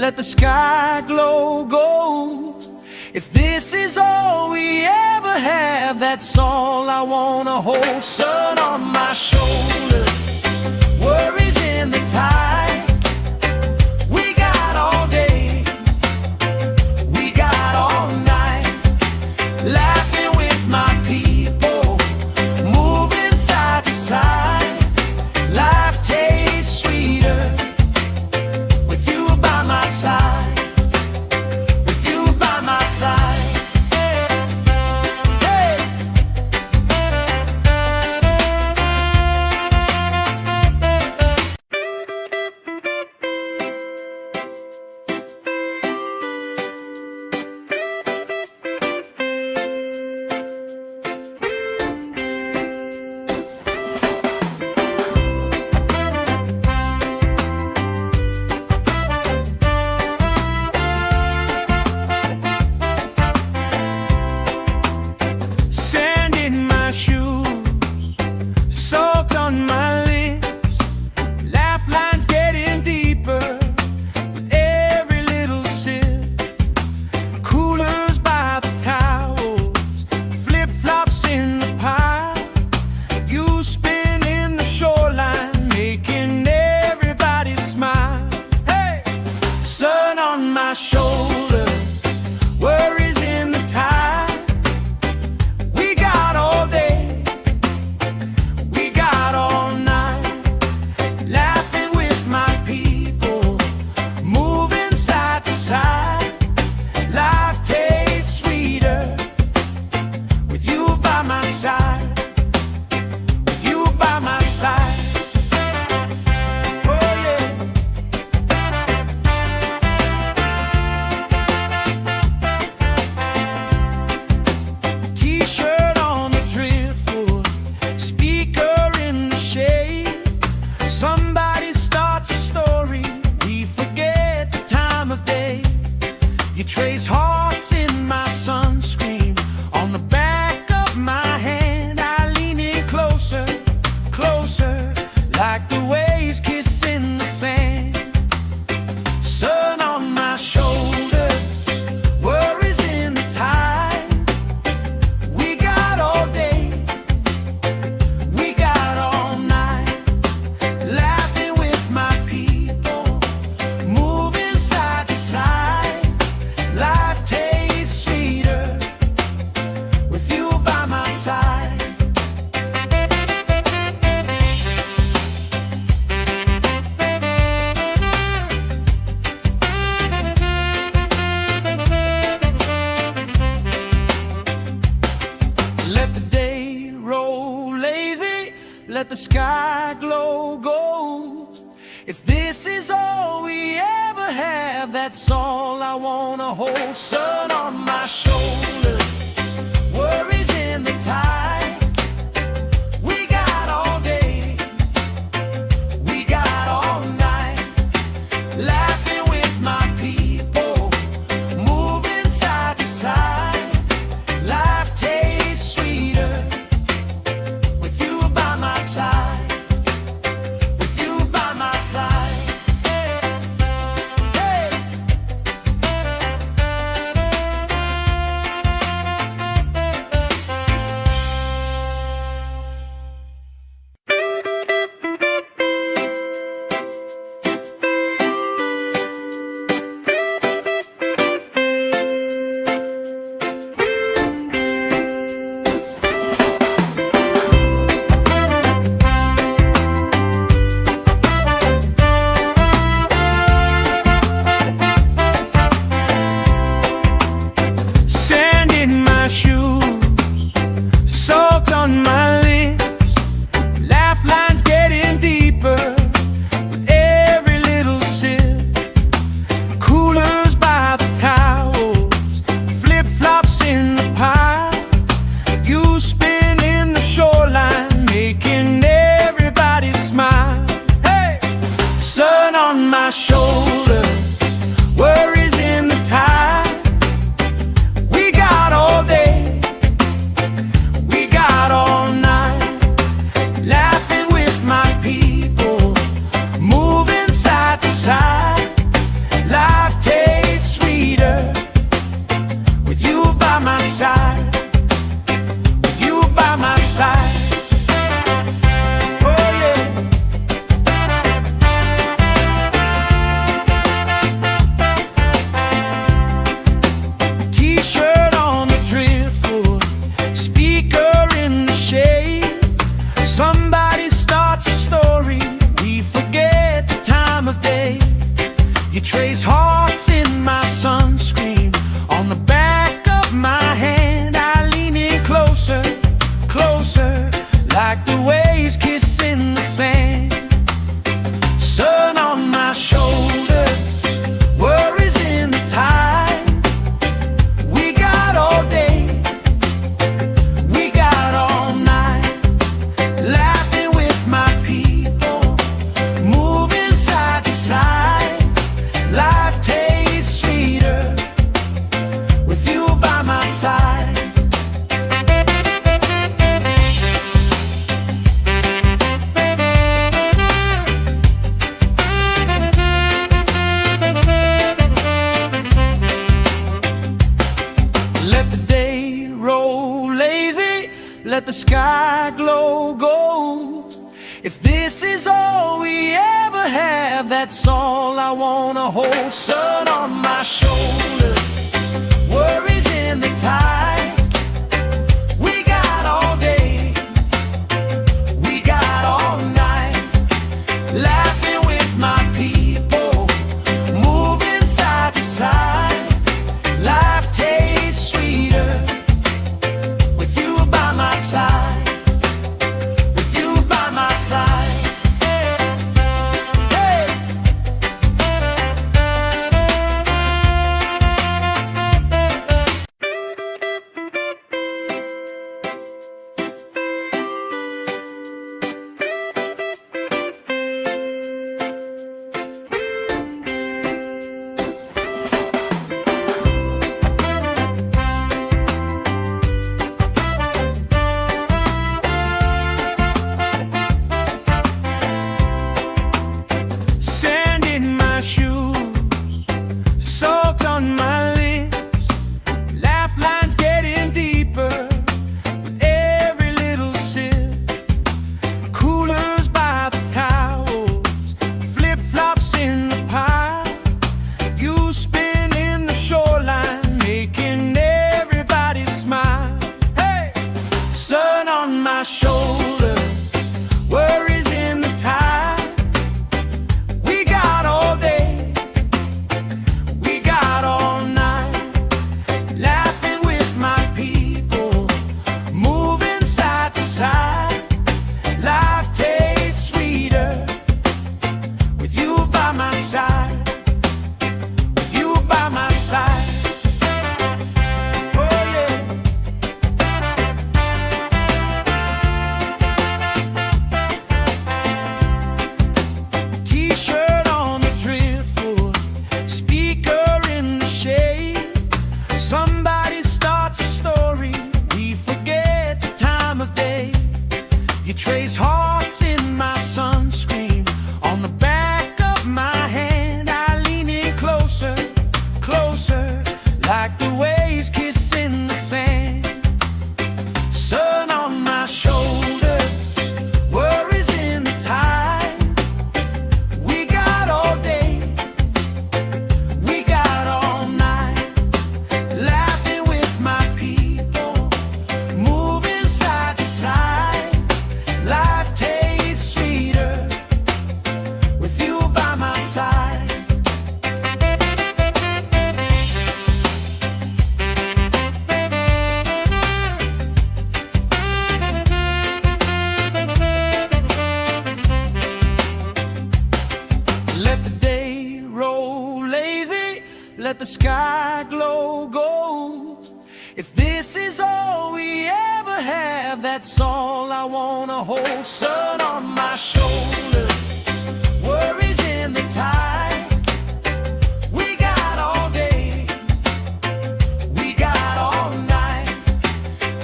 let the sky glow gold. If this is all we ever have, that's all I wanna hold. Sun on my shoulder, worries in the tide. We got all day, we got all night, laughing with my people, moving side to side. Life tastes sweeter with you by my side, with you by my side. Hey! Sand in my shoes, salt on my lips, laugh lines getting deeper with every little sip. Coolers by the towels, flip-flops in the pile, you spinning the shoreline, making everybody smile. Hey! Sun on my shoulder, worries in the tide. We got all day, we got all night, laughing with my people, moving side to side. Life tastes sweeter with you by my side, with you by my side. Oh yeah. T-shirt on the driftwood, speaker in the shade. Somebody starts a story, we forget the time of day. You trace hearts in my sunscreen, on the back of my hand. I lean in closer, closer, like the waves kissing the sand. Sun on my shoulders, worries in the tide. We got all day, we got all night, laughing with my people, moving side to side. Life tastes sweeter with you by my side. Let the day roll lazy, let the sky glow gold. If this is all we ever have, that's all I wanna hold. Sun on my shoulder, worries in the tide. We got all day, we got all night, laughing with my people, moving side to side. Life tastes sweeter with you by my side, with you by my side. Hey! Somebody starts a story, we forget the time of day. You trace hearts in my sunscreen on the back of my hand. I lean in closer, closer, like the waves kissing the sand. Sun on my shoulders, worries in the tide. We got all day, we got all night, laughing with my people, moving side to side. Life tastes sweeter with you by my side. Let the day roll lazy, let the sky glow gold. If this is all we ever have, that's all I wanna hold. Sun on my shoulders, worries in the tide. We got all day, we got all night, laughing with my people, moving side to side. Life tastes sweeter with you by my side, with you by my side. Hey! Sand in my shoes, salt on my lips, laugh lines getting deeper with every little sip. Coolers by the towels, flip-flops in the pile. You spin in the shoreline, making everybody smile. Hey! Sun on my shoulders, worries in the tide. We got all day, we got all night, laughing with my people, moving side to side. Life tastes sweeter with you by my side, with you by my side. Oh yeah. T-shirt on the driftwood, speaker in the shade. Somebody starts a story, we forget the time of day. You trace hearts in my sunscreen on the back of my hand. I lean in closer, closer, like the waves kissing the sand. Sun on my shoulders, worries in the tide. We got all day, we got all night, laughing with my people, moving side to side. Life tastes sweeter with you by my side. Let the day roll lazy, let the sky glow gold. If this is all we ever have, that's all I wanna hold. Sun on my shoulders, worries in the tide. We got all day, we got all night,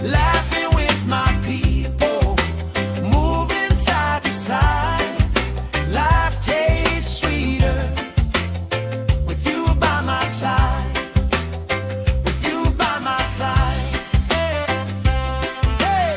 laughing with my people, moving side to side. Life tastes sweeter with you by my side, with you by my side. Hey!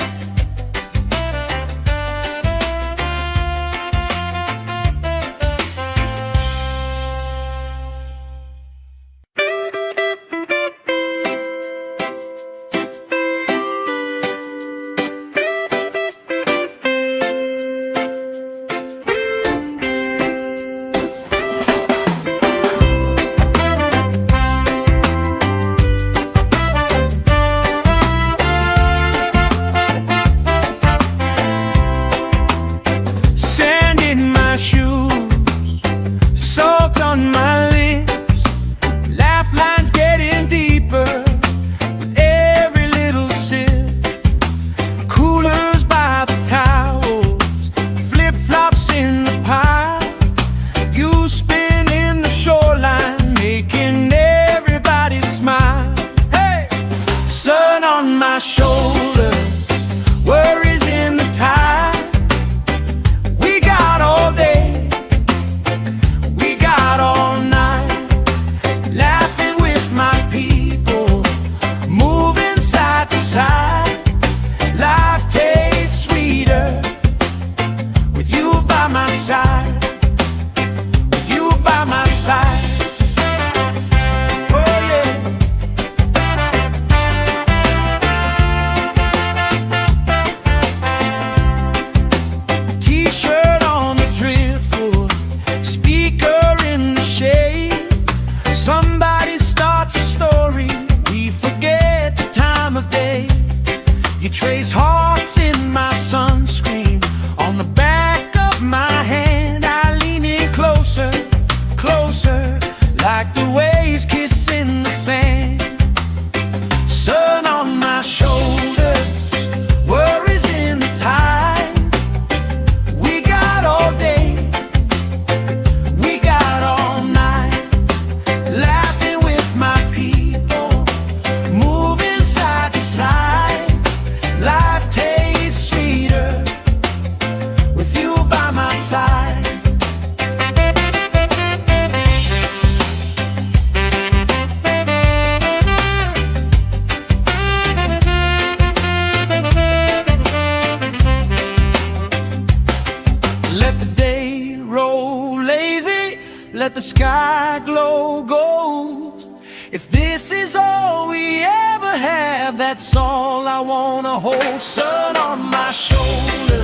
Let the day roll lazy, let the sky glow gold. If this is all we ever have, that's all I wanna hold. Sun on my shoulder,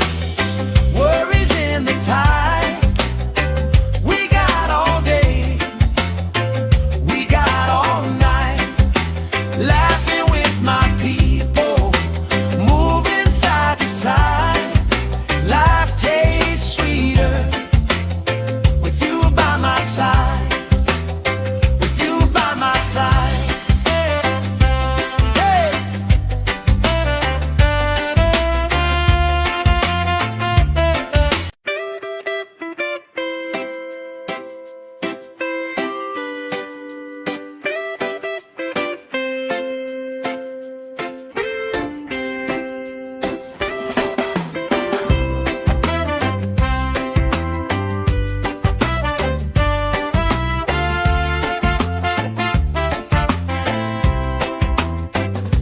worries in the tide. We got all day, we got all night, laughing with my people, moving side to side. Life tastes sweeter with you by my side, with you by my side. Hey!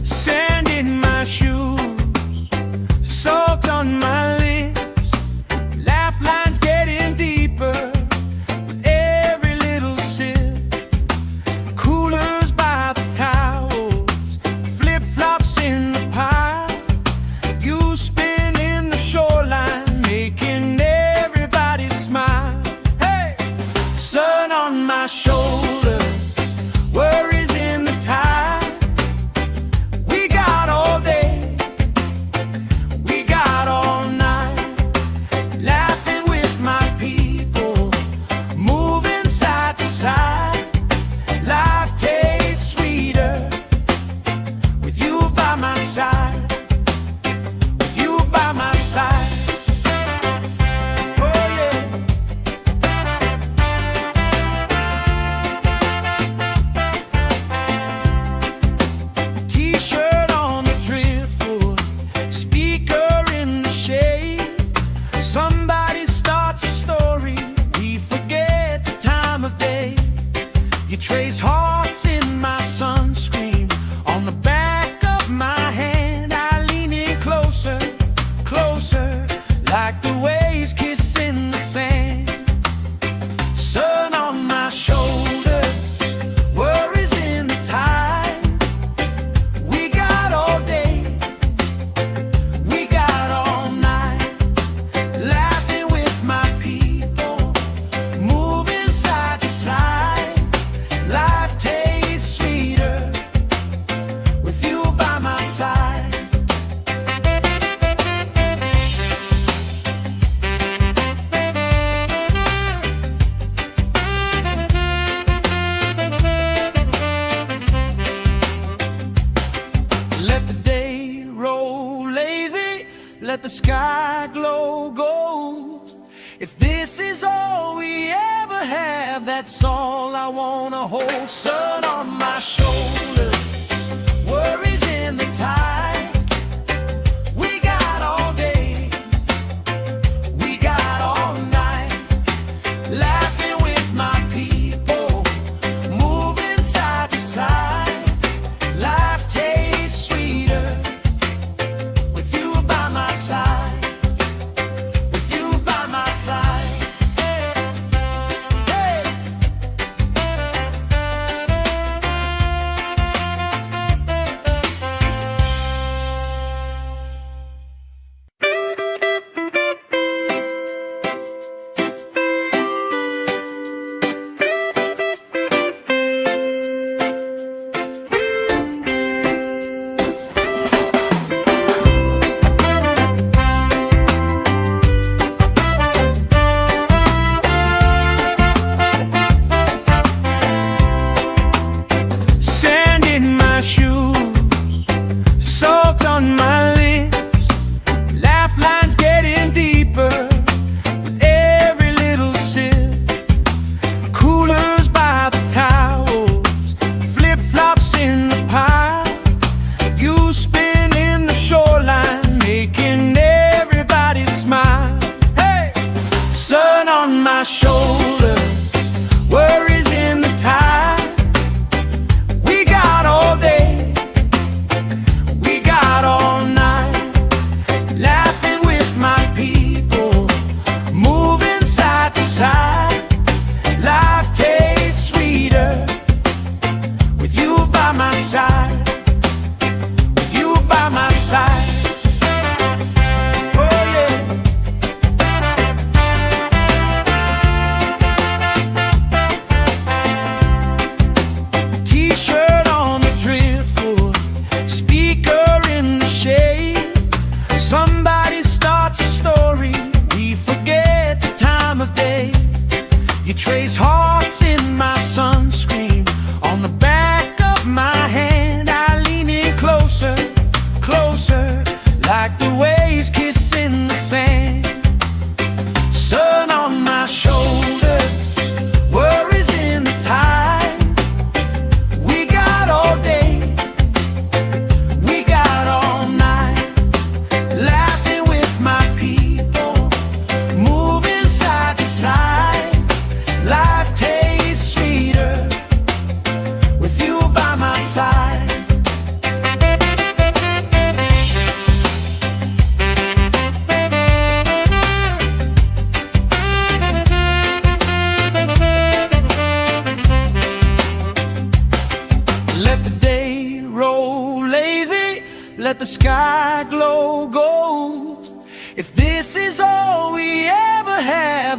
Sand in my shoes, salt on my lips, laugh lines getting deeper with every little sip. Coolers by the towels, flip-flops in the pile, you spin in the shoreline, making everybody smile. Hey! Sun on my shoulder, worries in the tide. We got all day, we got all night, laughing with my people, moving side to side. Life tastes sweeter with you by my side, with you by my side. Oh yeah. T-shirt on the driftwood, speaker in the shade. Somebody starts a story, we forget the time of day. You trace hearts in my sunscreen, on the back of my hand. I lean in closer, closer, like the waves kissing the sand. Sun on my shoulders, worries in the tide. We got all day, we got all night, laughing with my people, moving side to side. Life tastes sweeter with you by my side. Let the day roll lazy, let the sky glow gold. If this is all we ever have, that's all I wanna hold. Sun on my shoulder, worries in the tide. We got all day, we got all night, laughing with my people, moving side to side. Life tastes sweeter with you by my side, with you by my side. Hey!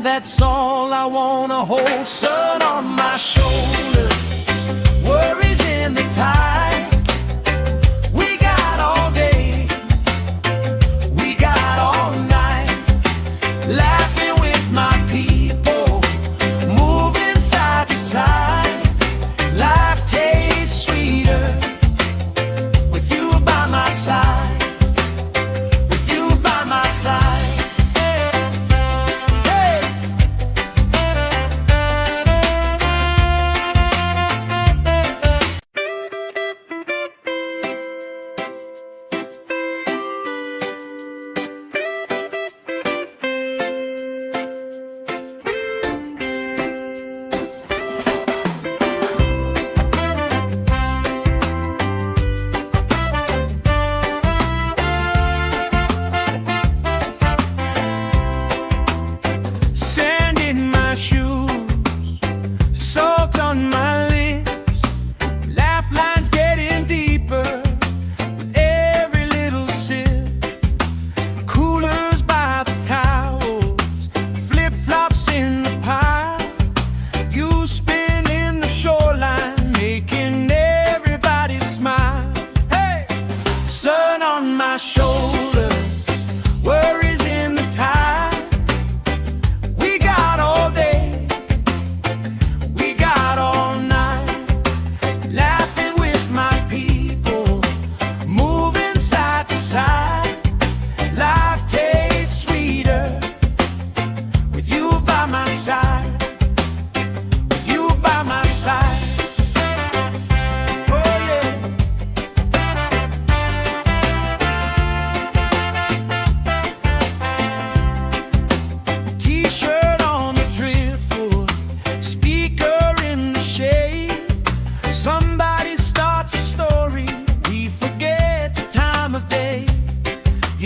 have, that's all I wanna hold. Sun on my shoulder, worries in the tide. We got all day, we got all night, laughing with my people, moving side to side. Life tastes sweeter with you by my side, with you by my side.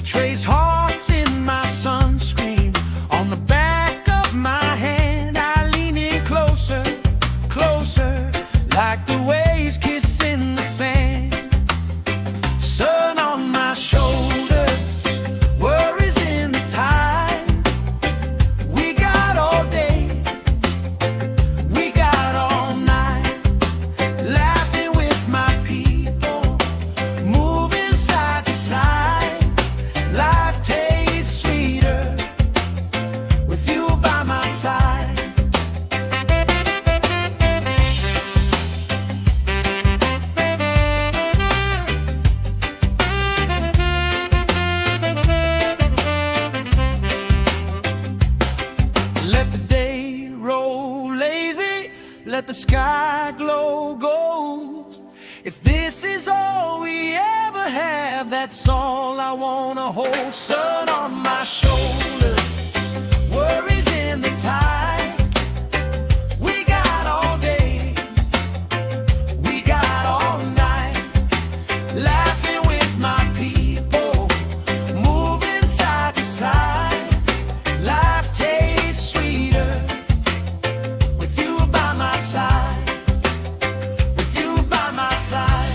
Trace hearts in my sunscreen on the back of my hand. I lean in closer, closer, like the waves kissing the sand. Sun on my shoulders, worries in the tide. We got all day, we got all night, laughing with my people, moving side to side. Life tastes sweeter with you by my side. Let the day roll lazy, let the sky glow gold. If this is all we ever have, that's all I wanna hold. Sun on my shoulder, worries in the tide. We got all day, we got all night, laughing with my people, moving side to side. Life tastes sweeter with you by my side, with you by my side.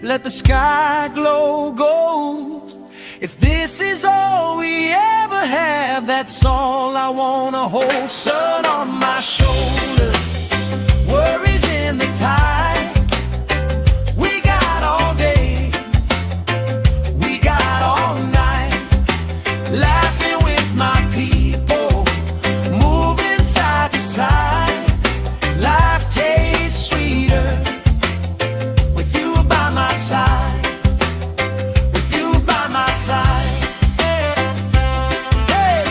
let the sky glow gold. If this is all we ever have, that's all I wanna hold. Sun on my shoulder, worries in the tide. We got all day, we got all night, laughing with my people, moving side to side. Life tastes sweeter with you by my side, with you by my side. Hey.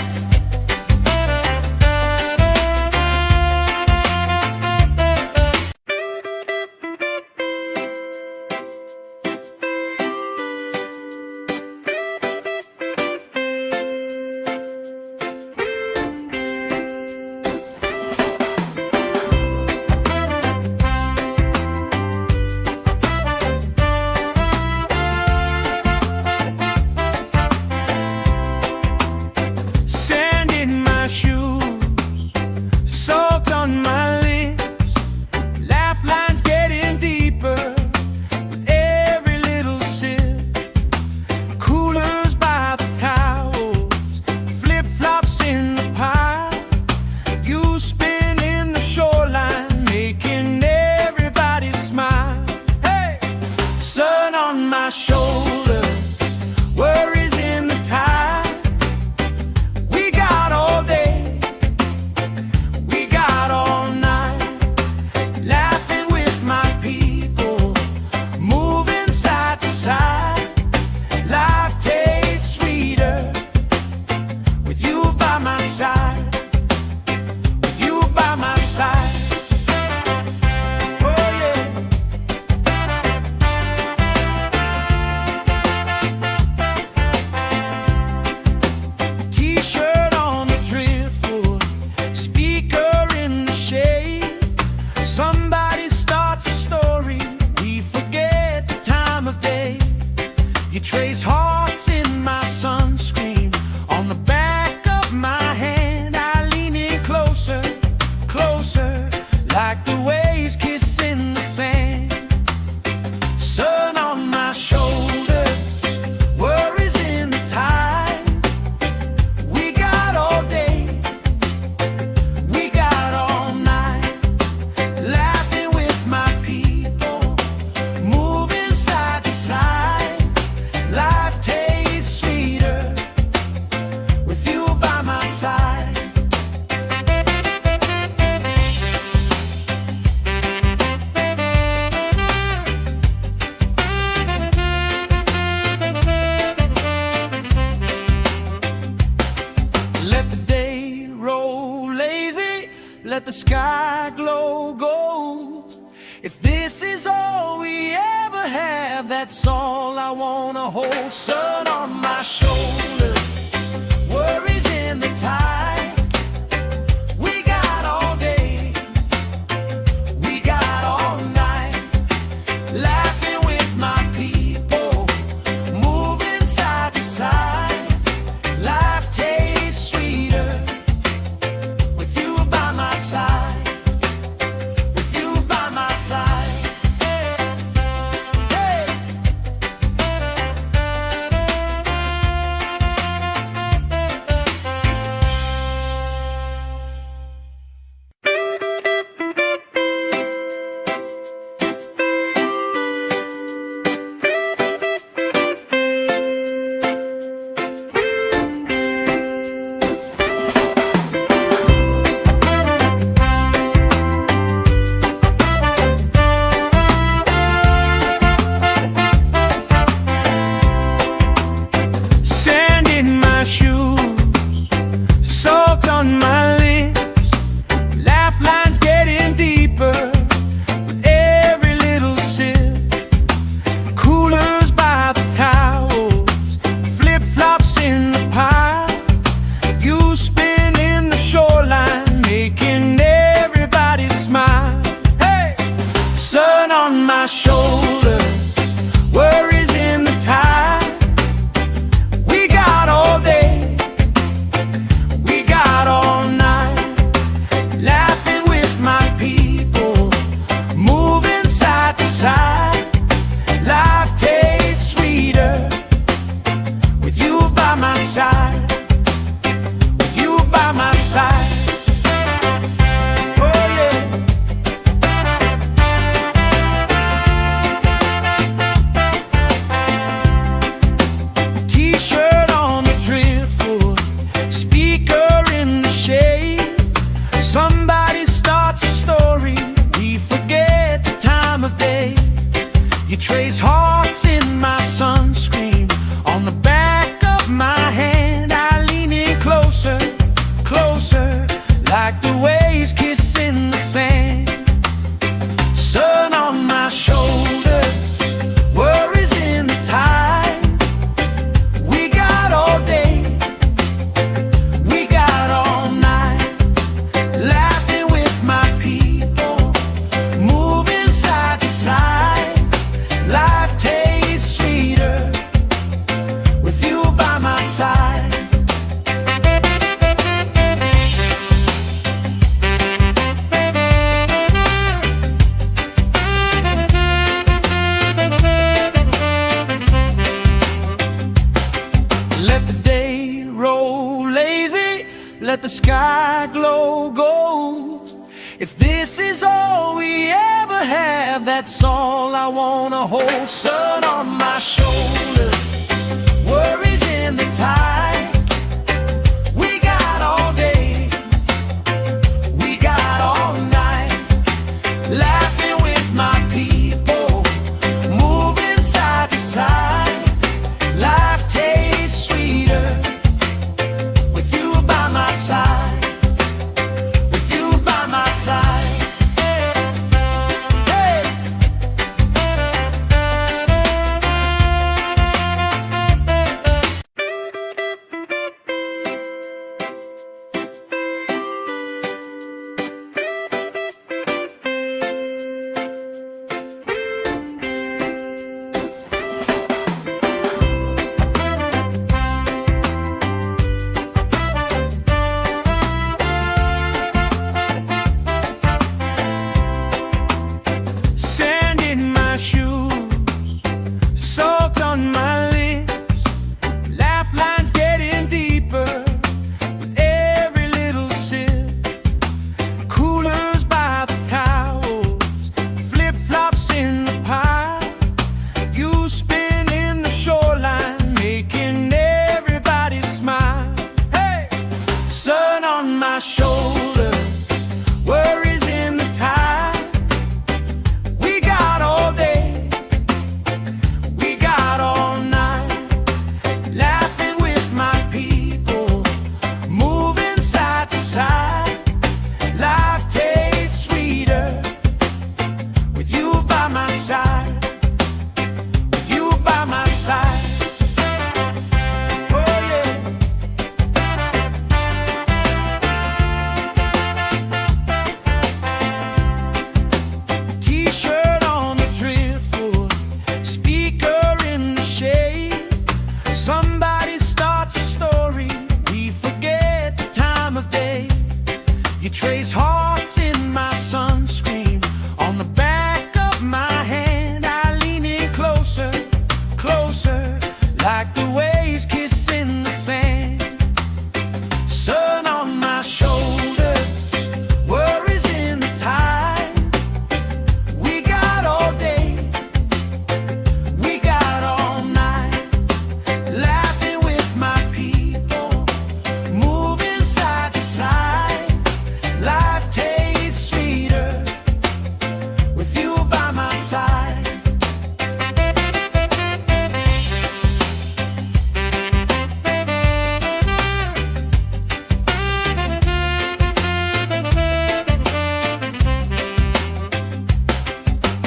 Sand in my shoes, salt on my lips, laugh lines getting deeper with every little sip. Coolers by the towels, flip-flops in the pile. You spin in the shoreline, making everybody smile. Hey! Sun on my shoulders, worries in the tide. We got all day, we got all night, laughing with my people, moving side to side. Life tastes sweeter with you by my side, with you by my side. Oh yeah. T-shirt on the driftwood, speaker in the shade. Somebody starts a story, we forget the time of day. You trace hearts in my sunscreen, on the back of my hand. I lean in closer, closer, like the waves kissing the sand. Sun on my shoulders, worries in the tide. We got all day, we got all night, laughing with my people, moving side to side. Life tastes sweeter with you by my side. Let the day roll lazy, let the sky glow gold. If this is all we ever have, that's all I wanna hold. Sun on my shoulder, worries in the tide. We got all day, we got all night, laughing with my people, moving side to side. Life tastes sweeter with you by my side, with you by my side. Hey. Sand in my shoes, salt on my lips, laugh lines getting deeper with every little sip. Coolers by the towels, flip-flops in the pile. You spin in the shoreline, making everybody smile. Hey! Sun on my shoulders, worries in the tide. We got all day, we got all night, laughing with my people, moving side to side. Life You trace hearts in my sunscreen on the back of my hand. I lean in closer, closer, like the waves kissing the sand. Sun on my shoulders, worries in the tide. We got all day, we got all night, laughing with my people, moving side to side. Life tastes sweeter with you by my side. Let the day roll lazy, let the sky glow gold. If this is all we ever have, that's all I wanna hold. Sun on my shoulder, worries in the tide. We got all day, we got all night, laughing with my people, moving side to side. Life tastes sweeter with you by my side, with you by my side. Hey! Sand in my shoes, salt on my lips, laugh lines getting deeper with every little sip. Coolers by the towels, flip-flops in the pile. You spin in the shoreline, making everybody smile. Hey! Sun on my shoulder, worries in the tide. We got all day, we got all night, laughing with my people, moving side to side. Life tastes sweeter with you by my side, with you by my side. Oh yeah. T-shirt on the driftwood, speaker in the shade. Somebody starts a story, we forget the time of day. You trace hearts in my sunscreen on the back of my hand. I lean in closer, closer, like the waves kissing the sand. Sun on my shoulders, worries in the tide. We got all day, we got all night, laughing with my people, moving side to side. Life tastes sweeter with you by my side.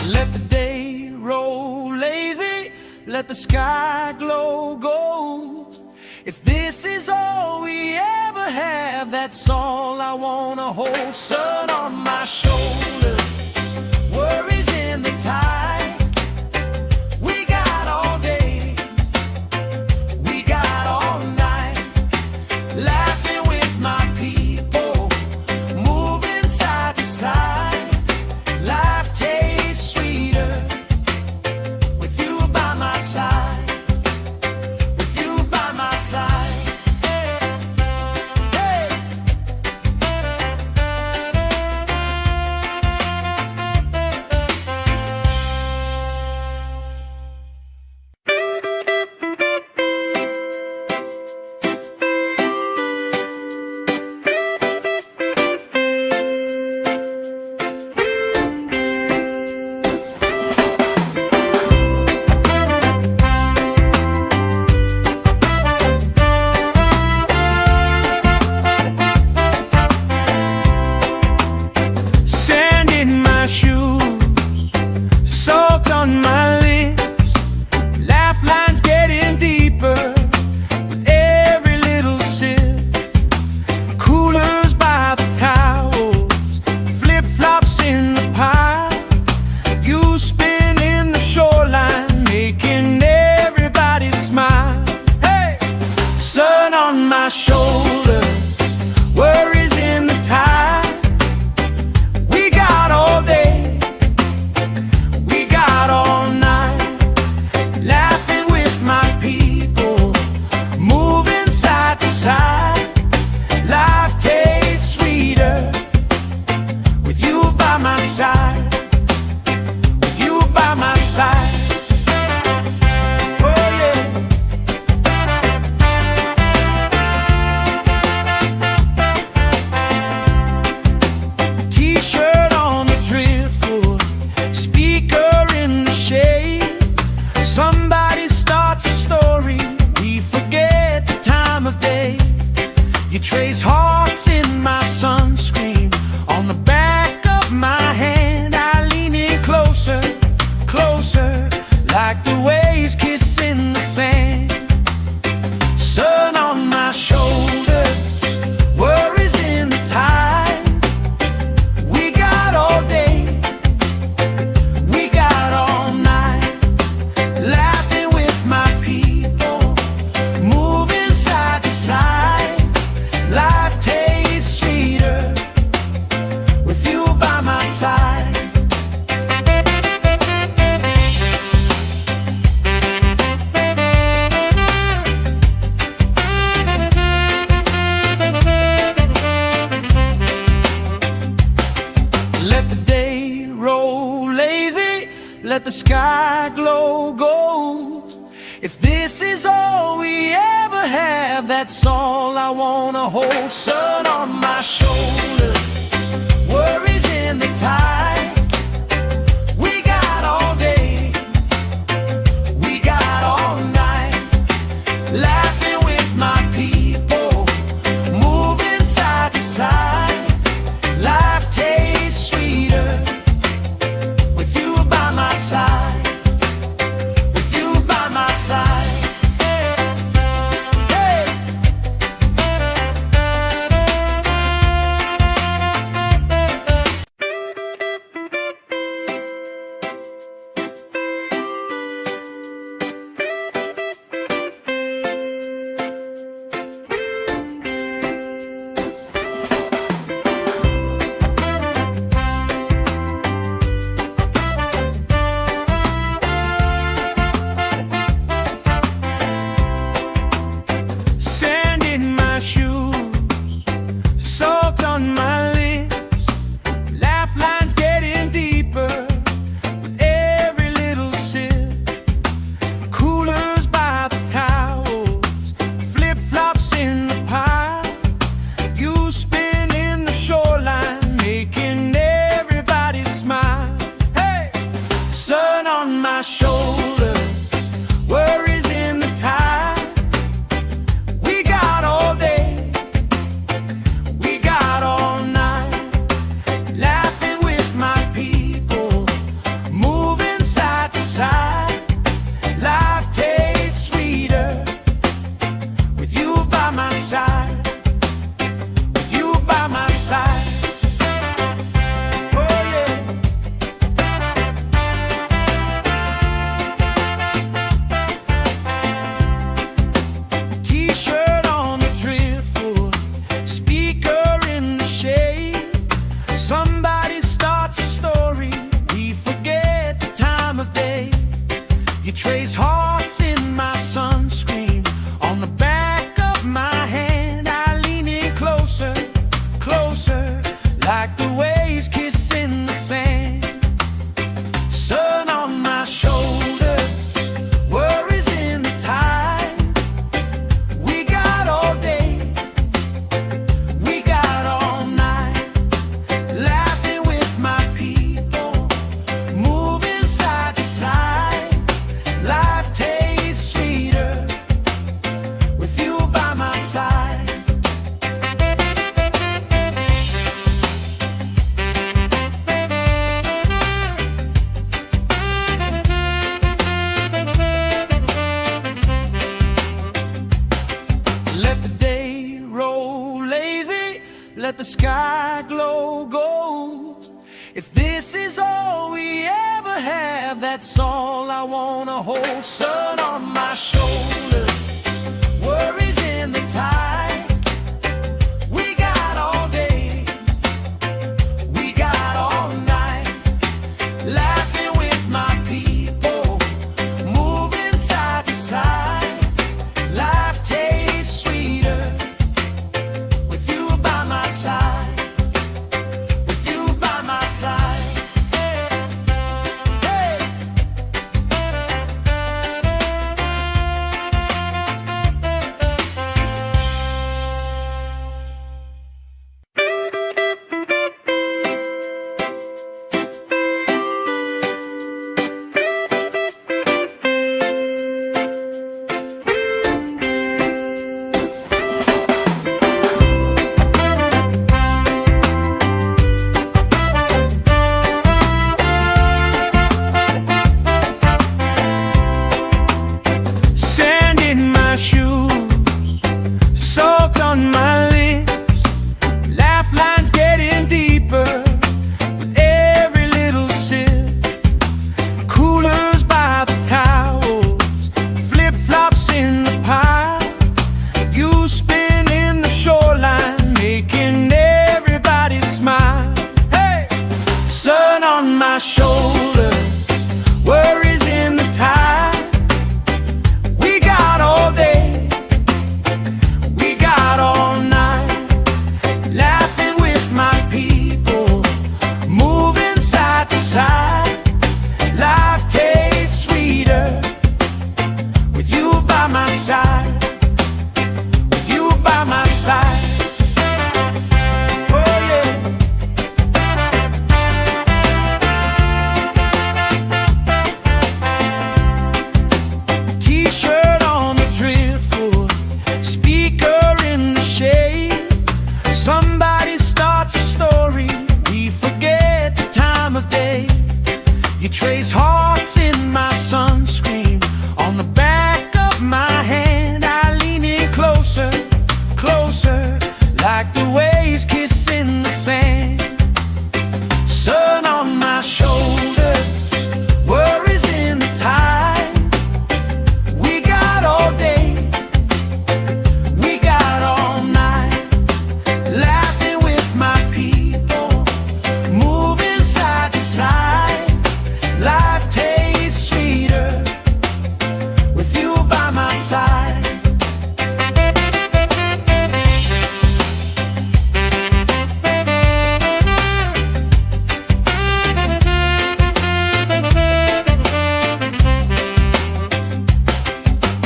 Let the day roll lazy, let the sky glow gold. If this is all we ever have, that's all I wanna hold. Sun on my shoulder, worries in the tide. We got all day, we got all night, laughing with my people, moving side to side. Life tastes sweeter with you by my side, with you by my side. Hey! on my lips, laugh lines getting deeper with every little sip. Coolers by the towels, flip-flops in the pile. You spin in the shoreline, making everybody smile. Hey! Sun on my shoulders, worries in the tide. We got all day, we got all night, laughing with my people, moving side to side. Life tastes sweeter with you by my side, with you by my side. Oh yeah. T-shirt on the driftwood, speaker in the shade. Somebody starts a story, we forget the time of day. You trace hearts in my sunscreen, on the back of my hand. I lean in closer, closer, like the waves kissing the sand. Sun on my shoulders, worries in the tide. We got all day, we got all night, laughing with my people, moving side to side. Life tastes sweeter with you by my side. Let the day roll lazy, let the sky glow gold. If this is all we ever have, that's all I wanna hold. Sun on my shoulders, worries in the tide. We got all day, we got all night, laughing with my people, moving side to side. Life tastes sweeter with you by my side, with you by my side. Hey! Sand in my shoes, salt on my lips, laugh lines getting deeper with every little sip. Coolers by the towels, flip-flops in the pile. You spin in the shoreline, making everybody smile. Hey! Sun on my shoulders, worries in the tide. We got all day, we got all night, laughing with my people, moving side to side. Life tastes sweeter with you by my side, with you by my side. Oh yeah. T-shirt on the driftwood, speaker in the shade. Somebody starts a story, we forget the time of day. You trace hearts in my sunscreen, on the back of my hand. I lean in closer, closer, like the waves kissing the sand. Sun on my shoulders, worries in the tide. We got all day, we got all night, laughing with my people, moving side to side. Life let the sky glow gold. If this is all we ever have, that's all I wanna hold. Sun on my shoulder, worries in the tide. We got all day, we got all night, laughing with my people, moving side to side. Life tastes sweeter with you by my side, with you by my side. Hey. Sand in my shoes, salt on my lips, laugh lines getting deeper with every little sip. Coolers by the towels, flip-flops in the pile. You spin in the shoreline, making everybody smile. Hey! Sun on my shoulders, worries in the tide. We got all day, we got all night, laughing with my people, moving side to side. Life tastes sweeter with you by my side, with you by my side. Oh yeah. T-shirt on the driftwood, speaker in the shade. Somebody starts a story, we forget the time of day. You trace hearts in my sunscreen, on the back of my hand. I lean in closer, closer, like the waves kissing the sand. Sun on my shoulders, worries in the tide. We got all day, we got all night, laughing with my people, moving side to side. Life tastes sweeter with you by my side.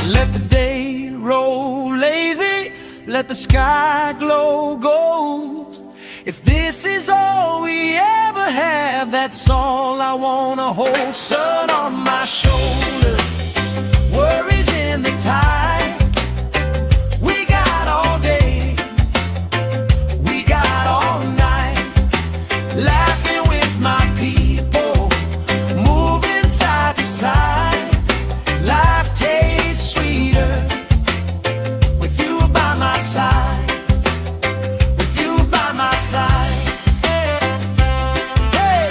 Let the day roll lazy, let the sky glow gold. If this is all we ever have, that's all I wanna hold. Sun on my shoulder, worries in the tide. We got all day, we got all night, laughing with my people, moving side to side. Life tastes sweeter with you by my side, with you by my side. Hey.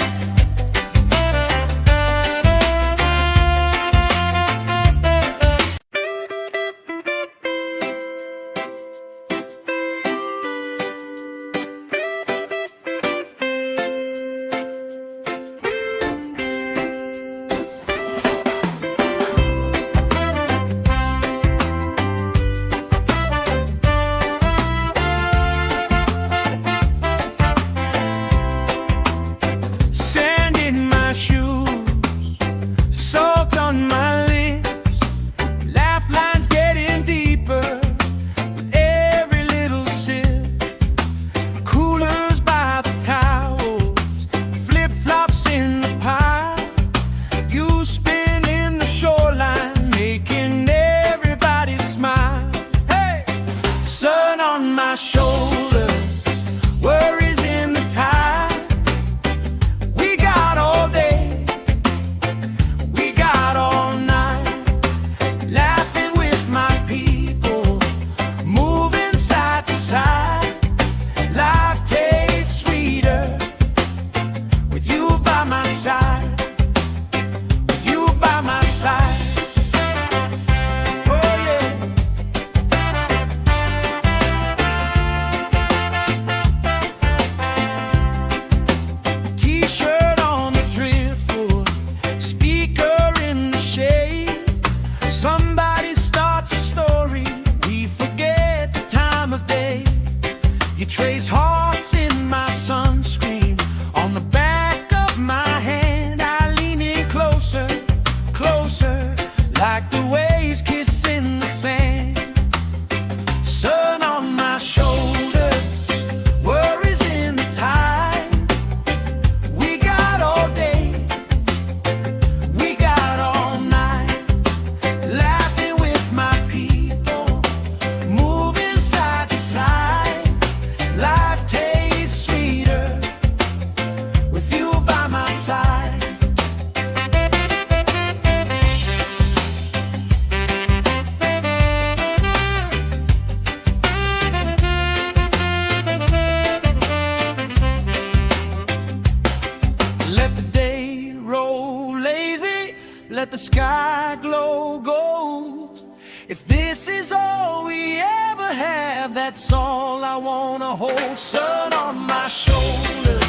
sky glow gold. If this is all we ever have, that's all I wanna hold. Sun on my shoulder,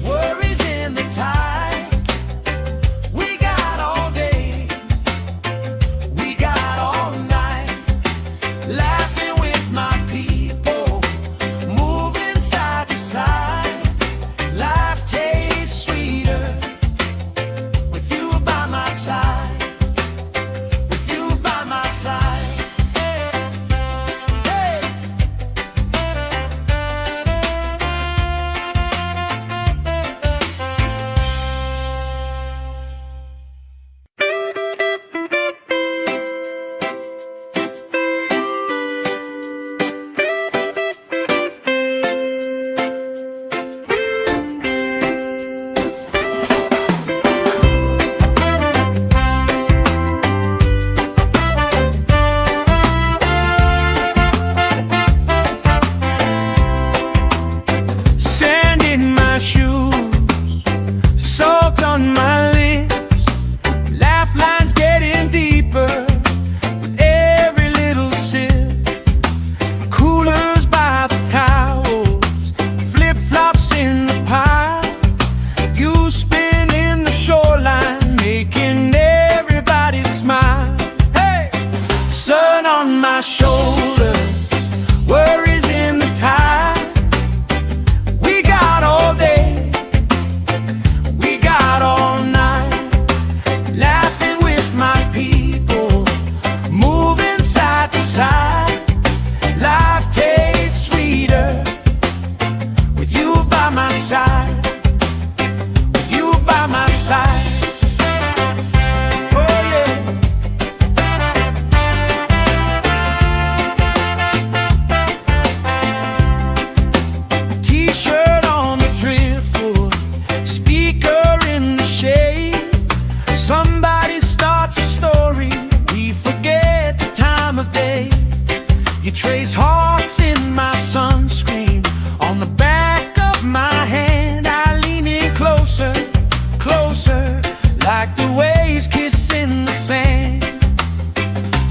worries in the tide. We got all day, we got all night, laughing with my people, moving side to side. Life tastes sweeter with you by my side, with you by my side. Hey. Sand in my shoes, salt on my lips, laugh lines getting deeper with every little sip. Coolers by the towels, flip-flops in the pile. You spin in the shoreline, making everybody smile. Hey! Sun on my shoulders, worries in the tide. We got all day, we got all night, laughing with my people, moving side to side. Life tastes sweeter with you by my side, with you by my side. Oh yeah. T-shirt on the driftwood, speaker in the shade. Somebody starts a story, we forget the time of day. You trace hearts in my sunscreen, on the back of my hand. I lean in closer, closer, like the waves kissing the sand.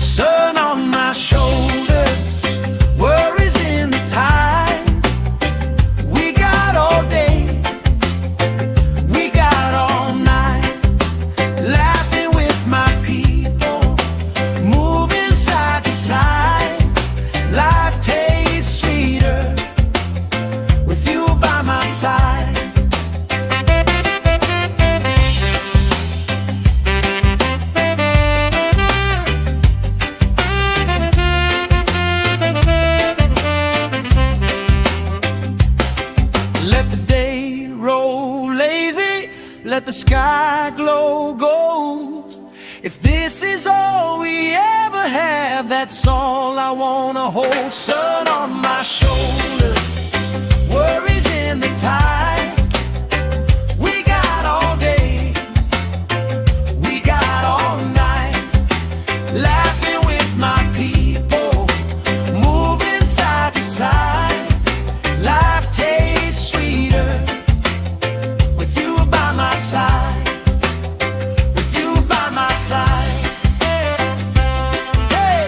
Sun on my shoulders, worries in the tide. We got all day, we got all night, laughing with my people, moving side to side. Life tastes sweeter with you by my side. Let the day roll lazy, let the sky glow gold. If this is all we ever have, that's all I wanna hold. Sun on my shoulder, worries in the tide. We got all day, we got all night, laughing with my people, moving side to side. Life tastes sweeter with you by my side, with you by my side. Hey.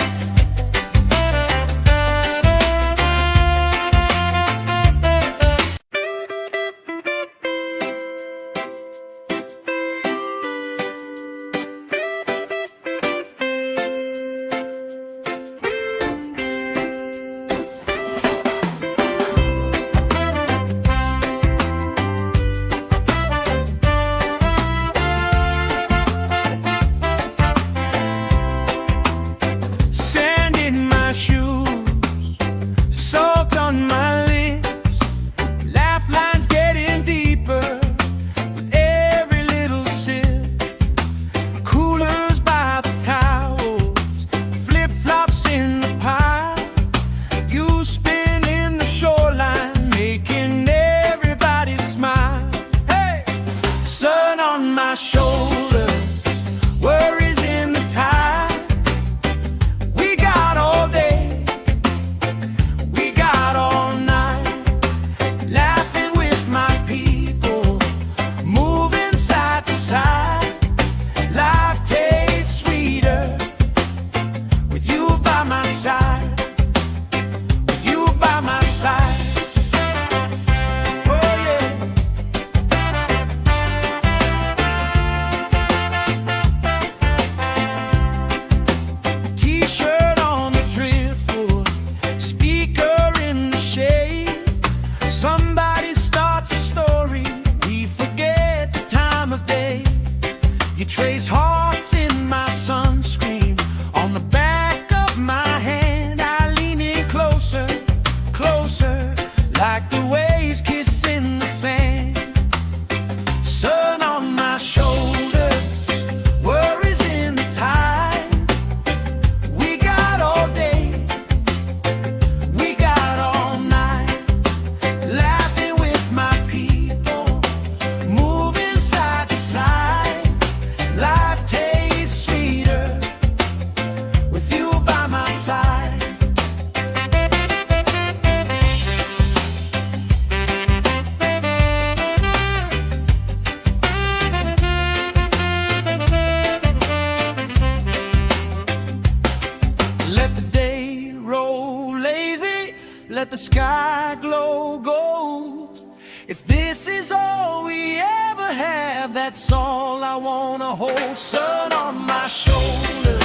let the sky glow gold. If this is all we ever have, that's all I wanna hold. Sun on my shoulder,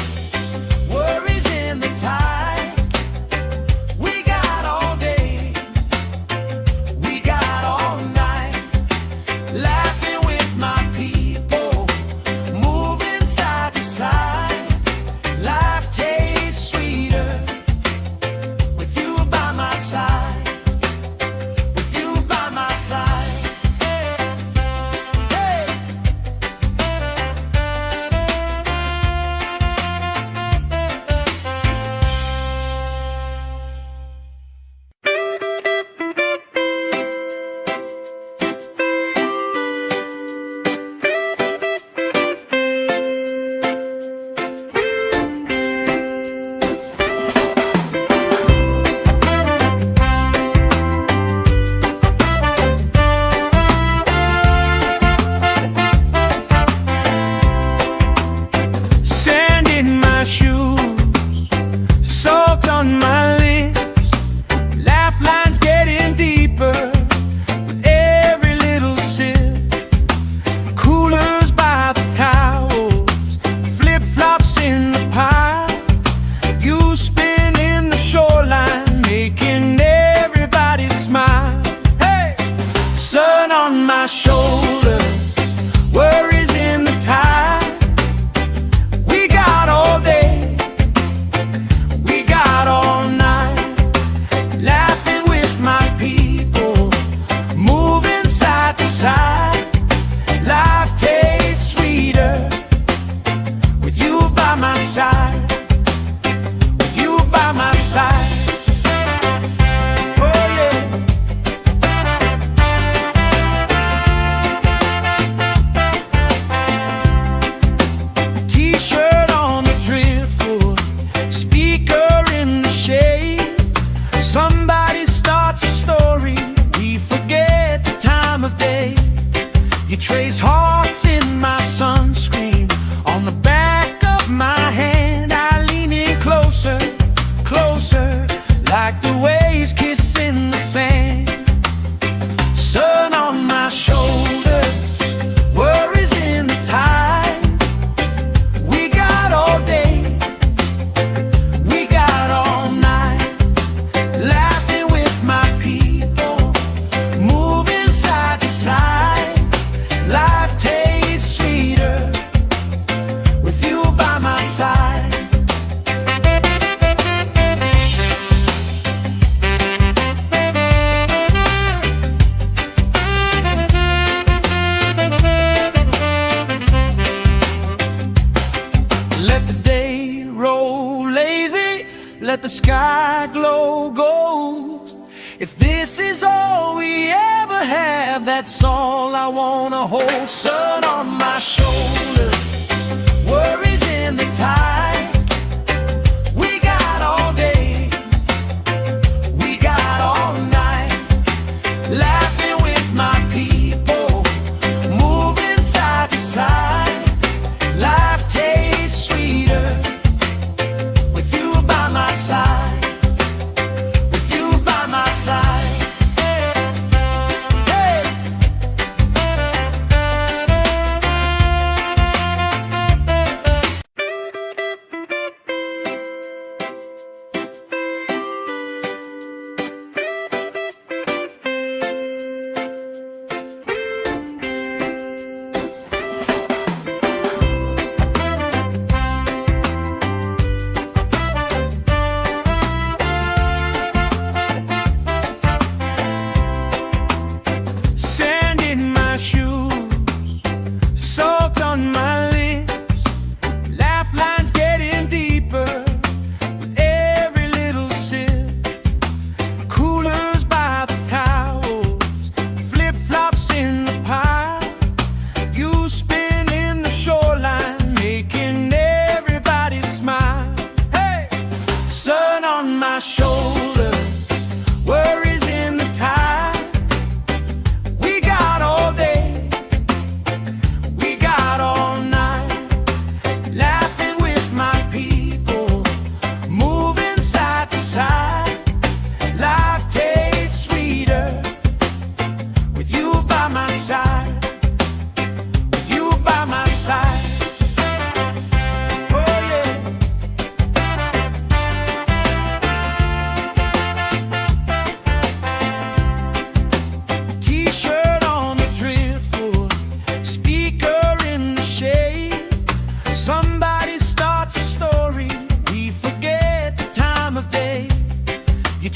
worries in the tide. We got all day, we got all night, laughing with my people, moving side to side. Life tastes sweeter with you by my side, with you by my side. Hey. Sand in my shoes, salt on my lips, laugh lines getting deeper with every little sip. Coolers by the towels, flip-flops in the pile. You spin in the shoreline, making everybody smile. Hey! Sun on my shoulders, worries in the tide. We got all day, we got all night, laughing with my people, moving side to side. Life tastes sweeter with you by my side, with you by my side. Oh yeah. T-shirt on the driftwood, speaker in the shade. Somebody starts a story, we forget the time of day. You trace hearts in my sunscreen, on the back of my hand. I lean in closer, closer, like the waves kissing the sand. Sun on my shoulders, worries in the tide. We got all day, we got all night, laughing with my people, moving side to side. Life tastes sweeter with you by my side. Let the day roll lazy, let the sky glow gold. If this is all we ever have, that's all I wanna hold. Sun on my shoulder, worries in the tide. We got all day, we got all night, laughing with my people, moving side to side. Life tastes sweeter with you by my side, with you by my side. Hey.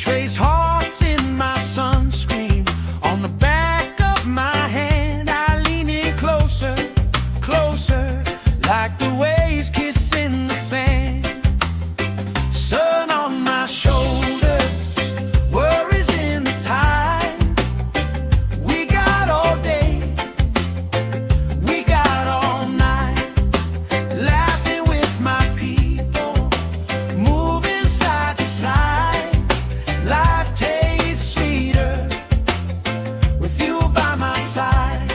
trace hearts in my sunscreen. On the back of my hand, I lean in closer, closer, like the waves kissing the sand. Sun on my shoulders, worries in the tide. We got all day, we got all night, laughing with my people, moving side to side. Life tastes sweeter with you by my side.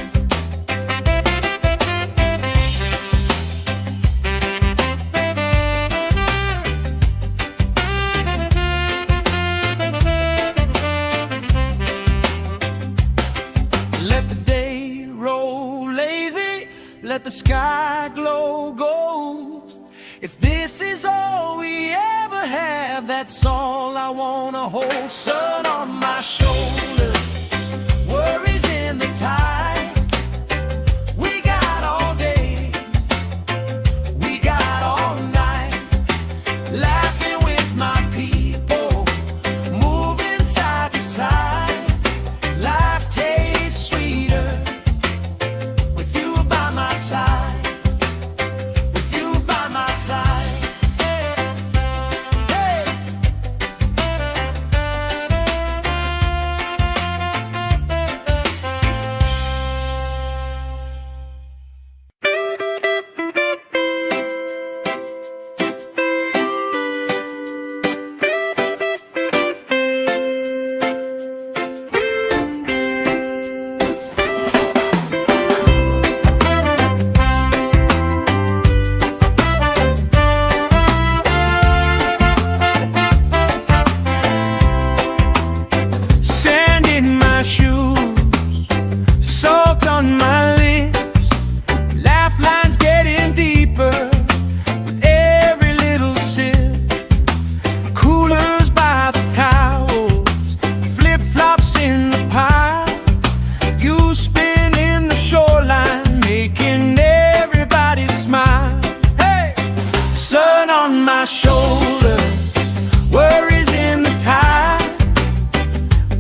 Let the day roll lazy, let the sky glow gold. If this is all we ever have, that's all I wanna hold. Sun on my shoulders, worries in the tide. We got all day, we got all night, laughing with my people, moving side to side. Life tastes sweeter with you by my side, with you by my side. Hey. Sand in my shoes, salt on my lips, laugh lines getting deeper with every little sip. Coolers by the towels, flip-flops in the pile. You spinning the shoreline, making everybody smile. Hey! Sun on my shoulders, worries in the tide.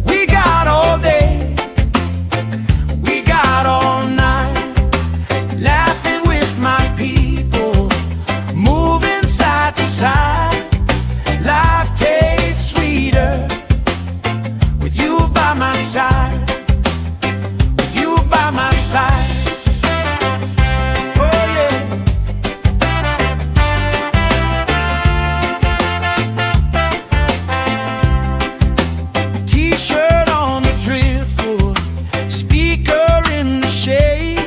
We got all day, we got all night, laughing with my people, moving side to side. Life tastes sweeter with you by my side, with you by my side. Oh yeah. T-shirt on the driftwood, speaker in the shade.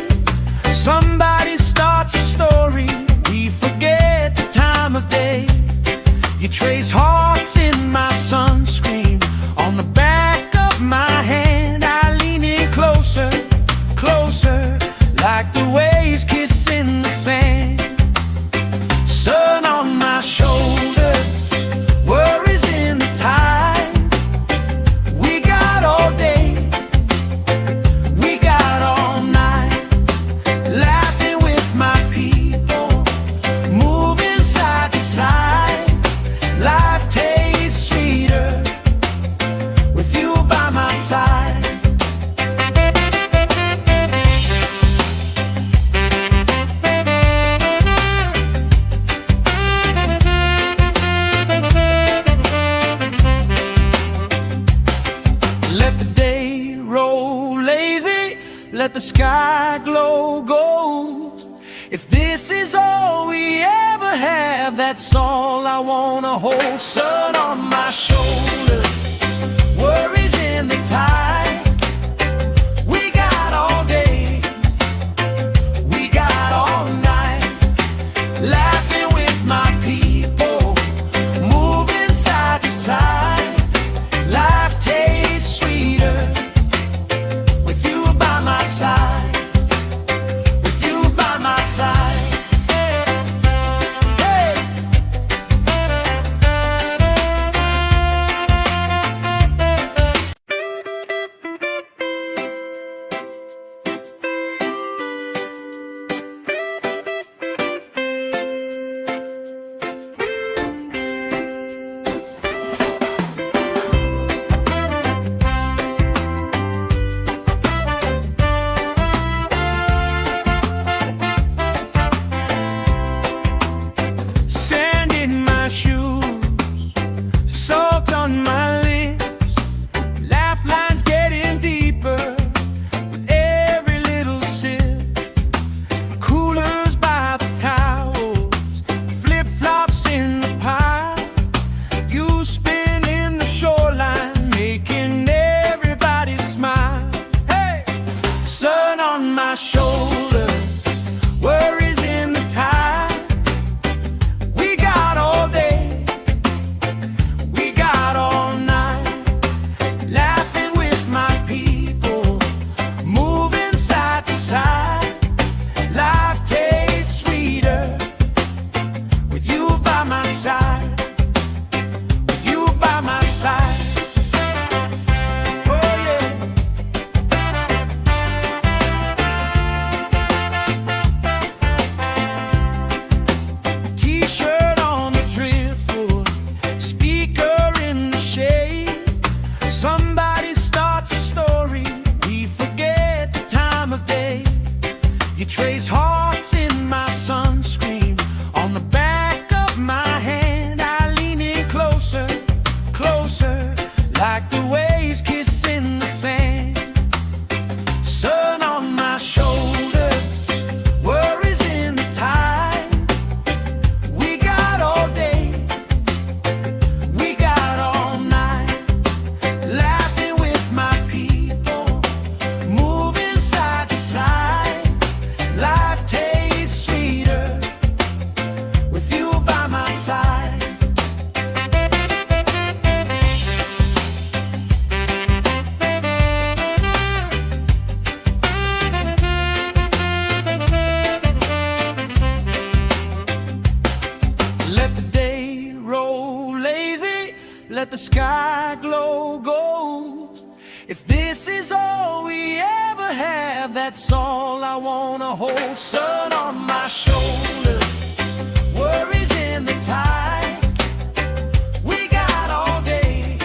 Somebody starts a story, we forget the time of day. You trace hearts in my sunscreen. On the back of my hand, I lean in closer, closer, like the waves kissing the sand. Sun on my shoulders, worries in the tide. We got all day, we got all night, laughing with my people, moving side to side. Life tastes sweeter with you by my side. Let the day roll lazy, let the sky glow gold. If this is all we ever have, that's all I wanna hold. Sun on my shoulders, worries in the tide. We got all day, we got all night, laughing with my people, moving side to side. Life tastes sweeter with you by my side, with you by my side. Hey. Let the day roll lazy, let the sky glow gold. If this is all we ever have, that's all I wanna hold. Sun on my shoulder, worries in the tide. We got all day,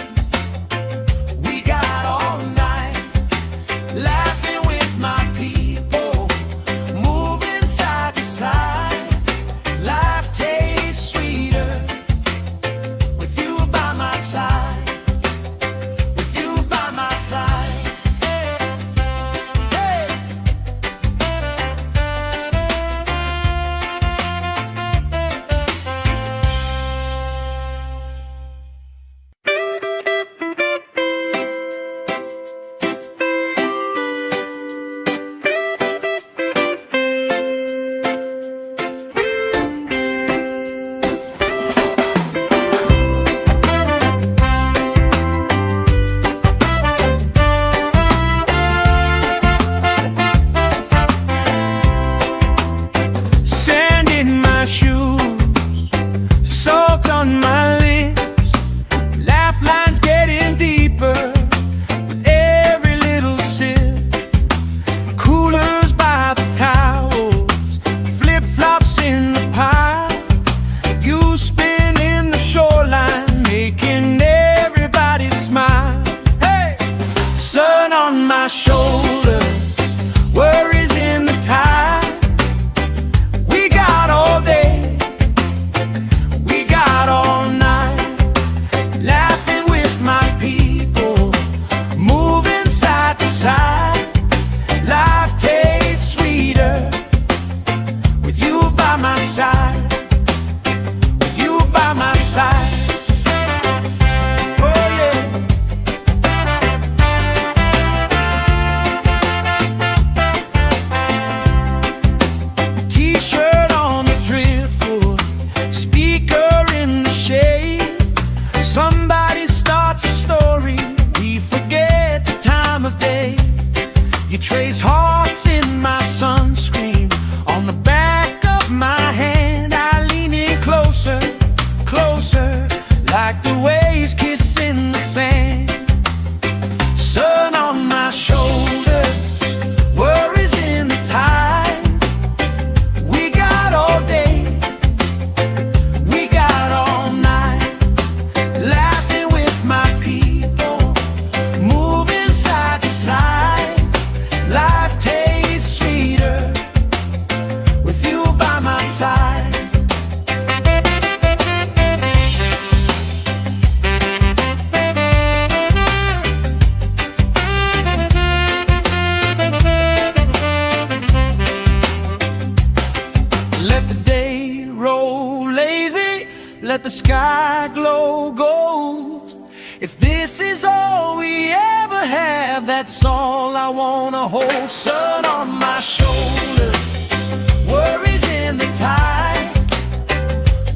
we got all night, laughing with my people, moving side to side. Life tastes sweeter with you by my side, with you by my side. Hey. Sand in my shoes, salt on my lips, laugh lines getting deeper with every little sip. Coolers by the towels, flip-flops in the pile. You spin in the shoreline, making everybody smile. Hey! Sun on my shoulder, worries in the tide. We got all day, we got all night, laughing with my people, moving side to side. Life tastes sweeter with you by my side, with you by my side. Oh yeah. T-shirt on the driftwood, speaker in the shade. Somebody starts a story, we forget the time of day. You trace hearts in my sunscreen, on the back of my hand. I lean in closer, closer, like the waves kissing the sand. Sun on my shoulders, worries in the tide. We got all day, we got all night, laughing with my people, moving side to side. Life tastes sweeter with you by my side. Let the day roll lazy, let the sky glow gold. If this is all we ever have, that's all I wanna hold. Sun on my shoulder, worries in the tide.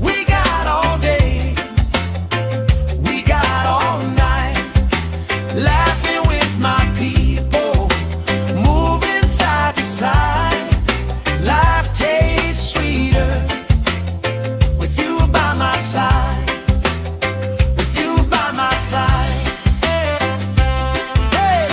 We got all day, we got all night, laughing with my people, moving side to side. Life tastes sweeter with you by my side, with you by my side. Hey.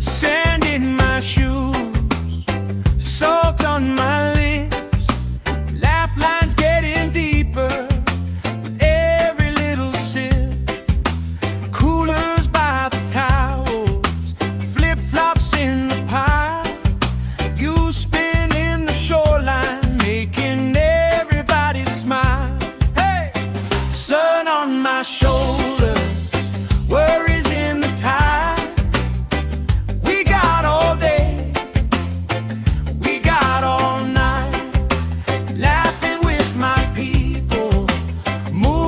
Sand in my shoes, salt on my lips, laugh lines getting deeper with every little sip. Coolers by the towels, flip-flops in the pile. You spin in the shoreline, making everybody smile. Hey! Sun on my shoulder, worries in the tide. We got all day, we got all night, laughing with my people, moving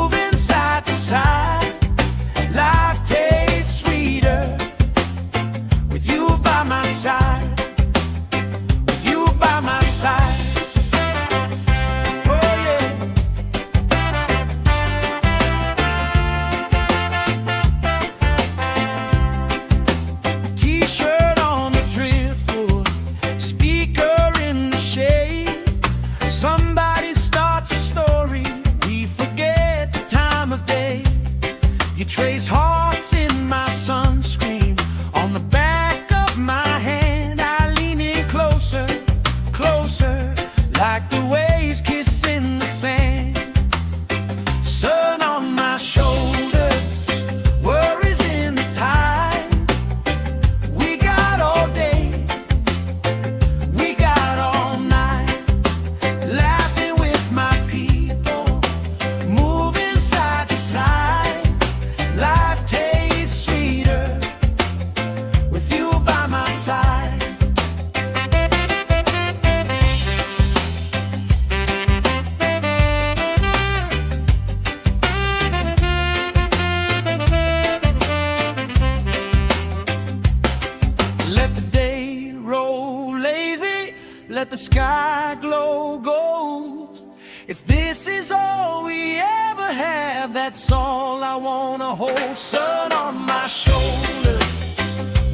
sky glow gold. If this is all we ever have, that's all I wanna hold. Sun on my shoulder,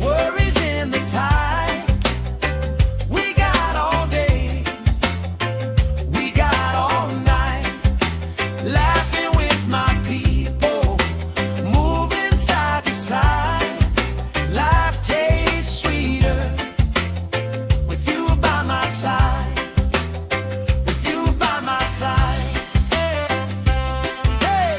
worries in the tide. We got all day, we got all night, laughing with my people, moving side to side. Life tastes sweeter with you by my side, with you by my side. Hey!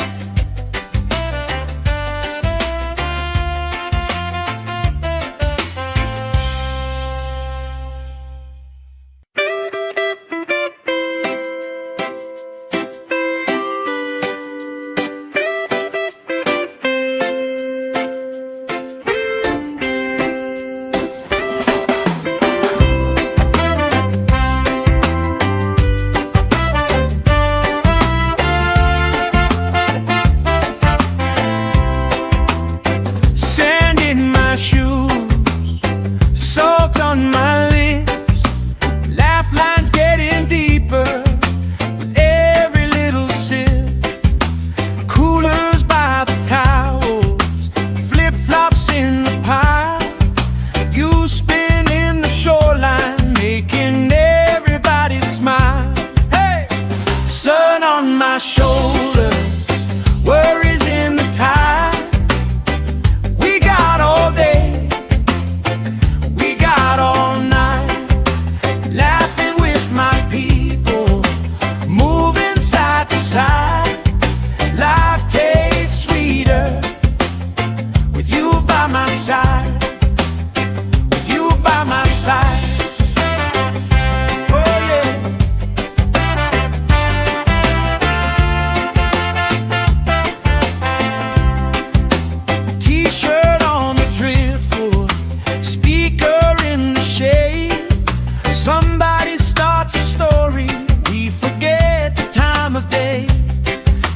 Sand in my shoes, salt on my lips, laugh lines getting deeper with every little sip. Coolers by the towels, flip-flops in the pile. You spin in the shoreline, making everybody smile. Hey! Sun on my shoulders, worries in the tide. We got all day, we got all night, laughing with my people, moving side to side. Life tastes sweeter with you by my side, with you by my side. Oh yeah. T-shirt on the driftwood, speaker in the shade. Somebody starts a story, we forget the time of day.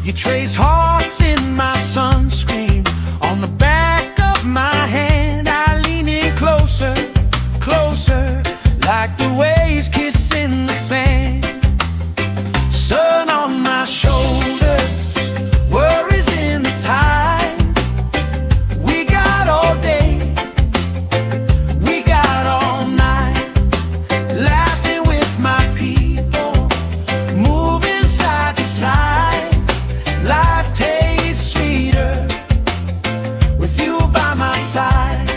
You trace hearts in my sunscreen, on the back of my hand. I lean in closer, closer, like the waves kissing the sand. Sun on my shoulders, worries in the tide. We got all day, we got all night, laughing with my people, moving side to side. Life tastes sweeter with you by my side.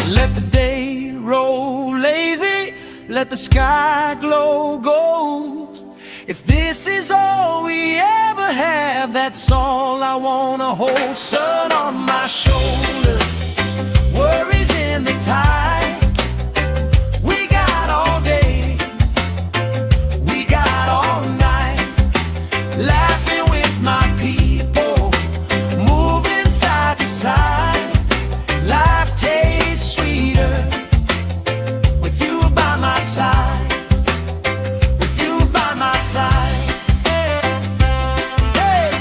Let the day roll lazy, let the sky glow gold. If this is all we ever have, that's all I wanna hold. Sun on my shoulder, worries in the tide. We got all day, we got all night, laughing with my people, moving side to side. Life tastes sweeter with you by my side, with you by my side. Hey!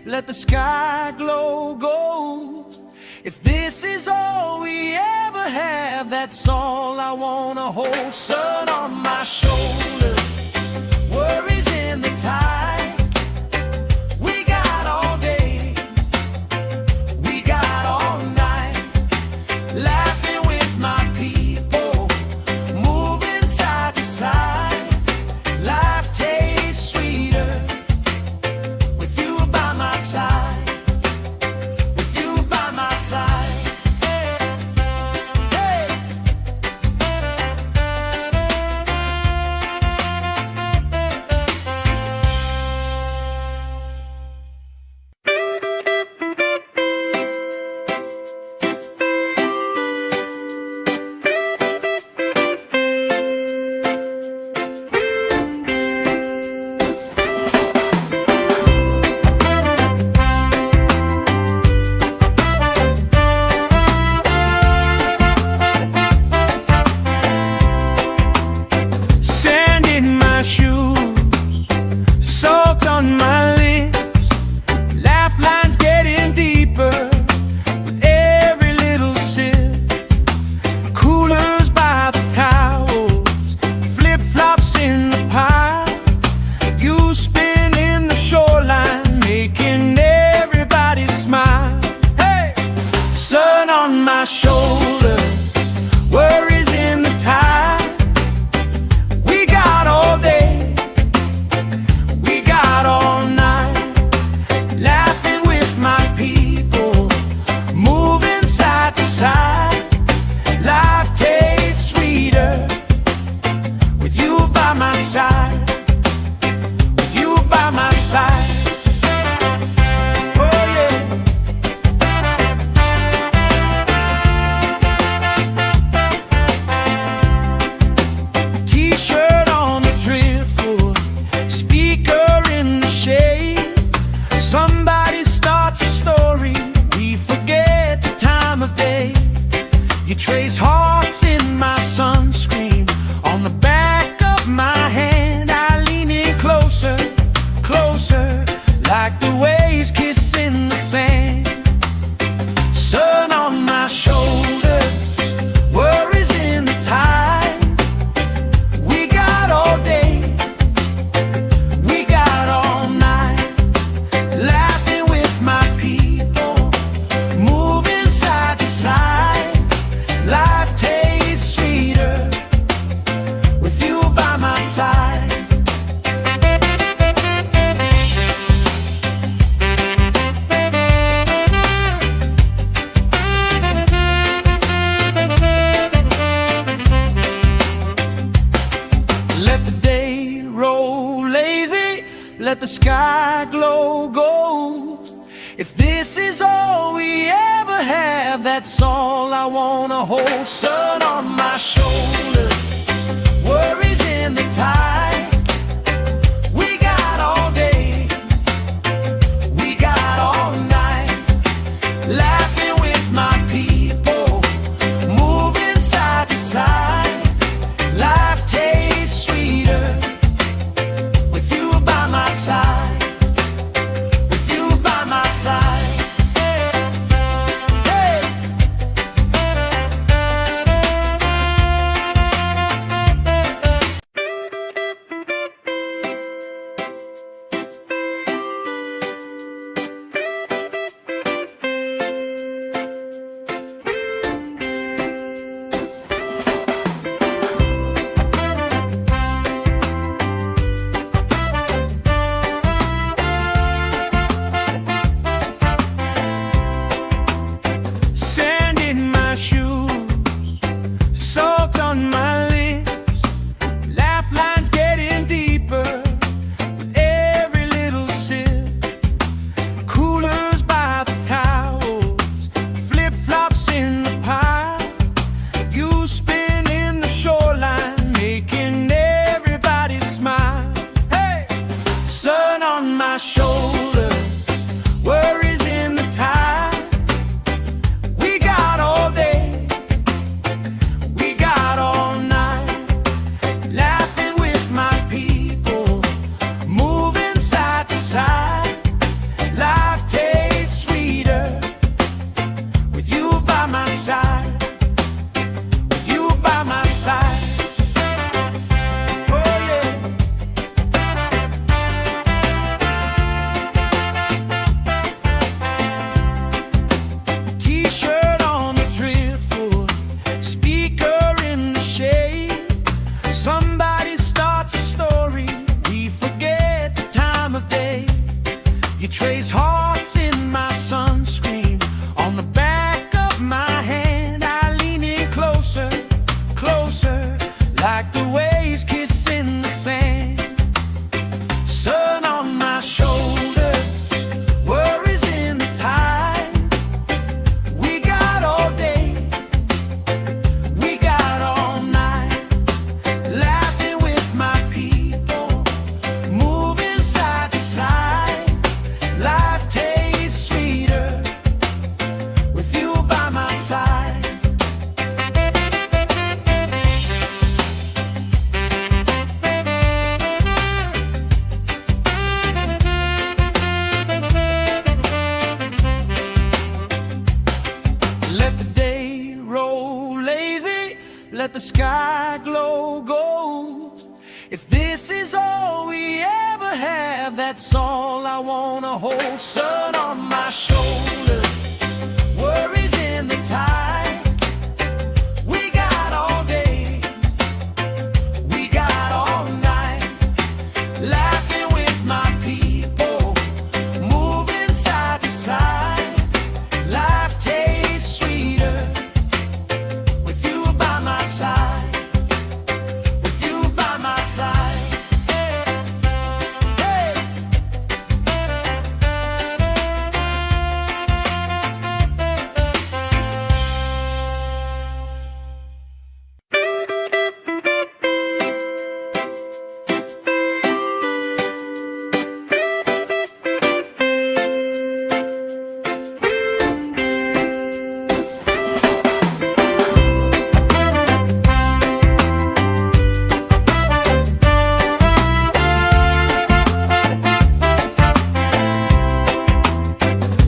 let the sky glow gold. If this is all we ever have, that's all I wanna hold. Sun on my shoulder, worries in the tide. We got all day, we got all night, laughing with my people, moving side to side. Life tastes sweeter with you by my side. On my lips, lifelines getting deeper with every little sip. Coolers by the towels, flip-flops in the pile. You spinning the shoreline, making everybody smile. Hey, sun on my shoulders, worries in the tide. We got all day, all night, laughing with my people, moving side to side. Life tastes sweeter with you by my side, with you by my side. Oh yeah. T-shirt on the driftwood, speaker in the shade. Somebody starts a story, we forget the time of day. You trace hearts in my sunscreen, on the back of my hand. I lean in closer, closer, like the waves kissing the sand. Sun on my shoulders, worries in the tide. We got all day, we got all night, laughing with my people, moving side to side. Life tastes sweeter with you by my side. Let the day roll lazy, let the sky glow gold. If this is all we ever have, that's all I wanna hold. Sun on my shoulder, worries in the tide. We got all day, we got all night, laughing with my people, moving side to side. Life tastes sweeter with you by my side, with you by my side. Hey. hearts in my sunscreen. On the back of my hand, I lean in closer, closer, like the waves kissing the sand. Sun on my shoulders, worries in the tide. We got all day, we got all night, laughing with my people, moving side to side. Life tastes sweeter with you by my side. Let the day roll lazy, let the sky glow gold. If this is all we ever have, that's all I wanna hold. Sun on my shoulders, worries in the tide. We got all day, we got all night, laughing with my people, moving side to side. Life tastes sweeter with you by my side, with you by my side. Hey.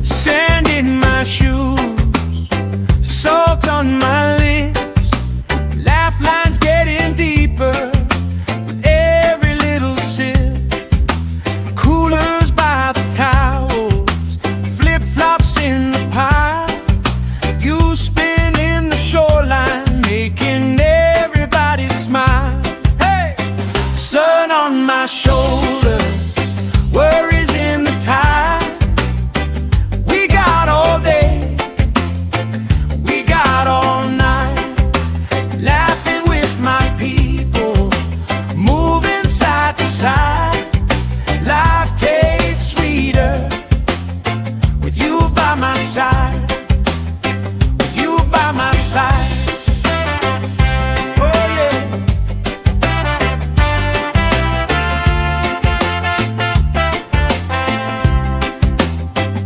Sand in my shoes, salt on my lips, laugh lines getting deeper with every little sip. Coolers by the towels, flip-flops in the pile. You spinning the shoreline, making everybody smile. Hey! Sun on my shoulders, worries in the tide. We got all day, we got all night, laughing with my people, moving side to side. Life tastes sweeter with you by my side, with you by my side. Oh yeah.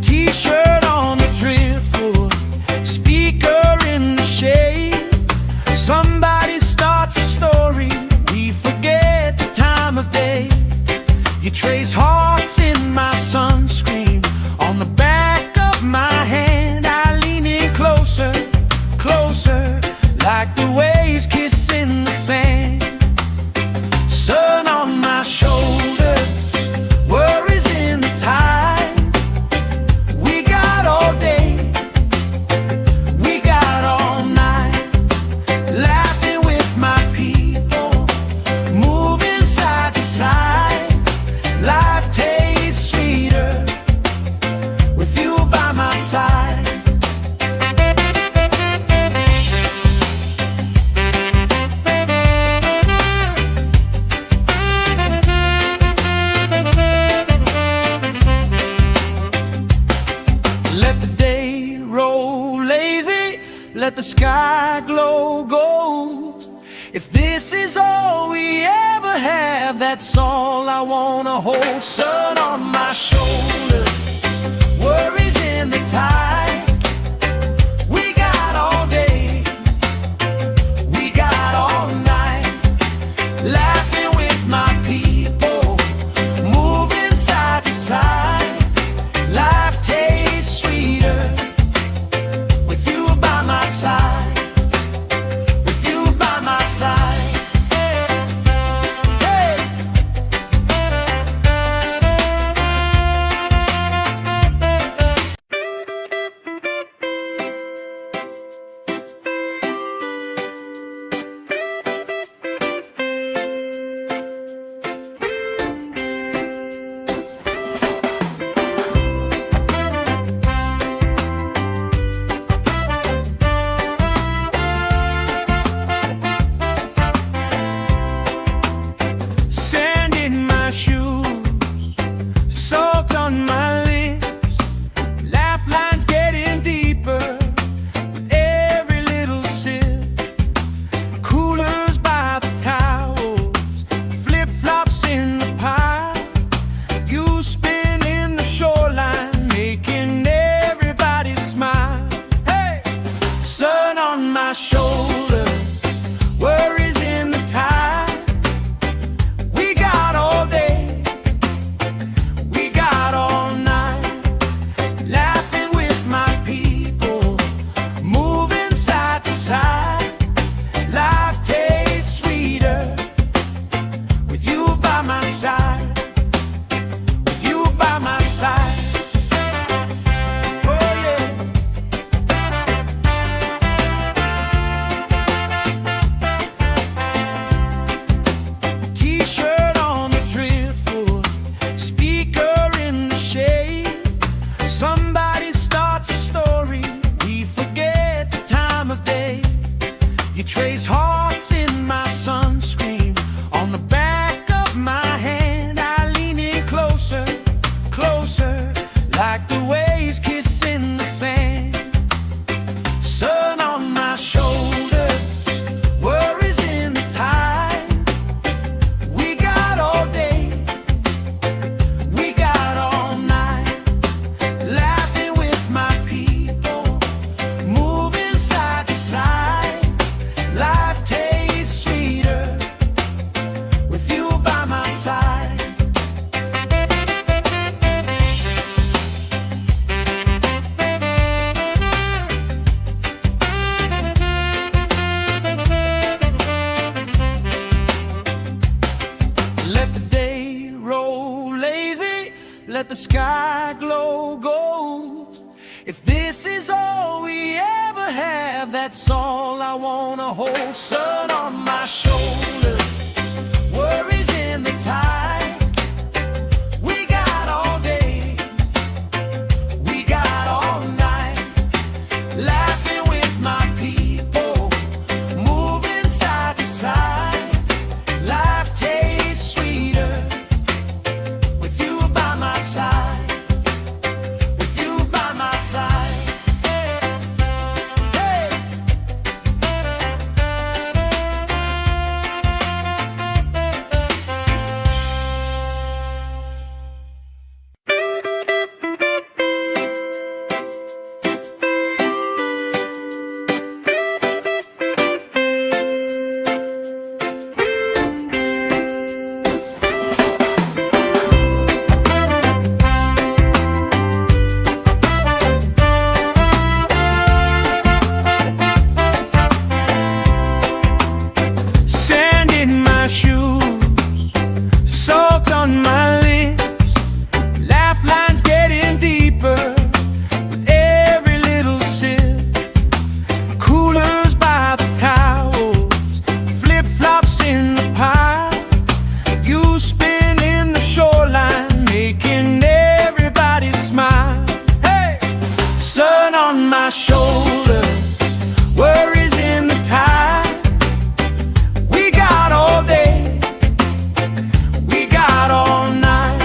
T-shirt on the driftwood, speaker in the shade. Somebody starts a story, we forget the time of day. You trace hearts in my sunscreen. On the back of my hand, I lean in closer, closer, like the waves kissing the sand. Sun on my shoulders, worries in the tide. We got all day, we got all night, laughing with my people, moving side to side. Life tastes sweeter with you by my side. Let the day roll lazy, let the sky glow gold. If this is all we ever have, that's all I wanna hold. Sun on my shoulders, worries in the tide. We got all day, we got all night, laughing with my people, moving side to side. Life tastes sweeter with you by my side, with you by my side. Hey. like the waves kissing the sand. Sun on my shoulders, worries in the tide. We got all day, we got all night, laughing with my people, moving side to side. Life tastes sweeter with you by my side. Let the day roll lazy, let the sky glow gold. If this is all we ever have, that's all I wanna hold. Sun on my shoulders, worries in the tide. We got all day, we got all night, laughing with my people, moving side to side. Life tastes sweeter with you by my side, with you by my side. Hey! Sand in my shoes, salt on my lips, laugh lines getting deeper with every little sip. Coolers by the towels, flip-flops in the pile, you spinning the shoreline, making everybody smile. Hey! Sun on my shoulders, worries in the tide. We got all day, we got all night,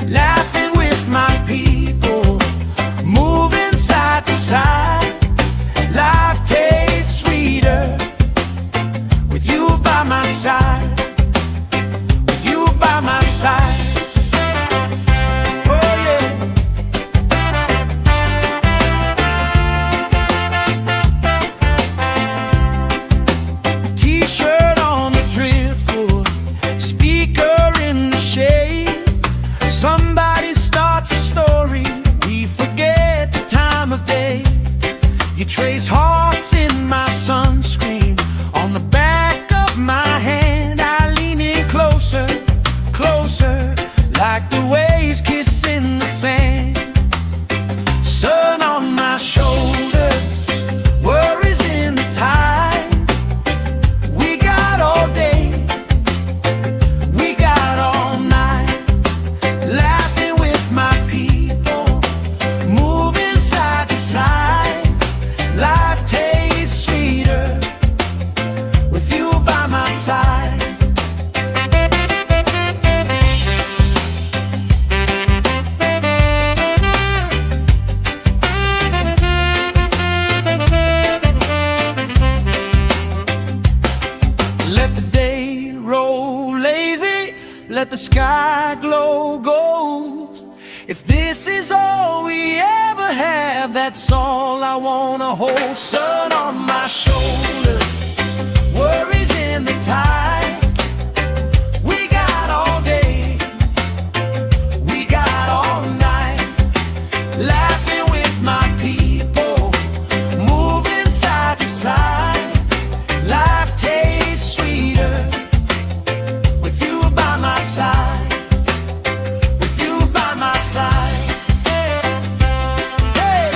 laughing with my people, moving side to side. Life tastes sweeter with you by my side, with you by my side. Oh yeah. T-shirt on the driftwood, speaker in the shade. Somebody starts a story, we forget the time of day. You trace hearts in my sunscreen, on the back of my hand. I lean in closer, closer, like the waves kissing the sand. Sun on my shoulders, worries in the tide. We got all day, we got all night, laughing with my people, moving side to side. Life tastes sweeter with you by my side. Let the day roll lazy, let the sky glow gold. If this is all we ever have, that's all I wanna hold. Sun on my shoulders, worries in the tide. We got all day, we got all night, laughing with my people, moving side to side. Life tastes sweeter with you by my side, with you by my side. Hey!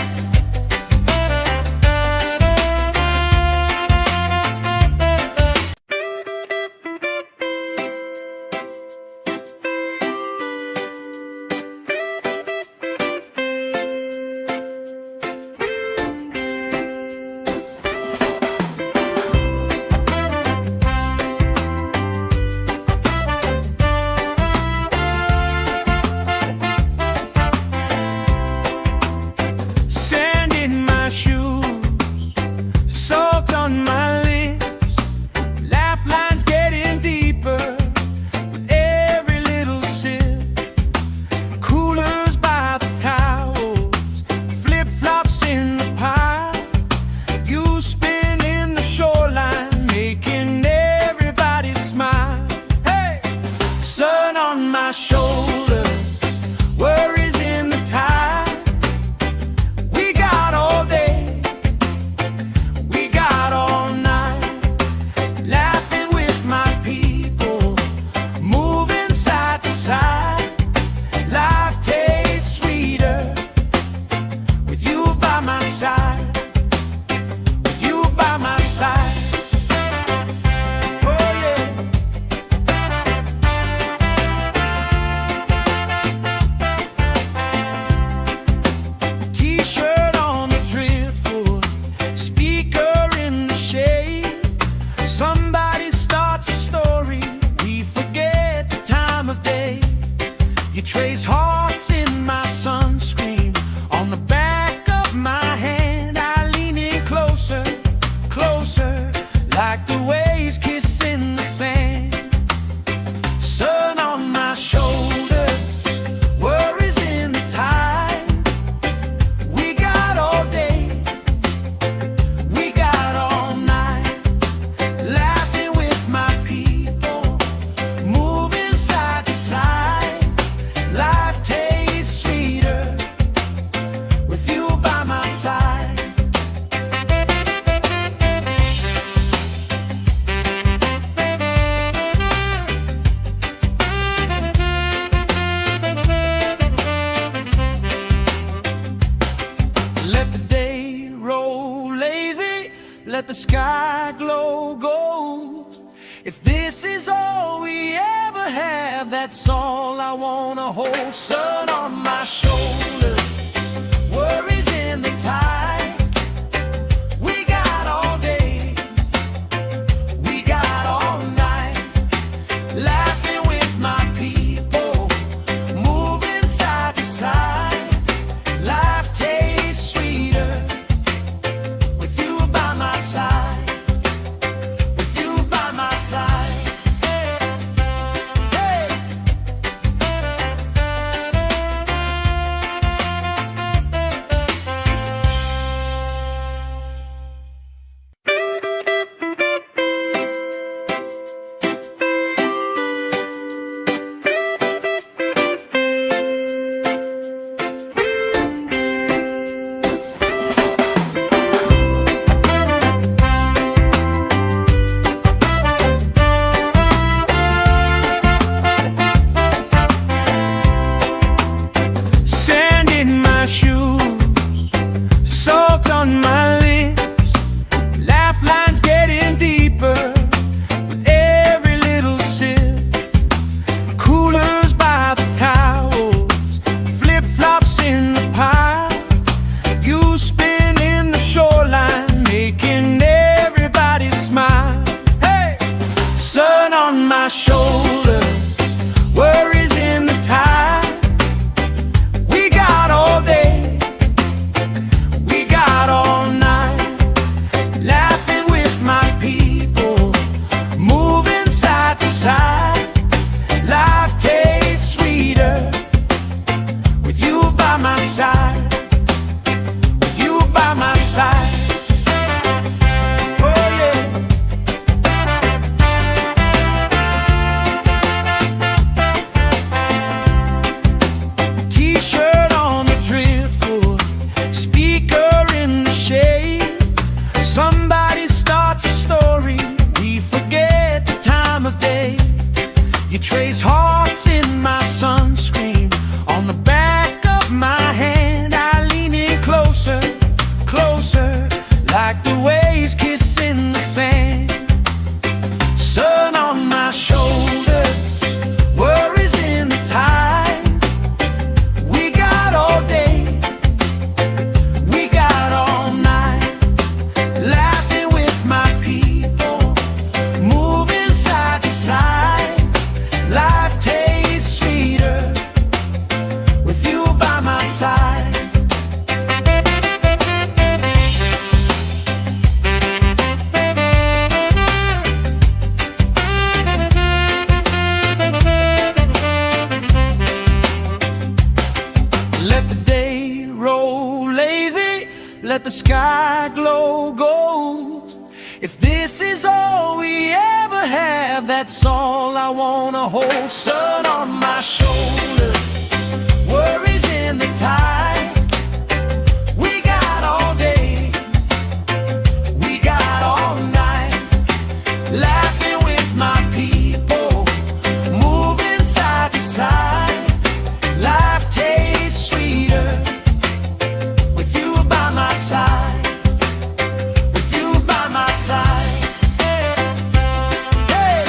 the sky glow gold. If this is all we ever have, that's all I wanna hold. Sun on my shoulder, worries in the tide. We got all day, we got all night, laughing with my people, moving side to side. Life tastes sweeter with you by my side, with you by my side. Hey. Sand in my shoes, salt on my lips, laugh lines getting deeper with every little sip. Coolers by the towels, flip-flops in the pile, you spinning the shoreline, making everybody smile. Hey! Sun on my shoulder, worries in the tide. We got all day, we got all night, laughing with my people, moving side to side. Life tastes sweeter with you by my side, with you by my side. Oh yeah. T-shirt on the driftwood, speaker in the shade. Somebody starts a story, we forget the time of day. You trace hearts in my sunscreen, on the back of my hand. I lean in closer, closer, like the waves kissing the sand. Sun on my shoulders, worries in the tide. We got all day, we got all night, laughing with my people, moving side to side. Life tastes sweeter with you by my side. Let the day roll lazy, let the sky glow gold. If this is all we ever have, that's all I wanna hold. Sun on my shoulder, worries in the tide. We got all day, we got all night, laughing with my people, moving side to side. Life tastes sweeter with you by my side, with you by my side. Hey.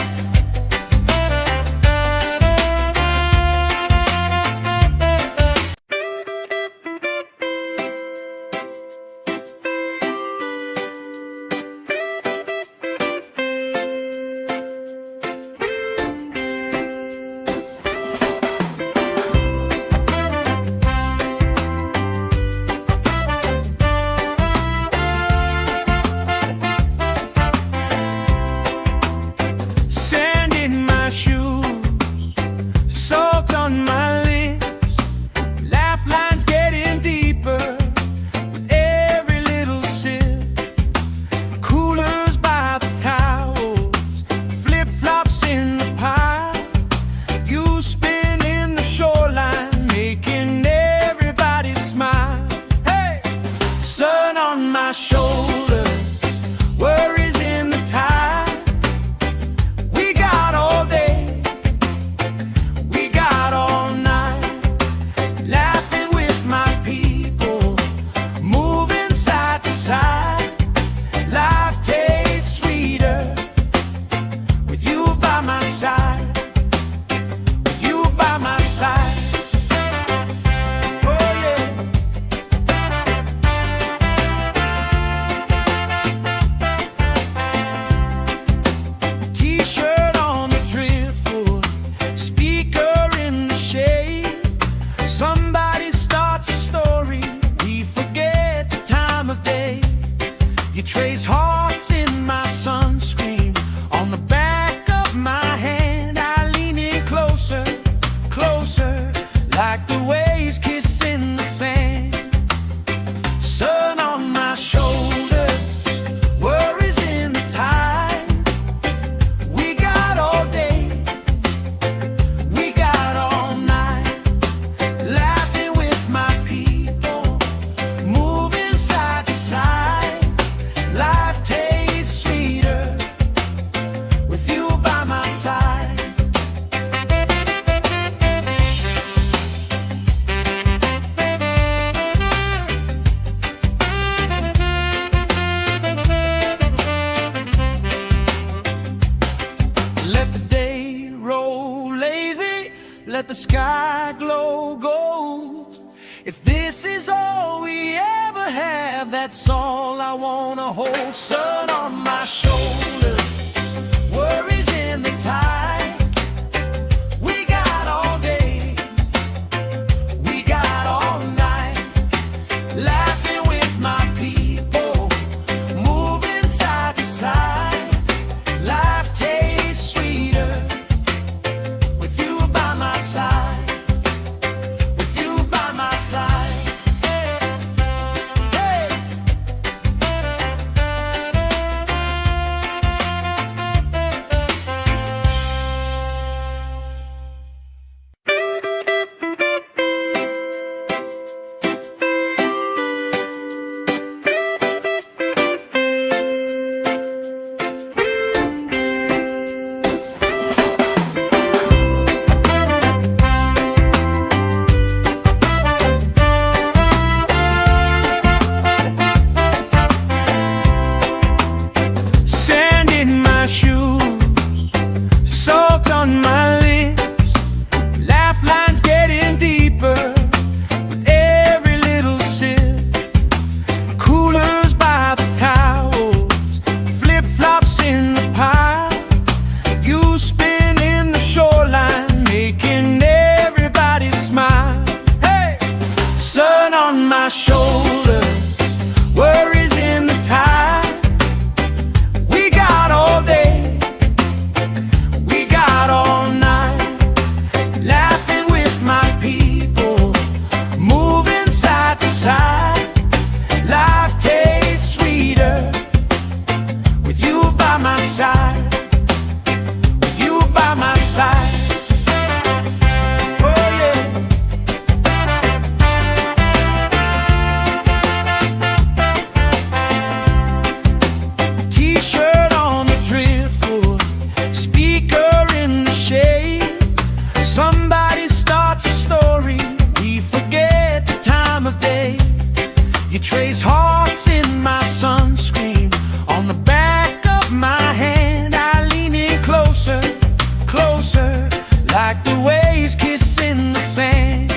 have, that's all I wanna hold. Sun on my shoulder, worries in the tide. We got all day, we got all night, laughing with my people, moving side to side. Life tastes sweeter with you by my side, with you by my side. Shoulder, worries in the tide. We got all day, we got all night, laughing with my people, moving side to side. Life tastes sweeter with you by my side, with you by my side. Somebody starts a story, we forget the time of day. You trace hearts in my sunscreen, on the back of my hand. I lean in closer, closer, like the waves kissing the sand.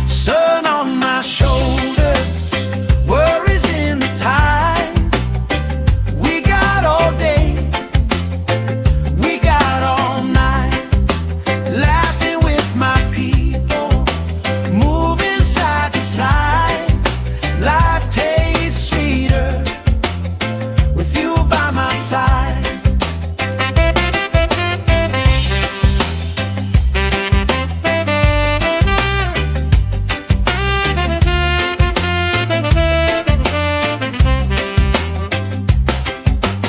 Sun on my shoulders, worries in the tide. We got all day, we got all night, laughing with my people, moving side to side. Life tastes sweeter with you by my side.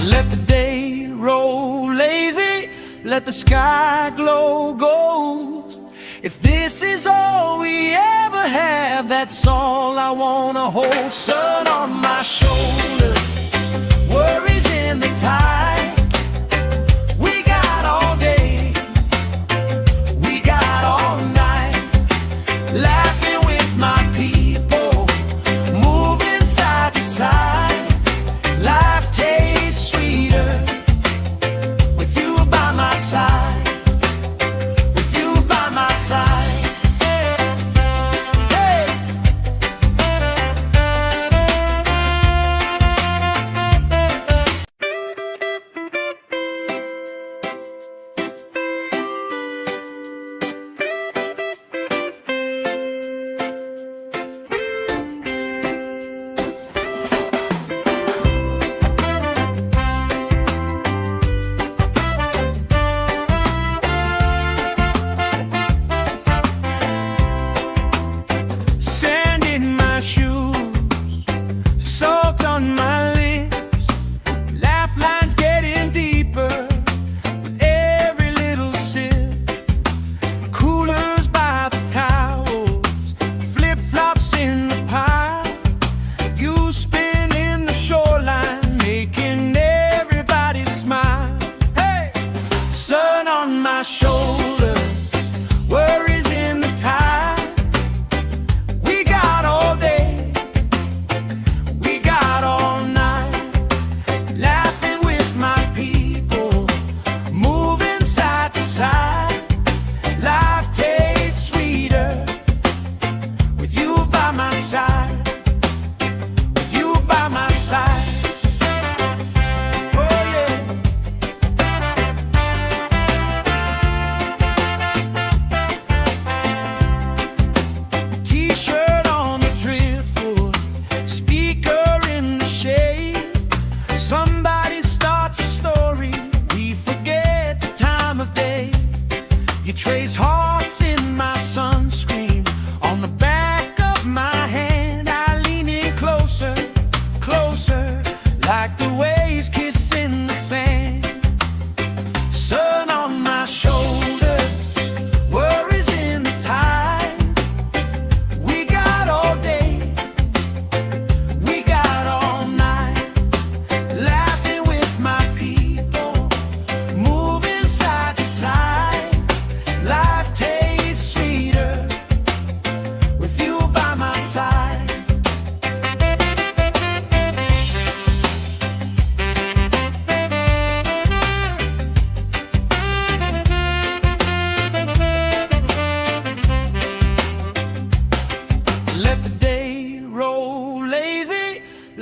Let the day roll lazy, let the sky glow gold. If this is all we ever have, that's all I wanna hold. Sun on my shoulder, worries in the tide. We got all day, we got all night, laughing with my people, moving side to side. Life tastes sweeter with you by my side, with you by my side. Hey.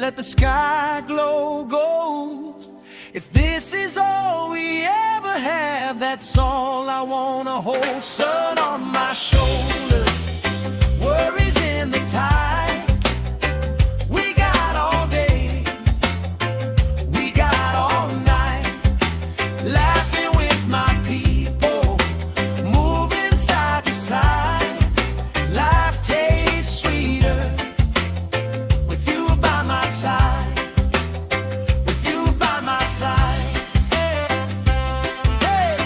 let the sky glow gold. If this is all we ever have, that's all I wanna hold. Sun on my shoulder, worries in the tide. We got all day, we got all night, laughing with my people, moving side to side. Life tastes sweeter with you by my side, with you by my side. Hey.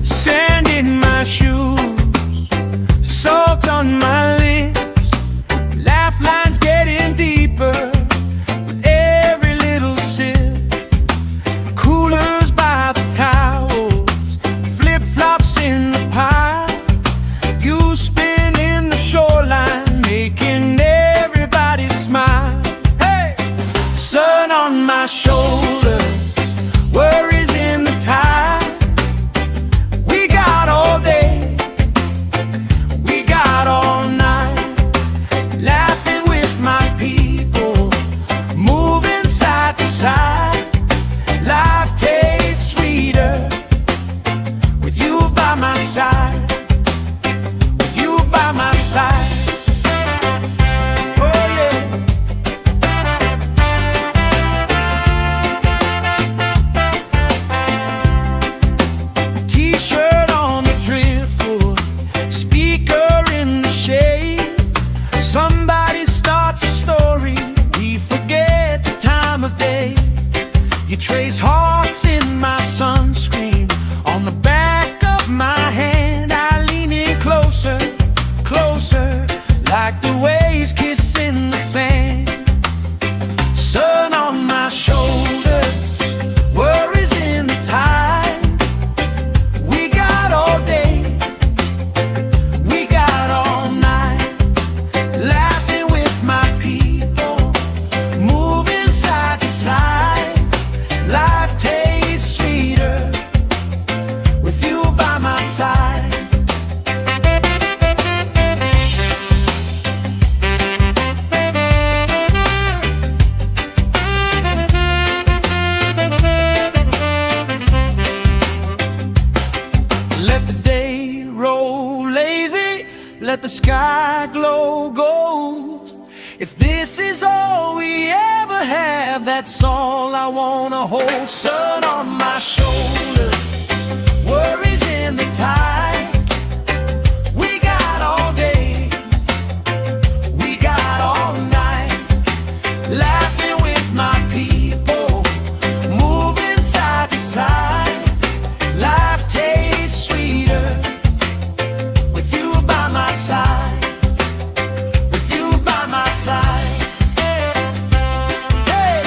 Sand in my shoes, salt on my lips, laugh lines getting deeper with every little sip. Coolers by the towels, flip-flops in the pile. You spin in the shoreline, making everybody smile. Hey! Sun on my shoulder, worries in the tide. We got all day, we got all night, laughing with my people, moving side to side. Life tastes sweeter with you by my side, with you by my side. Oh yeah. T-shirt on the driftwood, speaker in the shade. Somebody starts a story, we forget the time of day. You trace hearts in my sunscreen, on the back of my hand. I lean in closer, closer, like the waves kissing the sand. Sun on my shoulders, worries in the tide. We got all day, we got all night, laughing with my people, moving side to side. Life tastes sweeter with you by my side. Let the day roll lazy, let the sky glow gold. If this is all we ever have, that's all I wanna hold. Sun on my shoulder, worries in the tide. We got all day, we got all night, laughing with my people, moving side to side. Life tastes sweeter with you by my side, with you by my side. Hey.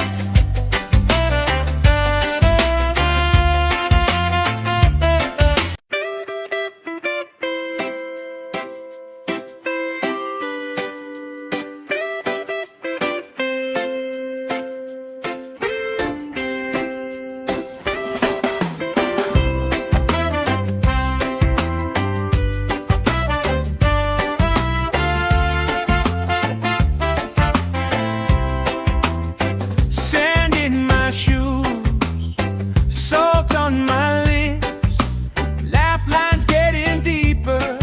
Sand in my shoes, salt on my lips, laugh lines getting deeper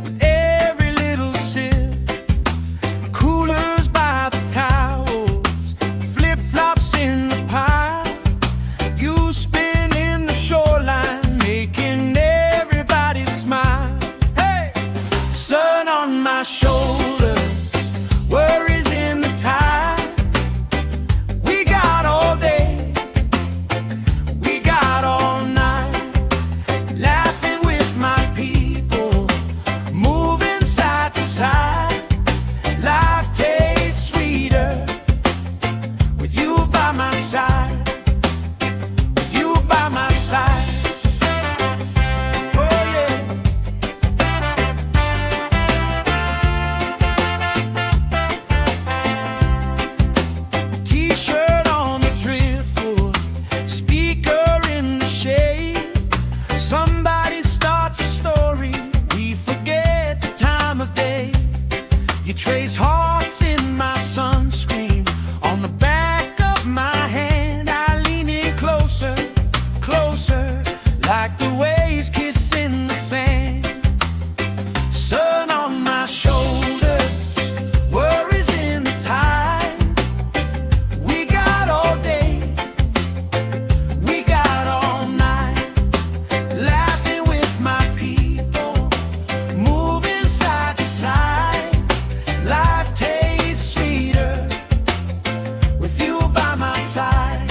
with every little sip. Coolers by the towels, flip-flops in the pile. You spin in the shoreline, making everybody smile. Hey! Sun on my shoulder, worries in the tide. We got all day, we got all night, laughing with my people, moving side to side. Life You trace hearts in my sunscreen. On the back of my hand, I lean in closer, closer, like the waves kissing the sand. Sun on my shoulders, worries in the tide. We got all day, we got all night, laughing with my people, moving side to side. Life tastes sweeter with you by my side.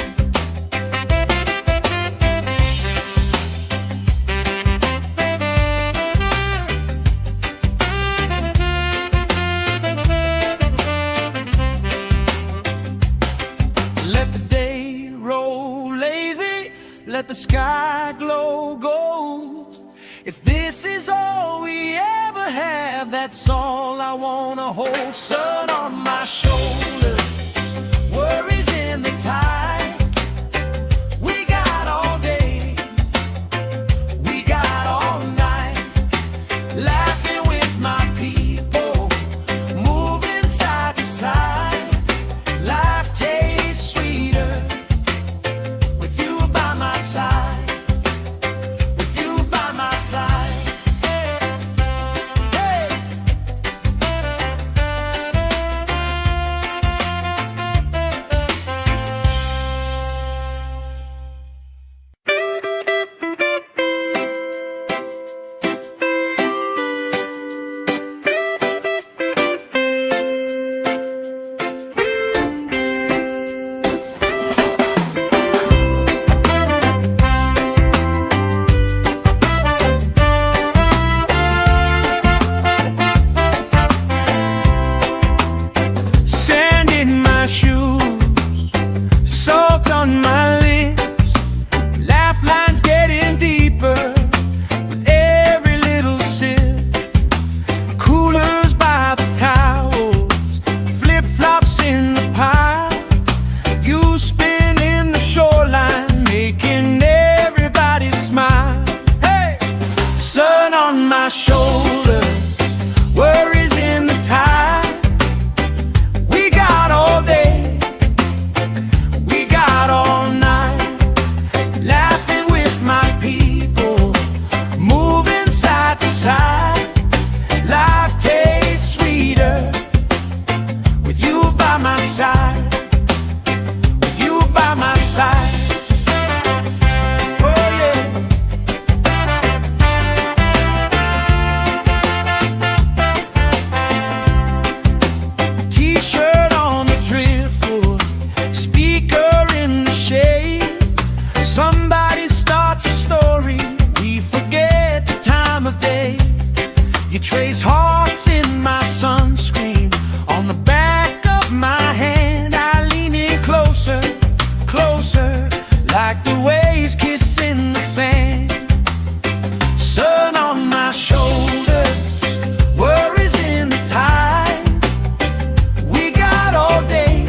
Let the day roll lazy, let the sky glow gold. If this is all we ever have, that's all I wanna hold. Sun on my shoulders, worries in the tide. We got all day, we got all night, laughing with my people, moving side to side. Life tastes sweeter with you by my side, with you by my side. Hey. Sand in my shoes, salt on my lips, laugh lines getting deeper with every little sip. Coolers by the towels, flip-flops in the pile. You spin in the shoreline, making everybody smile. Hey! Sun on my shoulders, worries in the tide. We got all day, we got all night, laughing with my people, moving side to side. Life tastes sweeter with you by my side, with you by my side. Oh yeah. T-shirt on the driftwood, speaker in the shade. Somebody starts a story, we forget the time of day. You trace hearts in my sunscreen. On the back of my hand, I lean in closer, closer, like the waves kissing the sand. Sun on my shoulders, worries in the tide. We got all day,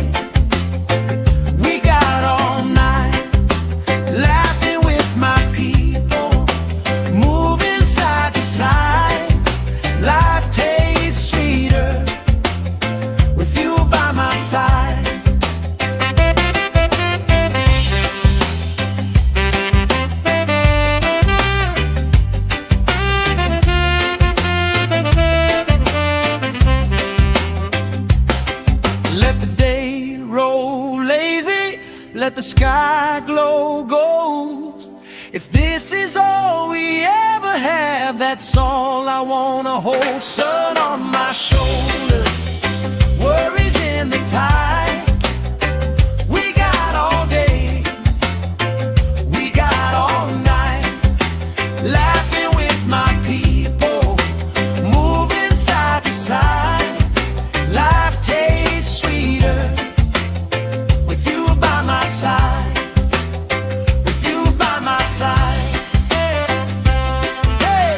we got all night, laughing with my people, moving side to side. Life tastes sweeter with you by my side. Let the day roll lazy, let the sky glow gold. If this is all we ever have, that's all I wanna hold. Sun on my shoulders, worries in the tide. We got all day, we got all night, laughing with my people, moving side to side. Life tastes sweeter with you by my side, with you by my side. Hey.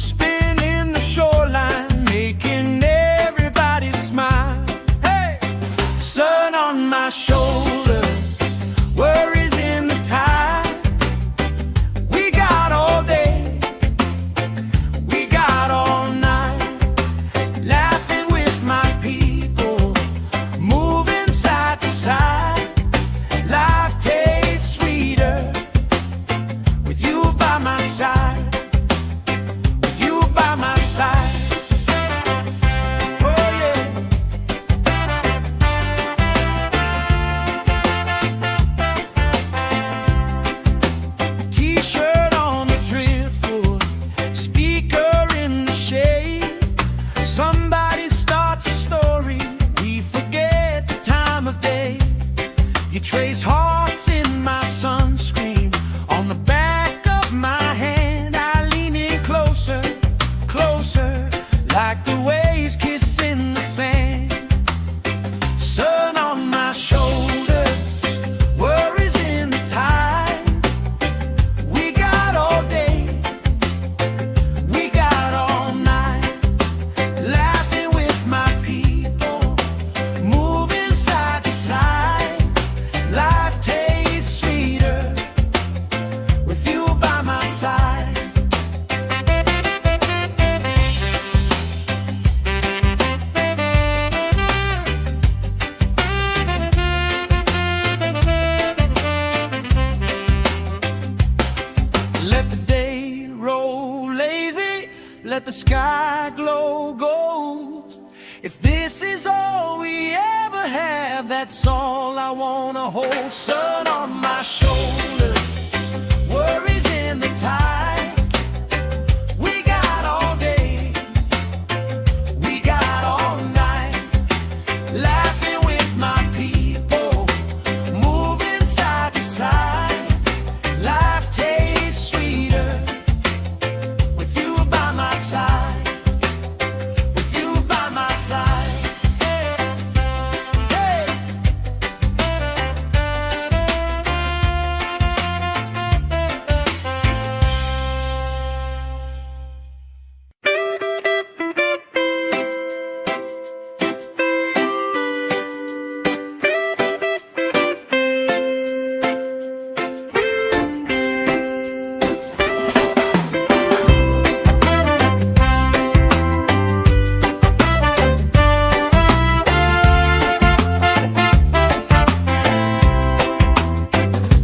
spin in the shoreline, making everybody smile. Hey! Sun on my shoulder, worries in the tide. We got all day, we got all night, laughing with my people, moving side to side. Life tastes sweeter with you by my side, with you by my side. Oh yeah. T-shirt on the driftwood, speaker in the shade. Somebody starts a story, we forget the time of day. You trace hearts in my sunscreen, on the back of my hand. I lean in closer, closer, like the waves kissing the sand. Sun on my shoulders, worries in the tide. We got all day, we got all night, laughing with my people, moving side to side. Life tastes sweeter with you by my side. Let the day roll lazy, let the sky glow gold. If this is all we ever have, that's all I wanna hold. Sun on my shoulders, worries in the tide. We got all day, we got all night, laughing with my people, moving side to side. Life tastes sweeter with you by my side, with you by my side. Hey!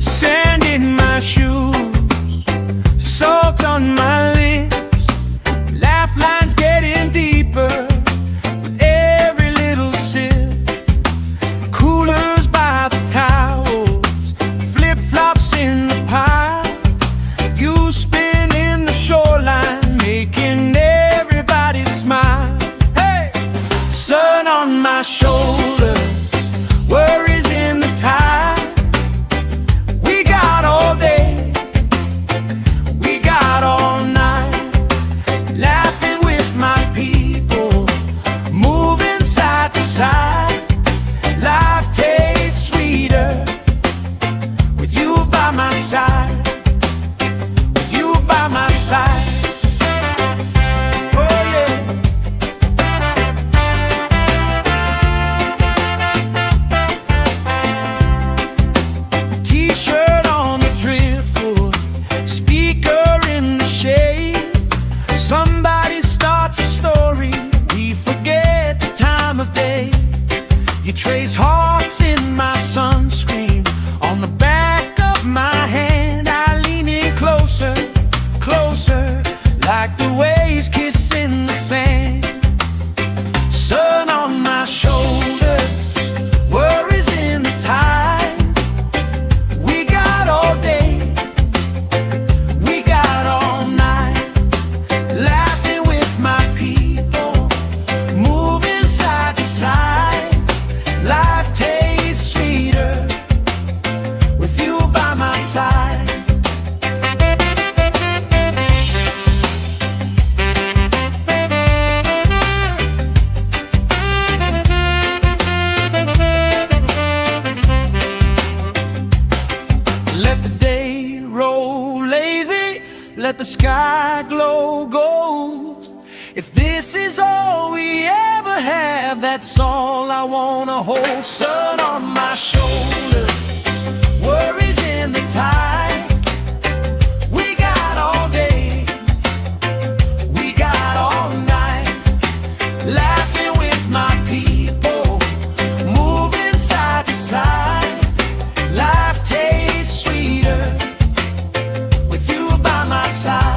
Sand in my shoes, salt on my lips, laugh lines getting deeper with every little sip. Coolers by the towels, flip-flops in the pile. You spin in the shoreline, making everybody smile. Hey! Sun on my shoulder, worries in the tide. We got all day, we got all night, laughing with my people, moving side to side. Life tastes sweeter with you by my side, with you by my side. Oh yeah. T-shirt on the driftwood, speaker in the shade. Somebody starts a story, we forget the time of day. You trace hearts in my sunscreen, on the back of my hand. I lean in closer, closer, like the waves kissing the sand. Sun on my shoulders, worries in the tide. We got all day, we got all night, laughing with my people, moving side to side. Life If this is all we ever have, that's all I wanna hold. Sun on my shoulder, worries in the tide. We got all day, we got all night, laughing with my people, moving side to side. Life tastes sweeter with you by my side.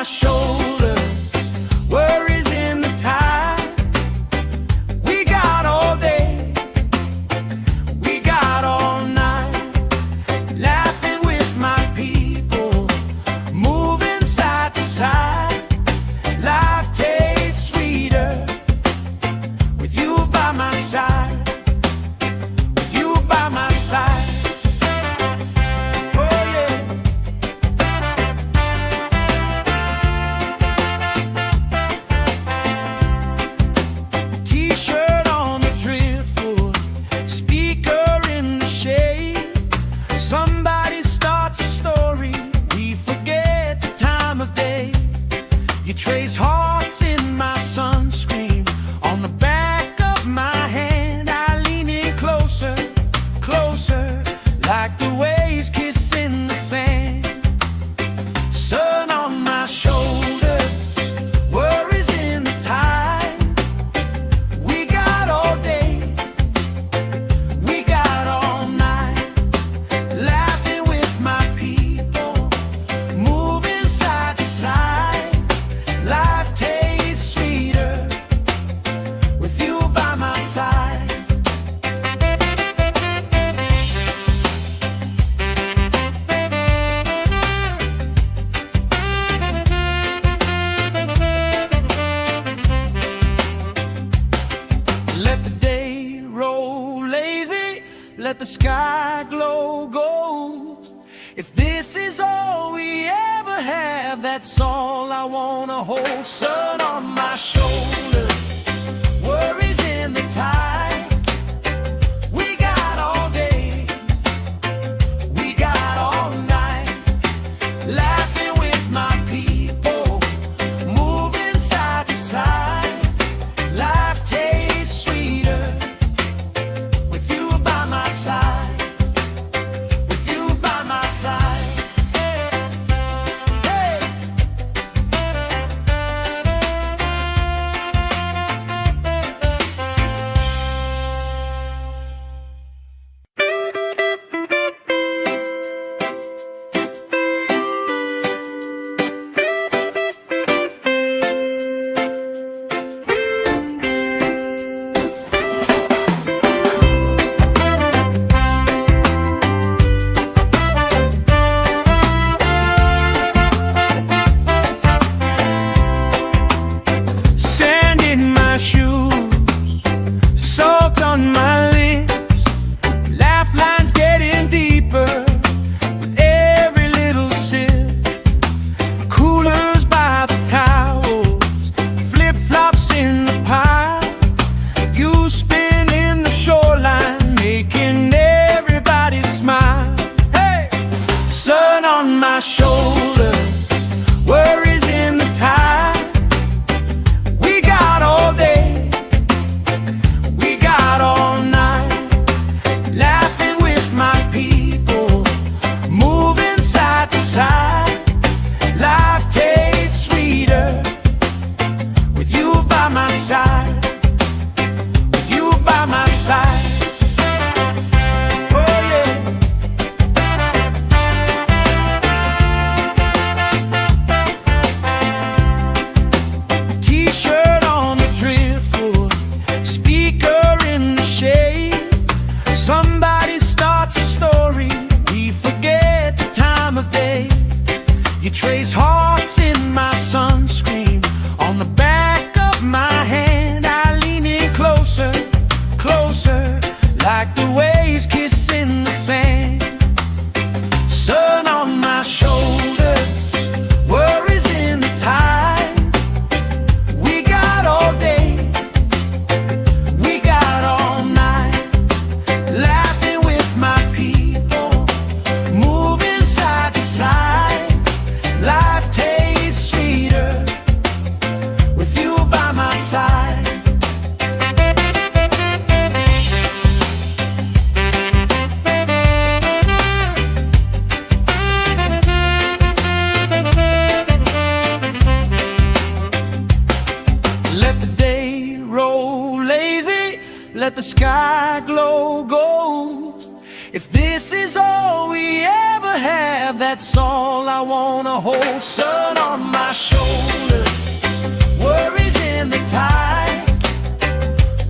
Shoulder, worries in the tide. We got all day, we got all night, laughing with my people, moving side to side. Life tastes sweeter with you by my side, with you by my side. Somebody starts a story, we forget the time of day. You trace hearts in my sunscreen, on the back of my hand. I lean in closer, closer, like the waves kissing the sand. Sun on my shoulders, worries in the tide. We got all day, we got all night, laughing with my people, moving side to side. Life tastes sweeter with you by my side. Let the day roll lazy, let the sky glow gold. If this is all we ever have, that's all I wanna hold. Sun on my shoulder, worries in the tide. We got all day, we got all night, laughing with my people, moving side to side. Life tastes sweeter with you by my side, with you by my side. Hey. let the sky glow gold. If this is all we ever have, that's all I wanna hold. Sun on my shoulder, worries in the tide.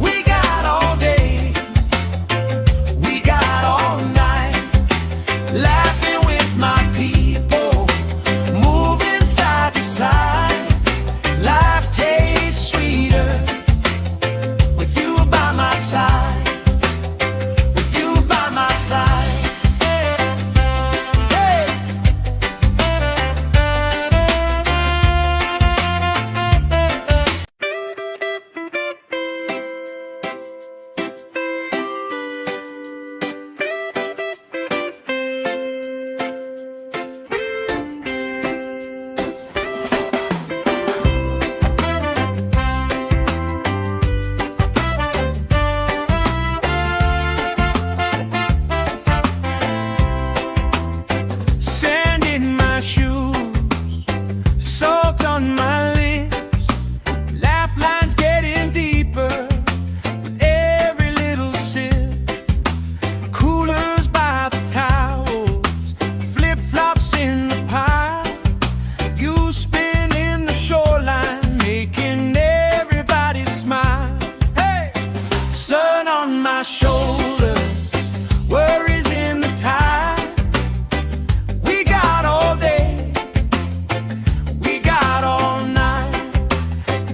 We got all day, we got all night, laughing with my people, moving side to side. Life tastes sweeter with you by my side. Shoulder, worries in the tide. We got all day, we got all night,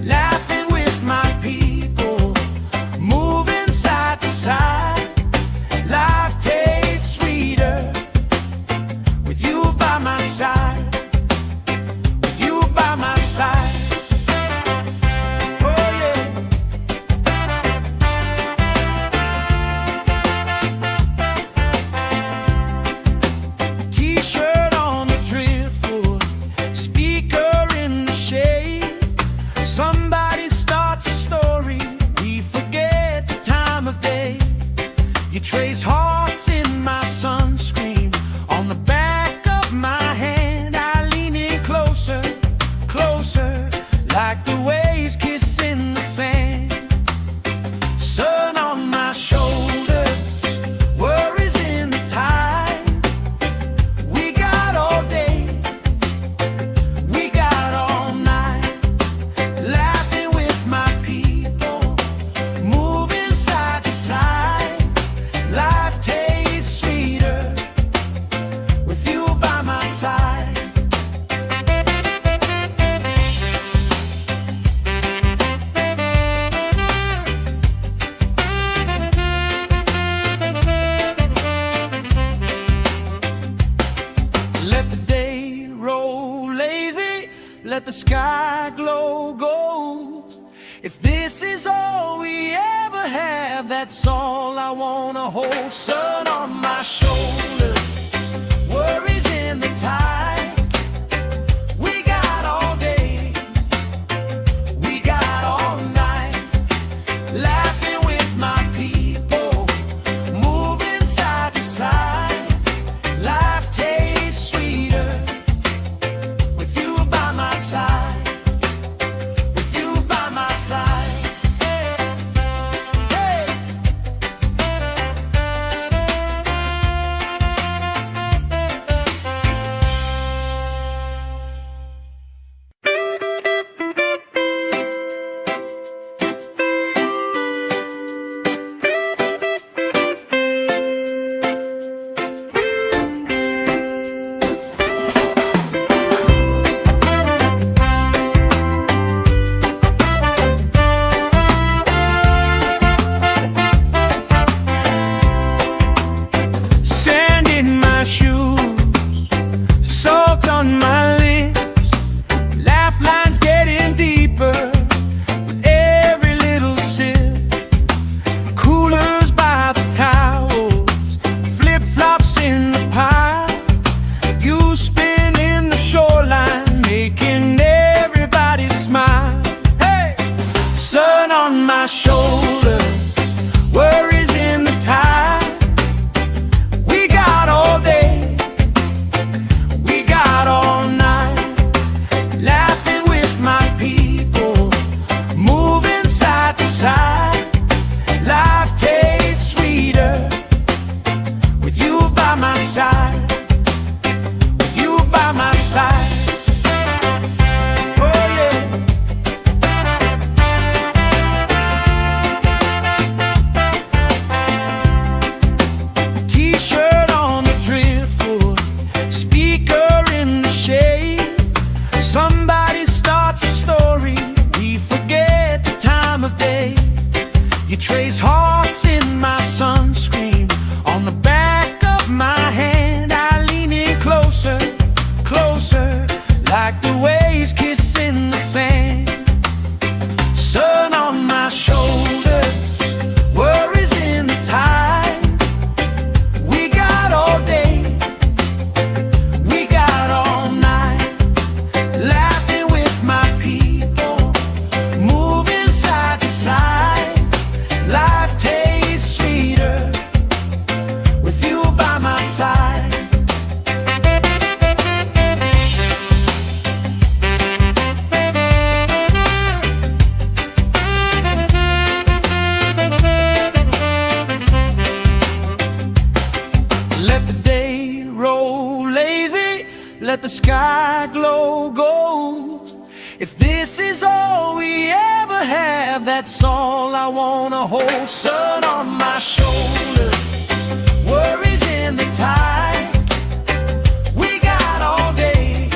laughing with my people, moving side to side. Life tastes sweeter with you by my side, with you by my side. Somebody starts a story, we forget the time of day. You trace hearts in my sunscreen, on the back of my hand. I lean in closer, closer, like the waves kissing the sand. Sun on my shoulders, worries in the tide. We got all day, we got all night, laughing with my people, moving side to side. Life tastes sweeter with you by my side. Let the day roll lazy, let the sky glow gold. If this is all we ever have, that's all I wanna hold. Sun on my shoulder, worries in the tide. We got all day, we got all night, laughing with my people, moving side to side. Life tastes sweeter with you by my side. Life trace hearts in my sunscreen. On the back of my hand I lean in closer, closer, like the waves kissing the sand. Sun on my shoulders, worries in the tide. We got all day, we got all night, laughing with my people, moving side to side. Life tastes sweeter with you by my side. Let the day roll lazy, let the sky glow gold. If this is all we ever have, that's all I wanna hold. Sun on my shoulders, worries in the tide. We got all day,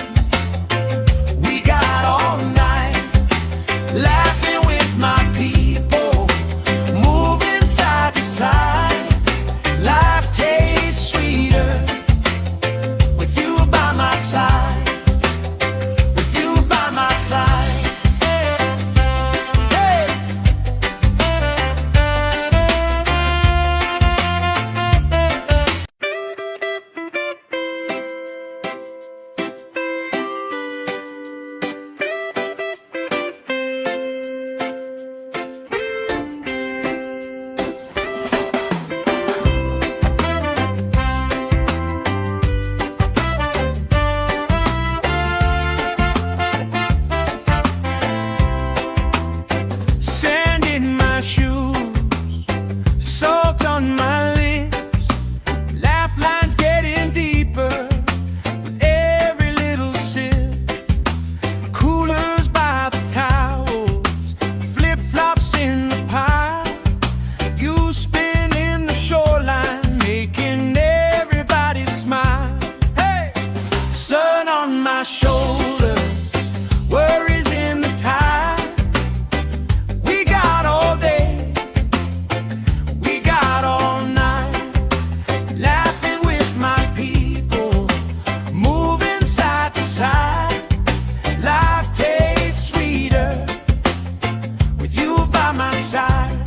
we got all night, laughing with my people, moving side to side. Life tastes sweeter with you by my side, with you by my side. Hey! Sand in my shoes, salt on my lips, laugh lines getting deeper with every little sip. Coolers by the towels, flip-flops in the pile. You spinning the shoreline, making everybody smile. Hey! Sun on my shoulders, worries in the tide. We got all day, we got all night, laughing with my people, moving side to side. Life tastes sweeter with you by my side,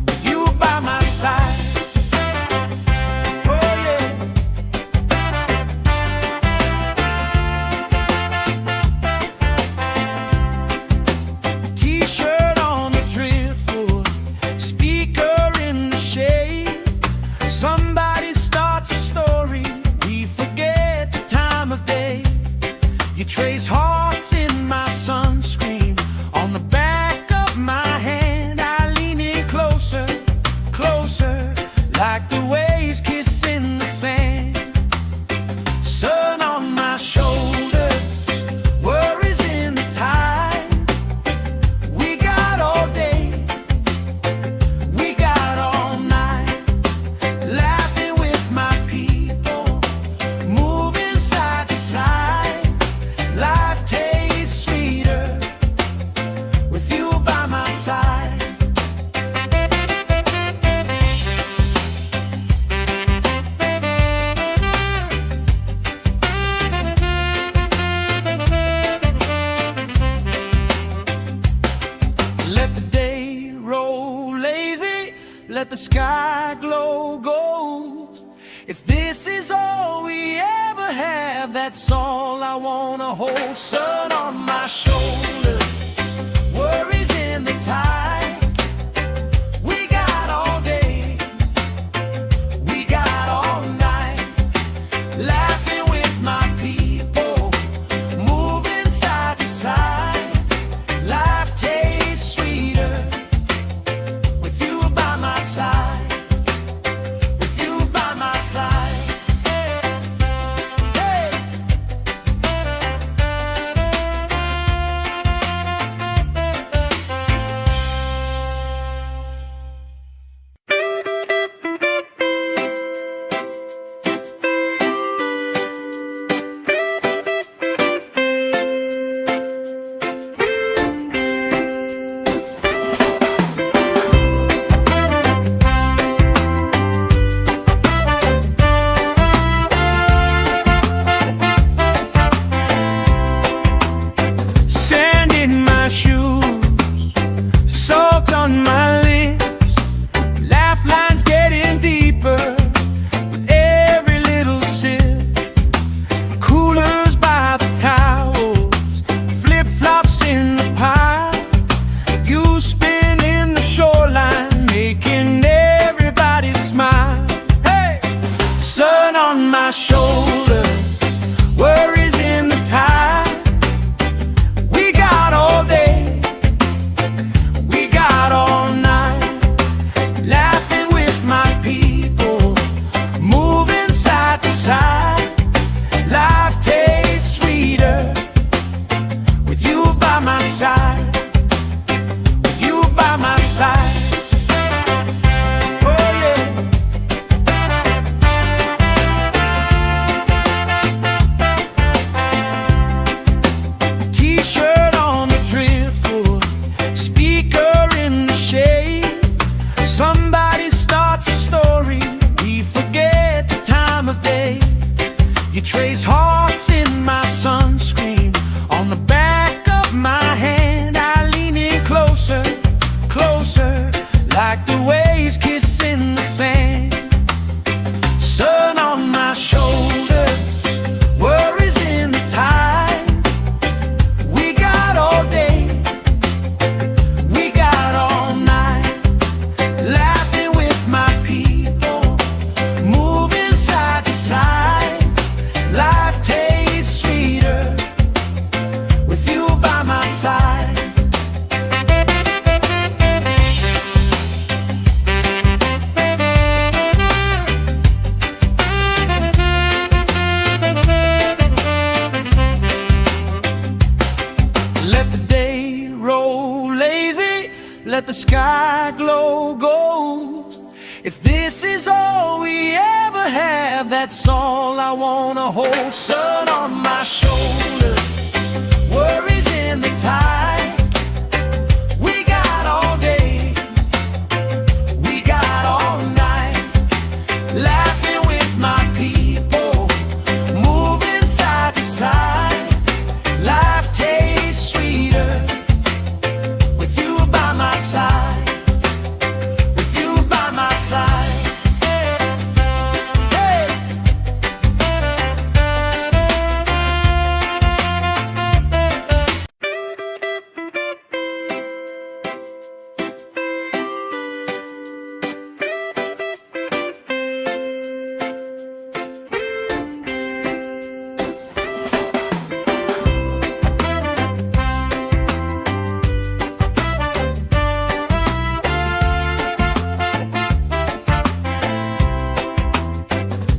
with you by my side. Oh yeah. T-shirt on the driftwood, speaker in the shade. Somebody starts a story, we forget the time of day. You trace hearts in my sunscreen. On the back of my hand I lean in closer, closer, like the waves kissing the sand. Sun on my shoulders, worries in the tide. We got all day, we got all night, laughing with my people, moving side to side. Life tastes sweeter with you by my side. Let the day roll lazy, let the sky glow gold. If this is all we ever have, that's all I wanna hold. Sun on my shoulders, worries in the tide. We got all day, we got all night, laughing with my people, moving side to side. Life tastes sweeter with you by my side, with you by my side. Hey! let the sky glow gold. If this is all we ever have, that's all I wanna hold. Sun on my shoulder, worries in the tide. We got all day, we got all night, laughing with my people, moving side to side. Life tastes sweeter with you by my side, with you by my side. Hey.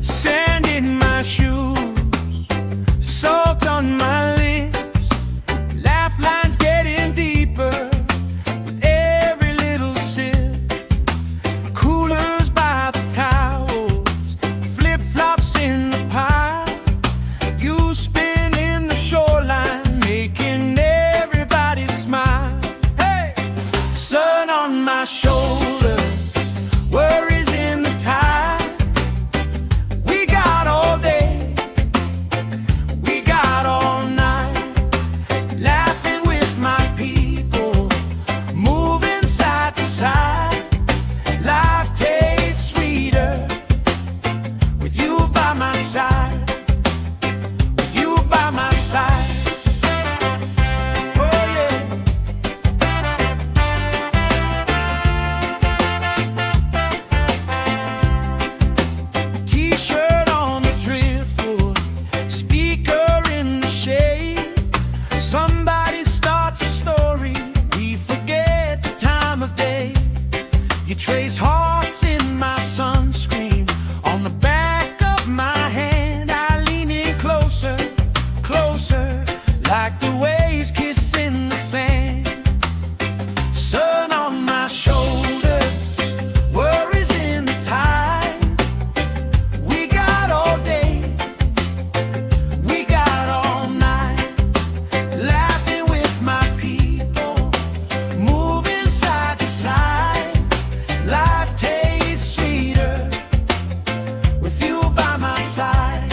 Sand in my shoes, salt on my lips, laugh lines getting deeper with every little sip. Coolers by the towels, flip-flops in the pile. You spin in the shoreline, making everybody smile. Hey! Sun on my shoulder, worries in the tide. We got all day, we got all night, laughing with my people, moving side to side. Life tastes sweeter with you by my side, with you by my side. Oh yeah. T-shirt on the driftwood, speaker in the shade. Somebody starts a story, we forget the time of day. You trace hearts in my sunscreen, on the back of my hand. I lean in closer, closer, like the waves kissing the sand. Sun on my shoulders, worries in the tide. We got all day, we got all night, laughing with my people, moving side to side. Life tastes sweeter with you by my side.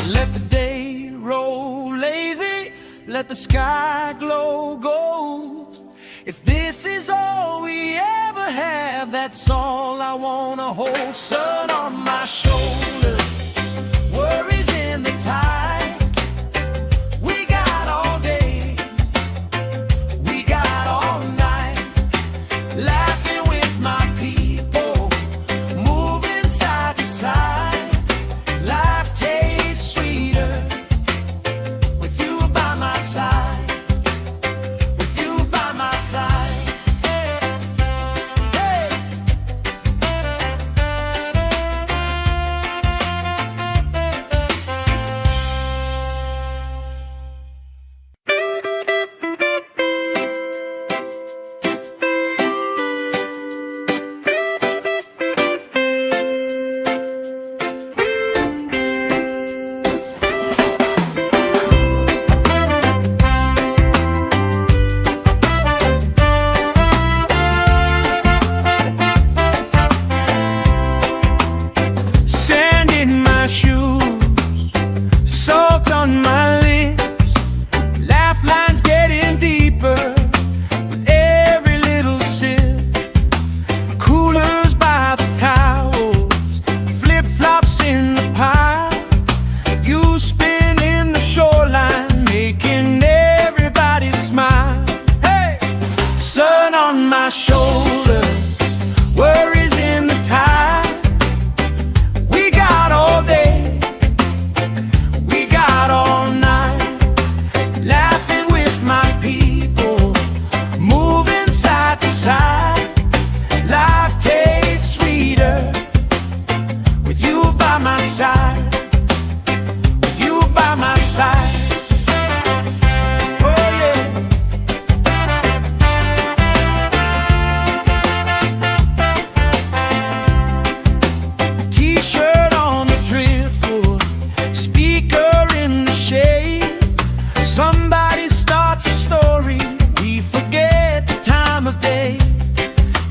Let the day roll lazy, let the sky glow gold. If this is all we ever have, that's all I wanna hold. Sun on my shoulder, worries in the tide. We got all day, we got all night, laughing with my people, moving side to side. Life tastes sweeter with you by my side, with you by my side. Hey.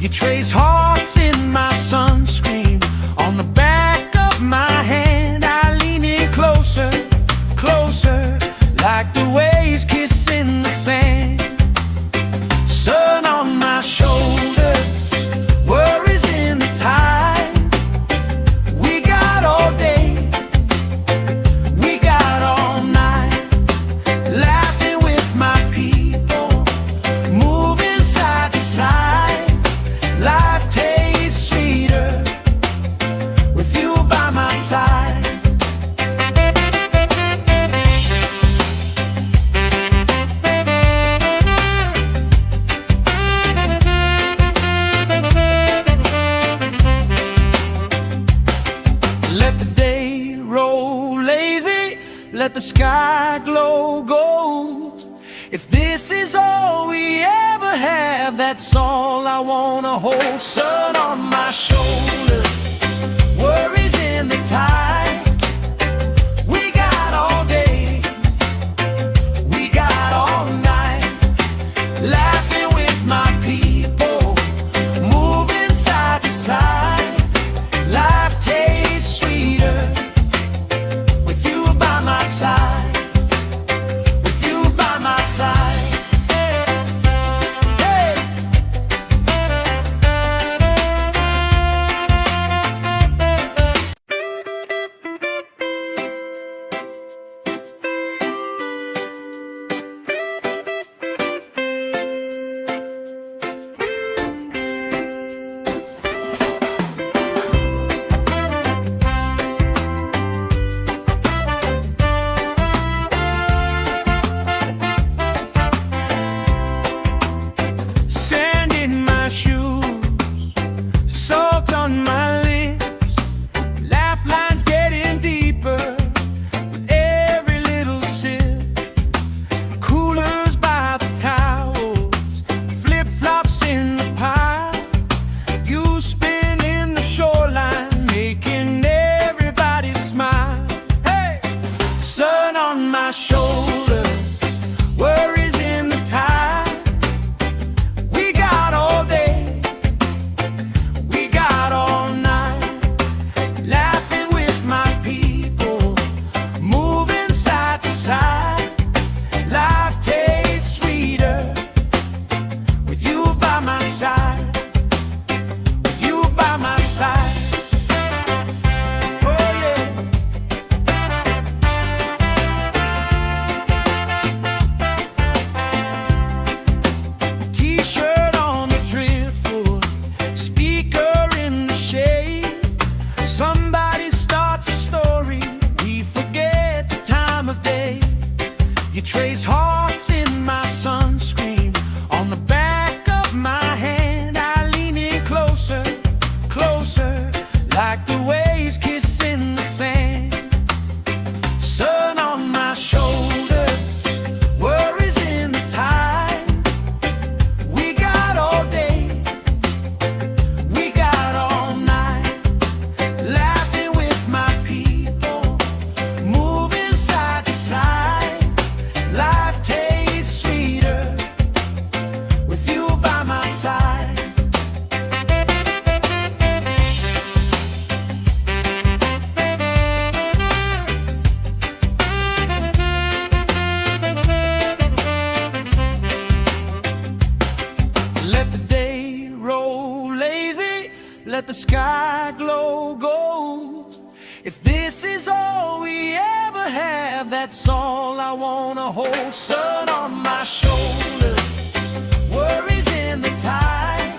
You trace hearts in my sunscreen on the back of my hand. I lean in closer, closer, like the waves kissing the sand. Sun on my shoulders, worries in the tide. We got all day, we got all night, laughing with my people, moving side to side. Life tastes sweeter with you by my side. Let the day roll lazy, let the sky glow gold. If this is all we ever have, that's all I wanna hold. Sun on my shoulders, worries in the tide. We got all day, we got all night, laughing with my people, moving side to side. Life tastes sweeter with you by my side, with you by my side. Hey. Sand in my shoes, salt on my lips, laugh lines getting deeper with every little sip. Coolers by the towels, flip-flops in the pile. You spin in the shoreline, making everybody smile. Hey! Sun on my shoulders, worries in the tide. We got all day, we got all night, laughing with my people, moving side to side. Life tastes sweeter with you by my side, with you by my side. Oh yeah. T-shirt on the driftwood, speaker in the shade. Somebody starts a story, we forget the time of day. You trace hearts in my sunscreen on the back of my hand. I lean in closer, closer, like the waves kissing the sand. Sun on my shoulders, worries in the tide. We got all day, we got all night, laughing with my people, moving side to side. Life tastes sweeter with you by my side. Let the day roll lazy, let the sky glow gold. If this is all we ever have, that's all I wanna hold. Sun on my shoulders, worries in the tide.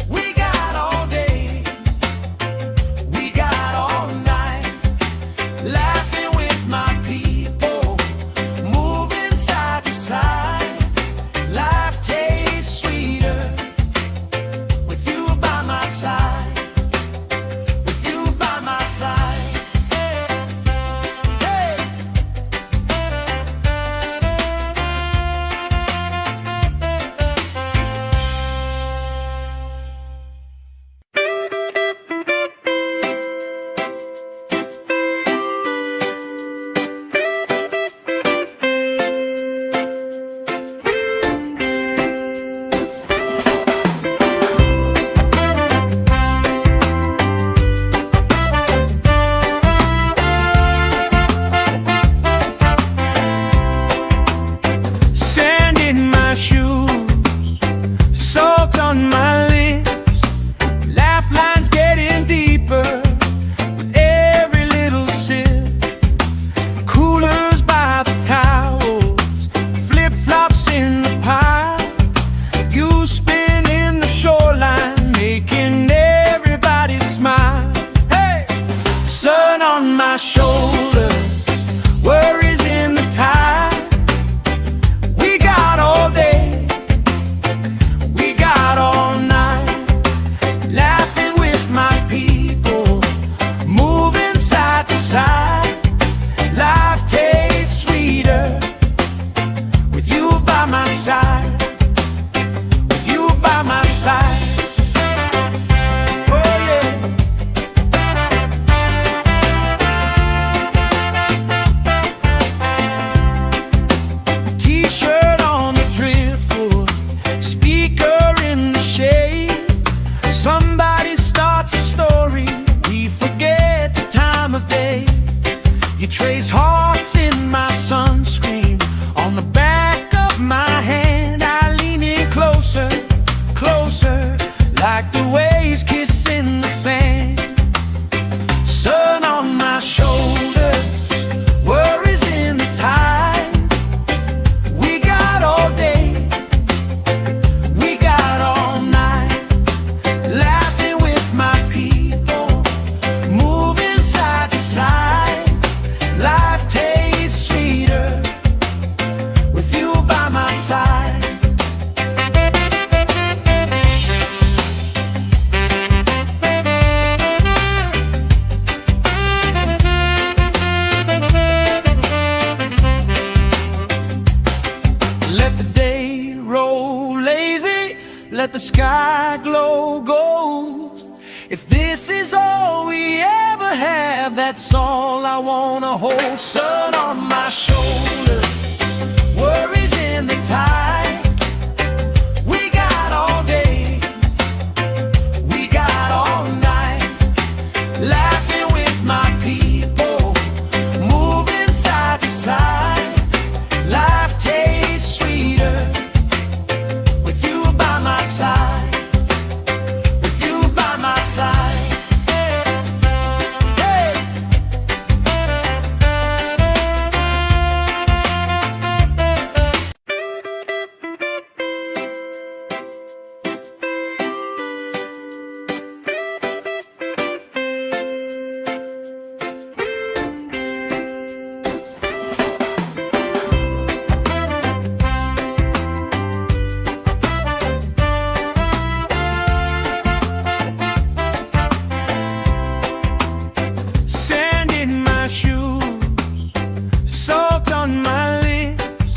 We got all day, we got all night, laughing with my people, moving side to side. Life tastes sweeter with you by my side, with you by my side. Hey. like the waves kissing the sand. Sun on my shoulders, worries in the tide. We got all day, we got all night, laughing with my people, moving side to side. Life tastes sweeter with you by my side. Let the day roll lazy, let the sky glow gold. If this is all we ever have, that's all I wanna hold. Sun on my shoulders, worries in the tide. We got all day, we got all night, laughing with my people, moving side to side. Life tastes sweeter with you by my side, with you by my side. Hey. Sand in my shoes, salt on my lips,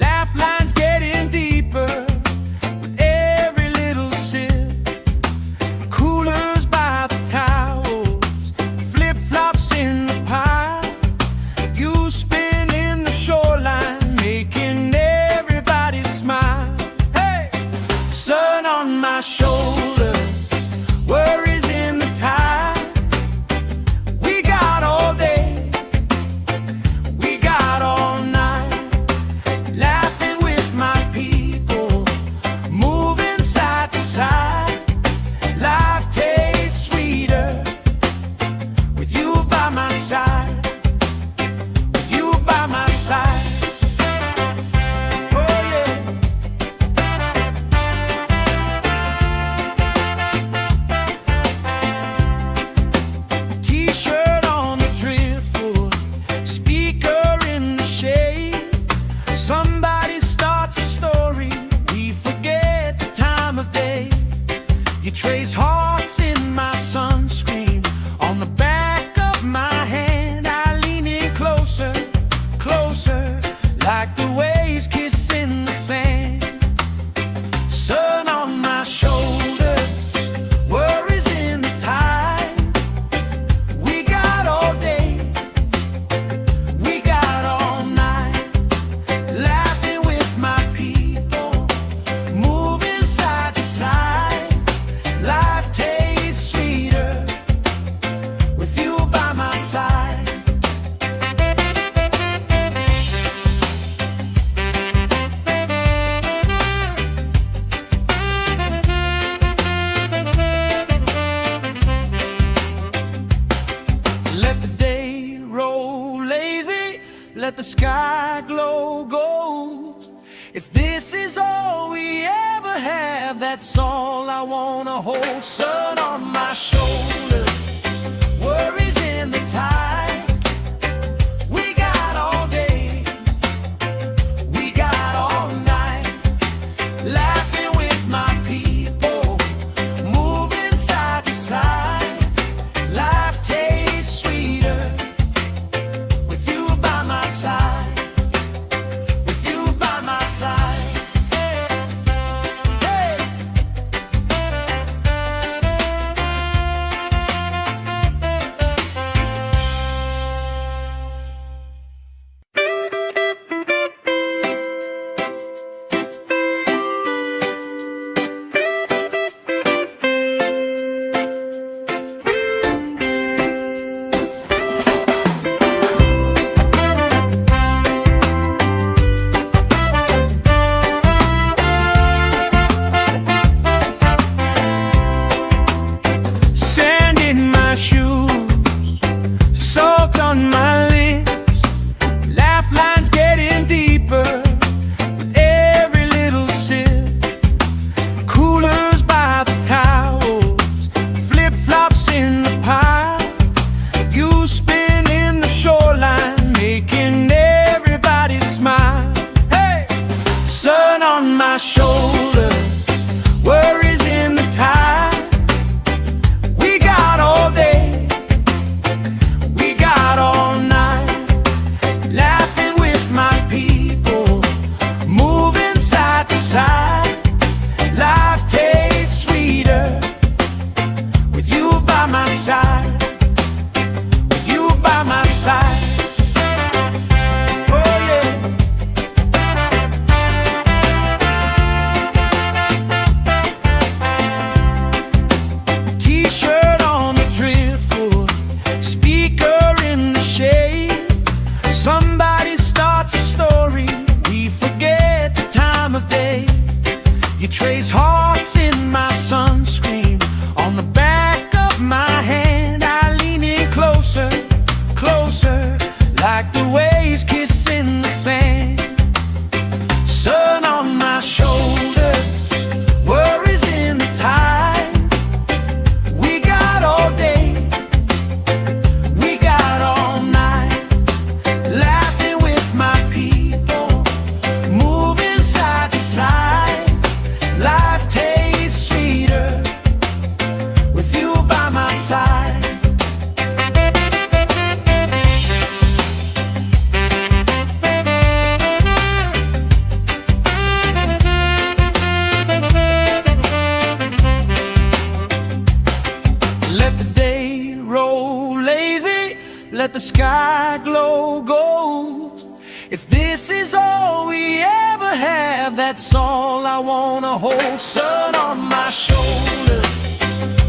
laugh lines getting deeper with every little sip. Coolers by the towels, flip-flops in the pile, you spin in the shoreline, making everybody smile. Hey! Sun on my shoulders, worries in the tide. We got all day, we got all night, laughing with my people, moving side to side. Life tastes sweeter with you by my side, with you by my side. Oh yeah. T-shirt on the driftwood, speaker in the shade. Somebody starts a story, we forget the time of day. You trace hearts in my sunscreen, on the back of my hand. I lean in closer, closer, like the waves kissing the sand. Sun on my shoulders, worries in the tide. We got all day, we got all night, laughing with my people, moving side to side. Life tastes sweeter with you by my side. Let the day roll lazy, let the sky glow gold. If this is all we ever have, that's all I wanna hold. Sun on my shoulders, worries in the tide. We got all day, we got all night, laughing with my people, moving side to side. Life tastes sweeter with you by my side, with you by my side. Hey. the sky glow gold. If this is all we ever have, that's all I wanna hold. Sun on my shoulder,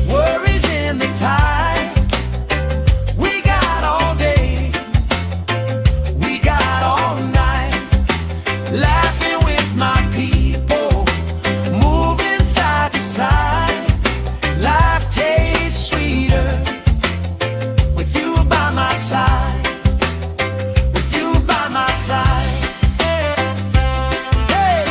worries in the tide. We got all day, we got all night, laughing with my people, moving side to side. Life tastes sweeter with you by my side, with you by my side. Hey!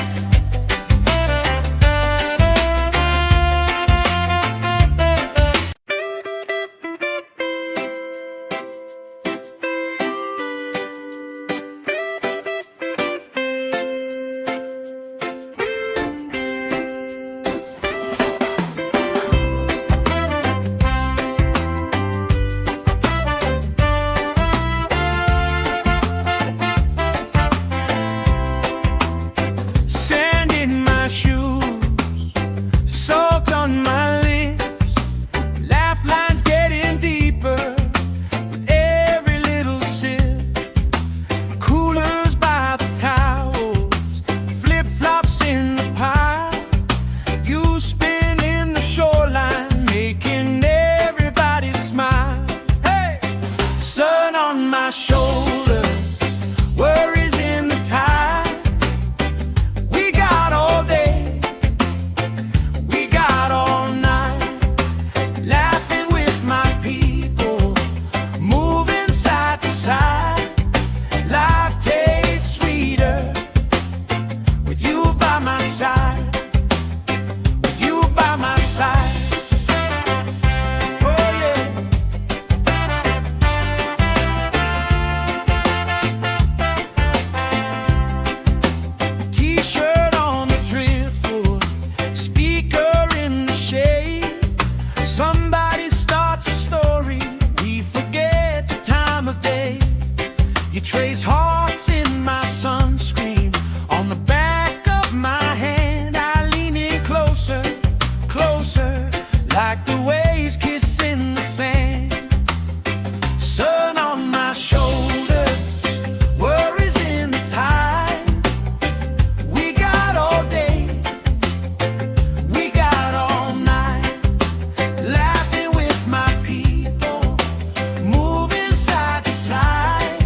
Sand in my shoes, salt on my lips, laugh lines getting deeper with every little sip. Coolers by the towels, flip-flops in the pile. You spin in the shoreline, making everybody smile. Hey! Sun on my shoulder, worries in the tide. We got all day, we got all night, laughing with my people, moving side to side. Life tastes sweeter with you by my side, with you by my side. Oh yeah. T-shirt on the driftwood, speaker in the shade. Somebody starts a story, we forget the time of day. You trace hearts in my sunscreen, on the back of my hand. I lean in closer, closer, like the waves kissing the sand. Sun on my shoulders, worries in the tide. We got all day, we got all night, laughing with my people, moving side to side.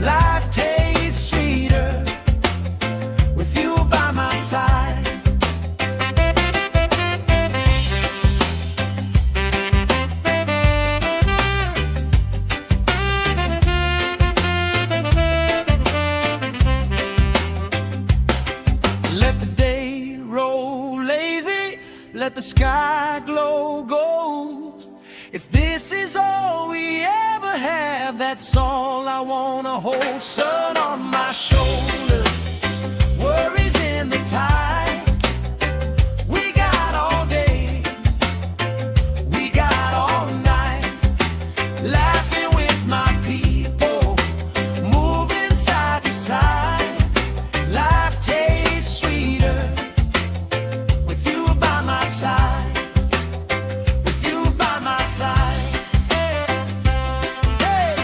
Life tastes sweeter with you by my side. Let the day roll lazy, let the sky glow gold. If this is all we ever have, that's all I wanna hold. Sun on my shoulder, worries in the tide. We got all day, we got all night, laughing with my people, moving side to side. Life tastes sweeter with you by my side, with you by my side. Hey!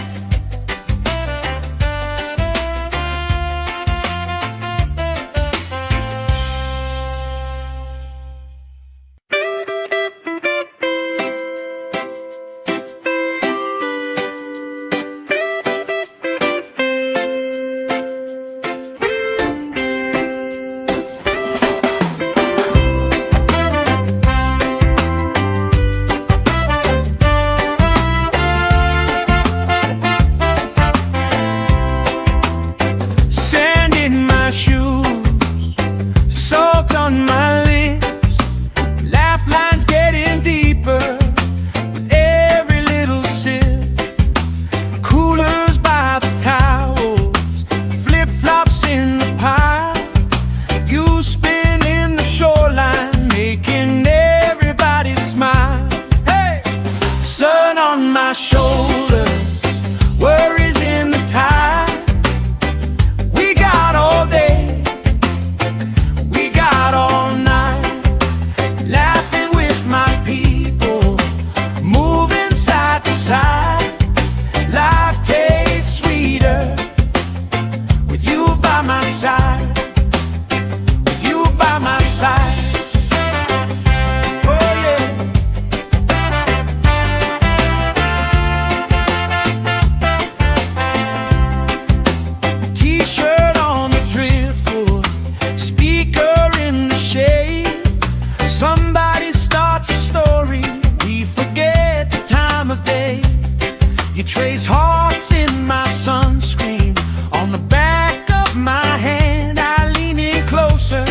trace hearts in my sunscreen. On the back of my hand, I lean in closer,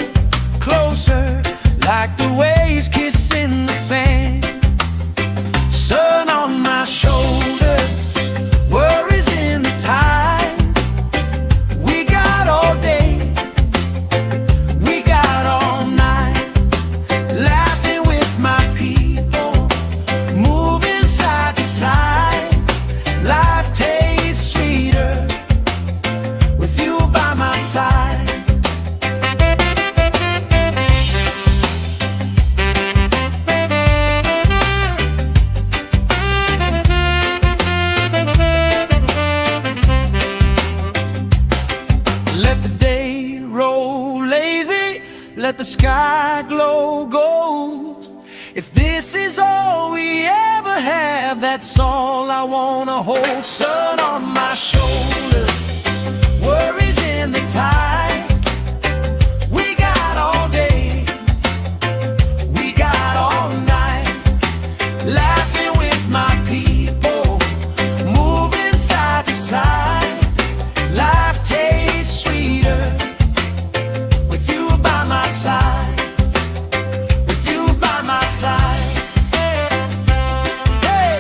closer, like the waves kissing the sand. Sun on my shoulders, worries in the tide. We got all day, we got all night, laughing with my people, moving side to side. Life tastes sweeter with you by my side. Let the day roll lazy, let the sky glow gold. If this is all we ever have, that's all I wanna hold. Sun on my shoulders, worries in the tide. We got all day, we got all night, laughing with my people, moving side to side. Life tastes sweeter with you by my side, with you by my side. Hey!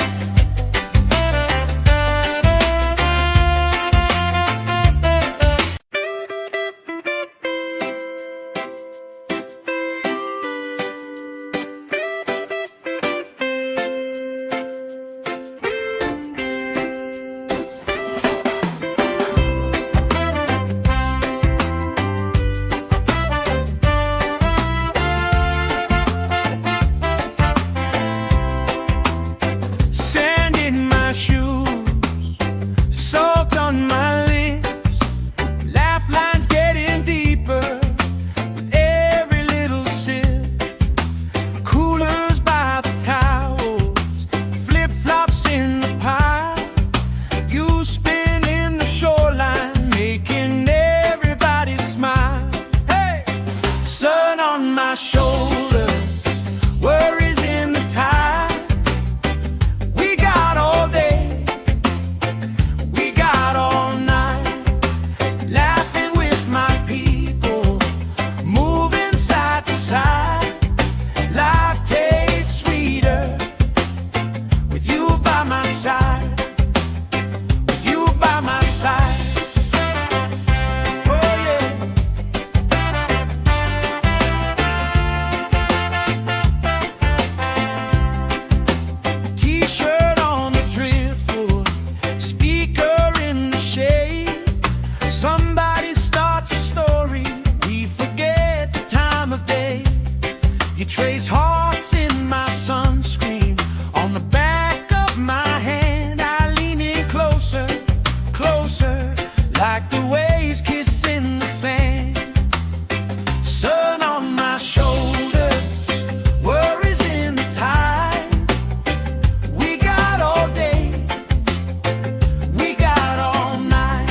Sand in my shoes, salt on my lips, laugh lines getting deeper with every little sip. Coolers by the towels, flip-flops in the pile. You spin in the shoreline, making everybody smile. Hey! Sun on my shoulders, worries in the tide. We got all day, we got all night, laughing with my people, moving side to side. Life tastes sweeter with you by my side, with you by my side. Oh yeah. T-shirt on the driftwood, speaker in the shade. Somebody starts a story, we forget the time of day. You trace hearts in my sunscreen. On the back of my hand, I lean in closer, closer, like the waves kissing the sand. Sun on my shoulders, worries in the tide. We got all day, we got all night,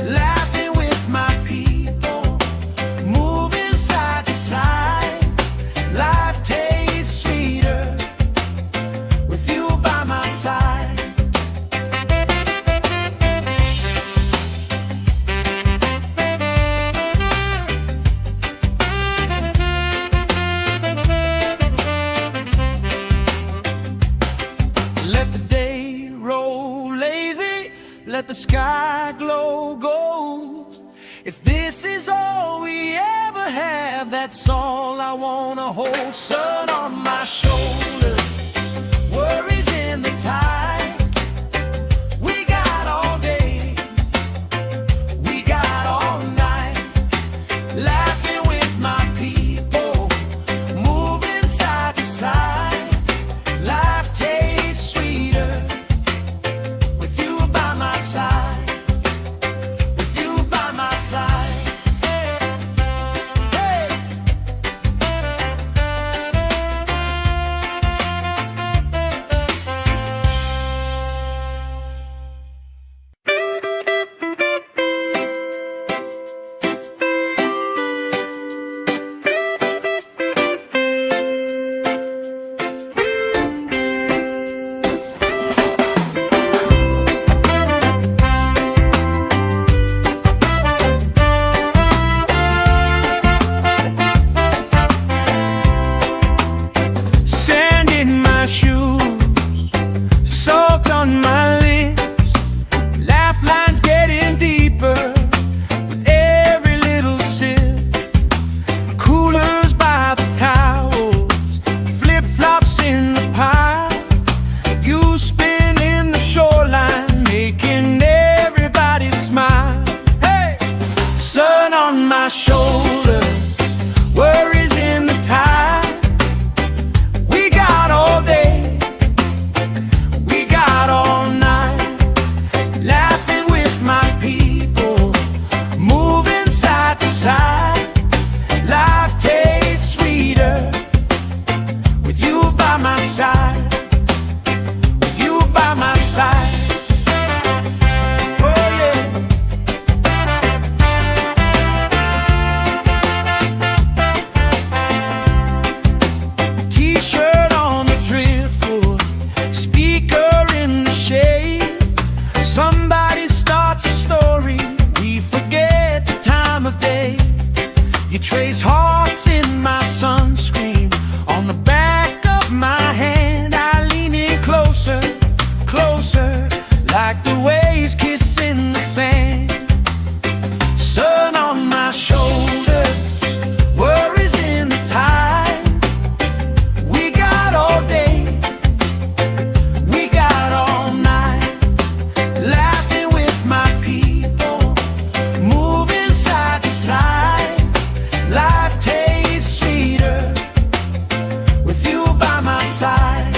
laughing with my people, moving side to side. Life tastes sweeter with you by my side. Let the day roll lazy, let the sky glow gold. If this is all we ever have, that's all I wanna hold. Sun on my shoulders, worries in the tide. We got all day, we got all night, laughing with my people, moving side to side. Life tastes sweeter with you by my side, with you by my side. Hey! my side, with you by my side. Oh yeah. T-shirt on the driftwood, speaker in the shade. Somebody starts a story, we forget the time of day. You trace hearts in my sunscreen, on the back of my hand. I lean in closer, closer, like the waves kissing the sand. Sun on my shoulders, worries in the tide. We got all day, we got all night, laughing with my people, moving side to side. Life tastes sweeter with you by my side.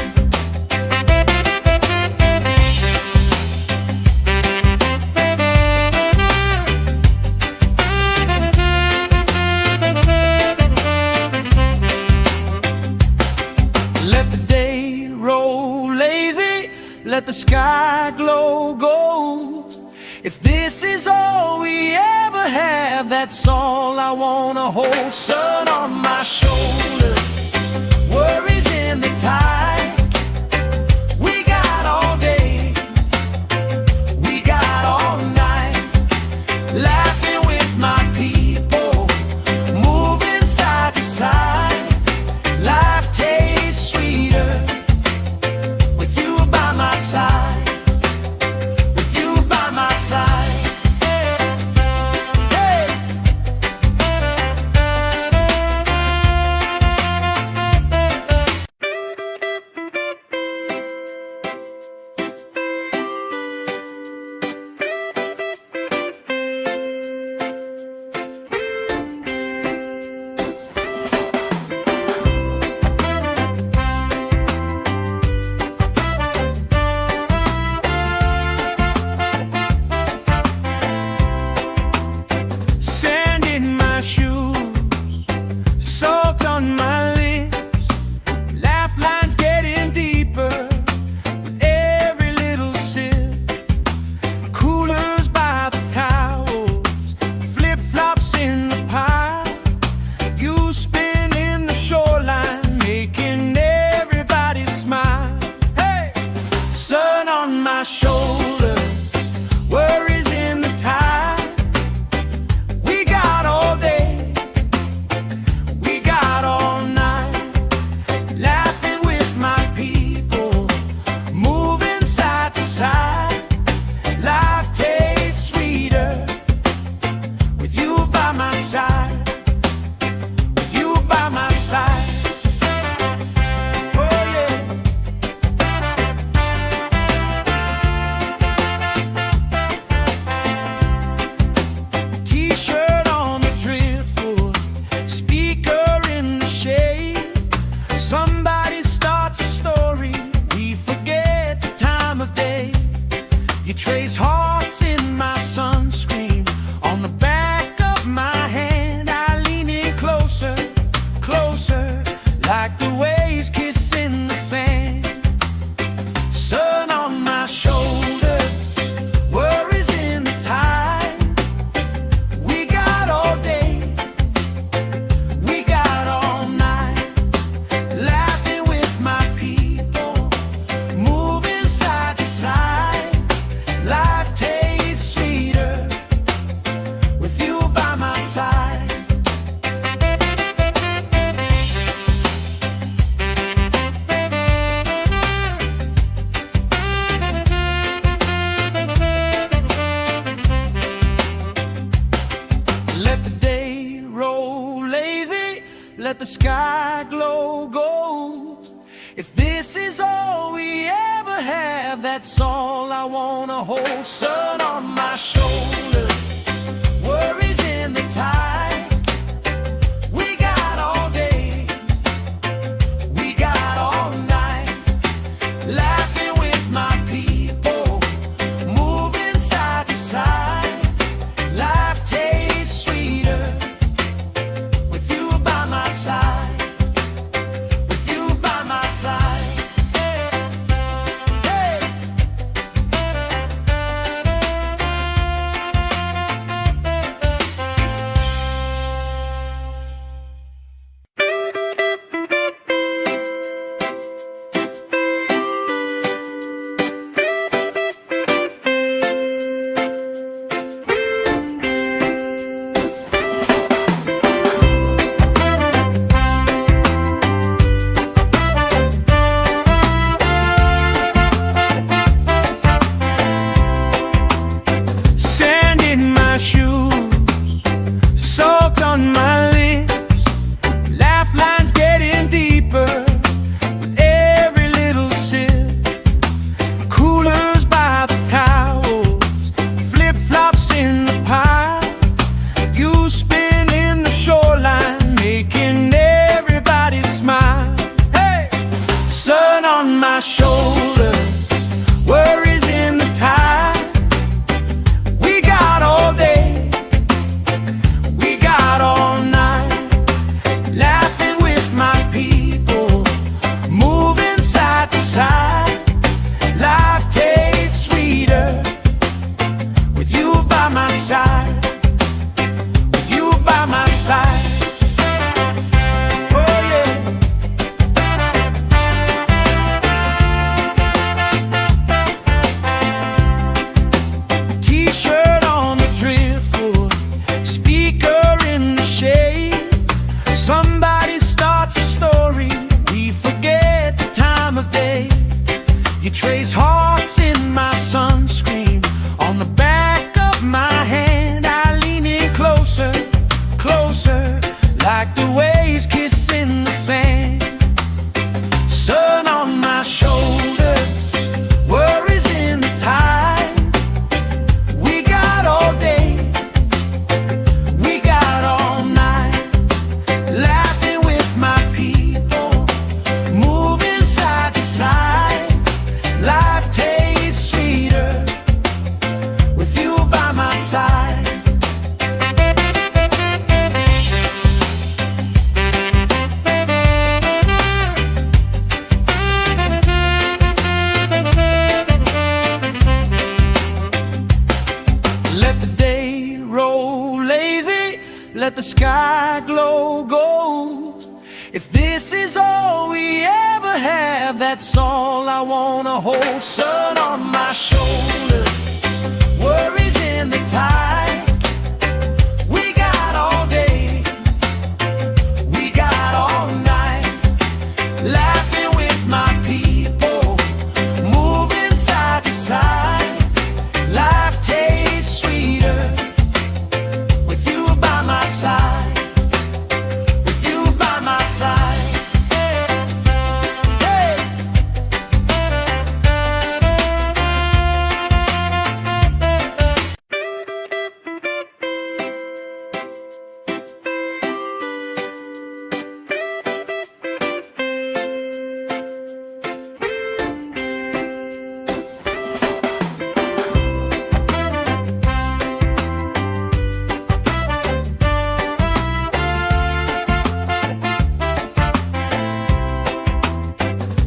Let the day roll lazy, let the sky glow gold. If this is all we ever have, that's all I wanna hold. Sun on my shoulder, worries in the tide. We got all day, we got all night, laughing with my people, moving side to side. Life tastes sweeter with you by my side, with you by my side. Hey. Sand in my shoes, salt on my lips, laugh lines getting deeper with every little sip. Coolers by the towels, flip-flops in the pile. You spin in the shoreline, making everybody smile. Hey! Sun on my shoulders, worries in the tide. We got all day, we got all night, laughing with my people, moving side to side. Life tastes sweeter with you by my side, with you by my side. Oh yeah. T-shirt on the driftwood, speaker in the shade. Somebody starts a story, we forget the time of day. You trace hearts in my sunscreen, on the back of my hand. I lean in closer, closer, like the waves kissing the sand. Sun on my shoulders, worries in the tide. We got all day, we got all night, laughing with my people, moving side to side. Life tastes sweeter with you by my side. Let the day roll lazy, let the sky glow gold. If this is all we ever have, that's all I wanna hold. Sun on my shoulder, worries in the tide. We got all day, we got all night, laughing with my people, moving side to side. Life tastes sweeter with you by my side, with you by my side. on my shoulders, worries in the tide. We got all day, we got all night, laughing with my people, moving side to side. Life tastes sweeter with you by my side, with you by my side. Somebody starts a story, we forget the time of day. You trace hearts in my sunscreen, on the back of my hand. I lean in closer, closer, like the waves kissing the sand. Sun on my shoulders, worries in the tide. We got all day, we got all night, laughing with my people, moving side to side. Life tastes sweeter with you by my side. Let the day roll lazy, let the sky glow gold. If this is all we ever have, that's all I wanna hold. Sun on my shoulders, worries in the tide. We got all day, we got all night, laughing with my people, moving side to side. Life tastes sweeter with you by my side, with you by my side. Hey!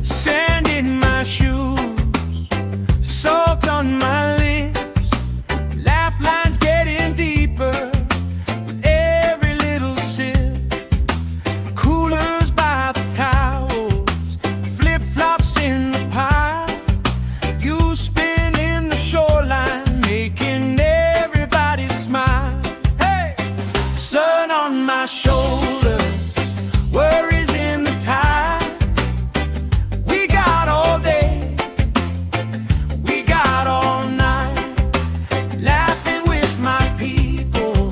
Sand in my shoes, salt on my lips, laugh lines getting deeper with every little sip. Coolers by the towels, flip-flops in the pile. You spin in the shoreline, making everybody smile. Hey! Sun on my shoulders, worries in the tide. We got all day, we got all night, laughing with my people,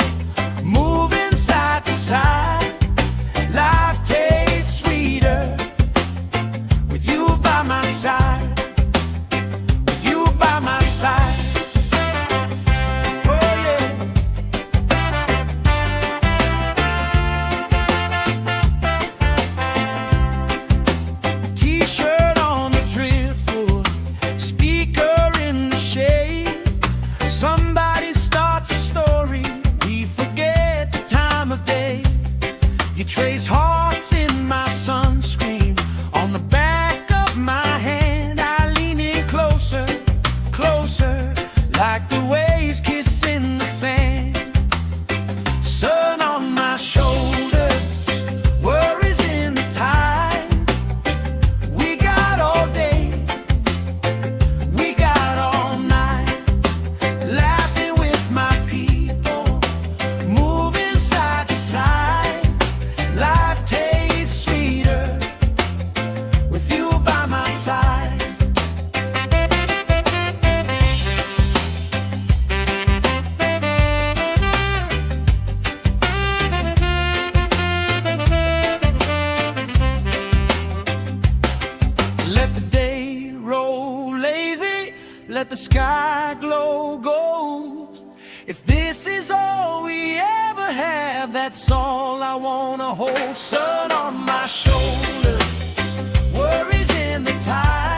moving side to side. Life tastes sweeter with you by my side, with you by my side. Oh yeah. T-shirt on the driftwood, speaker in the shade. Somebody starts a story, we forget the time of day. You trace hearts in my sunscreen, on the back of my hand. I lean in closer, closer, like the waves kissing the sand. Sun on my shoulders, worries in the tide. We got all day, we got all night, laughing with my people, moving side to side. Life tastes sweeter with you by my side. Let the day roll lazy, let the sky glow gold. If this is all we ever have, that's all I wanna hold. Sun on my shoulders, worries in the tide.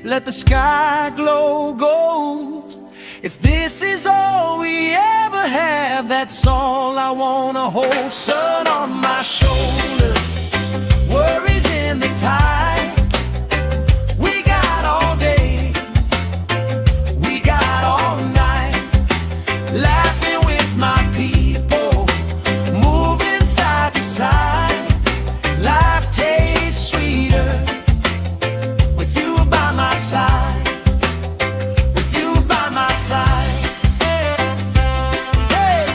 let the sky glow gold. If this is all we ever have, that's all I wanna hold. Sun on my shoulder, worries in the tide. We got all day, we got all night, laughing with my people, moving side to side. Life tastes sweeter with you by my side, with you by my side. Hey!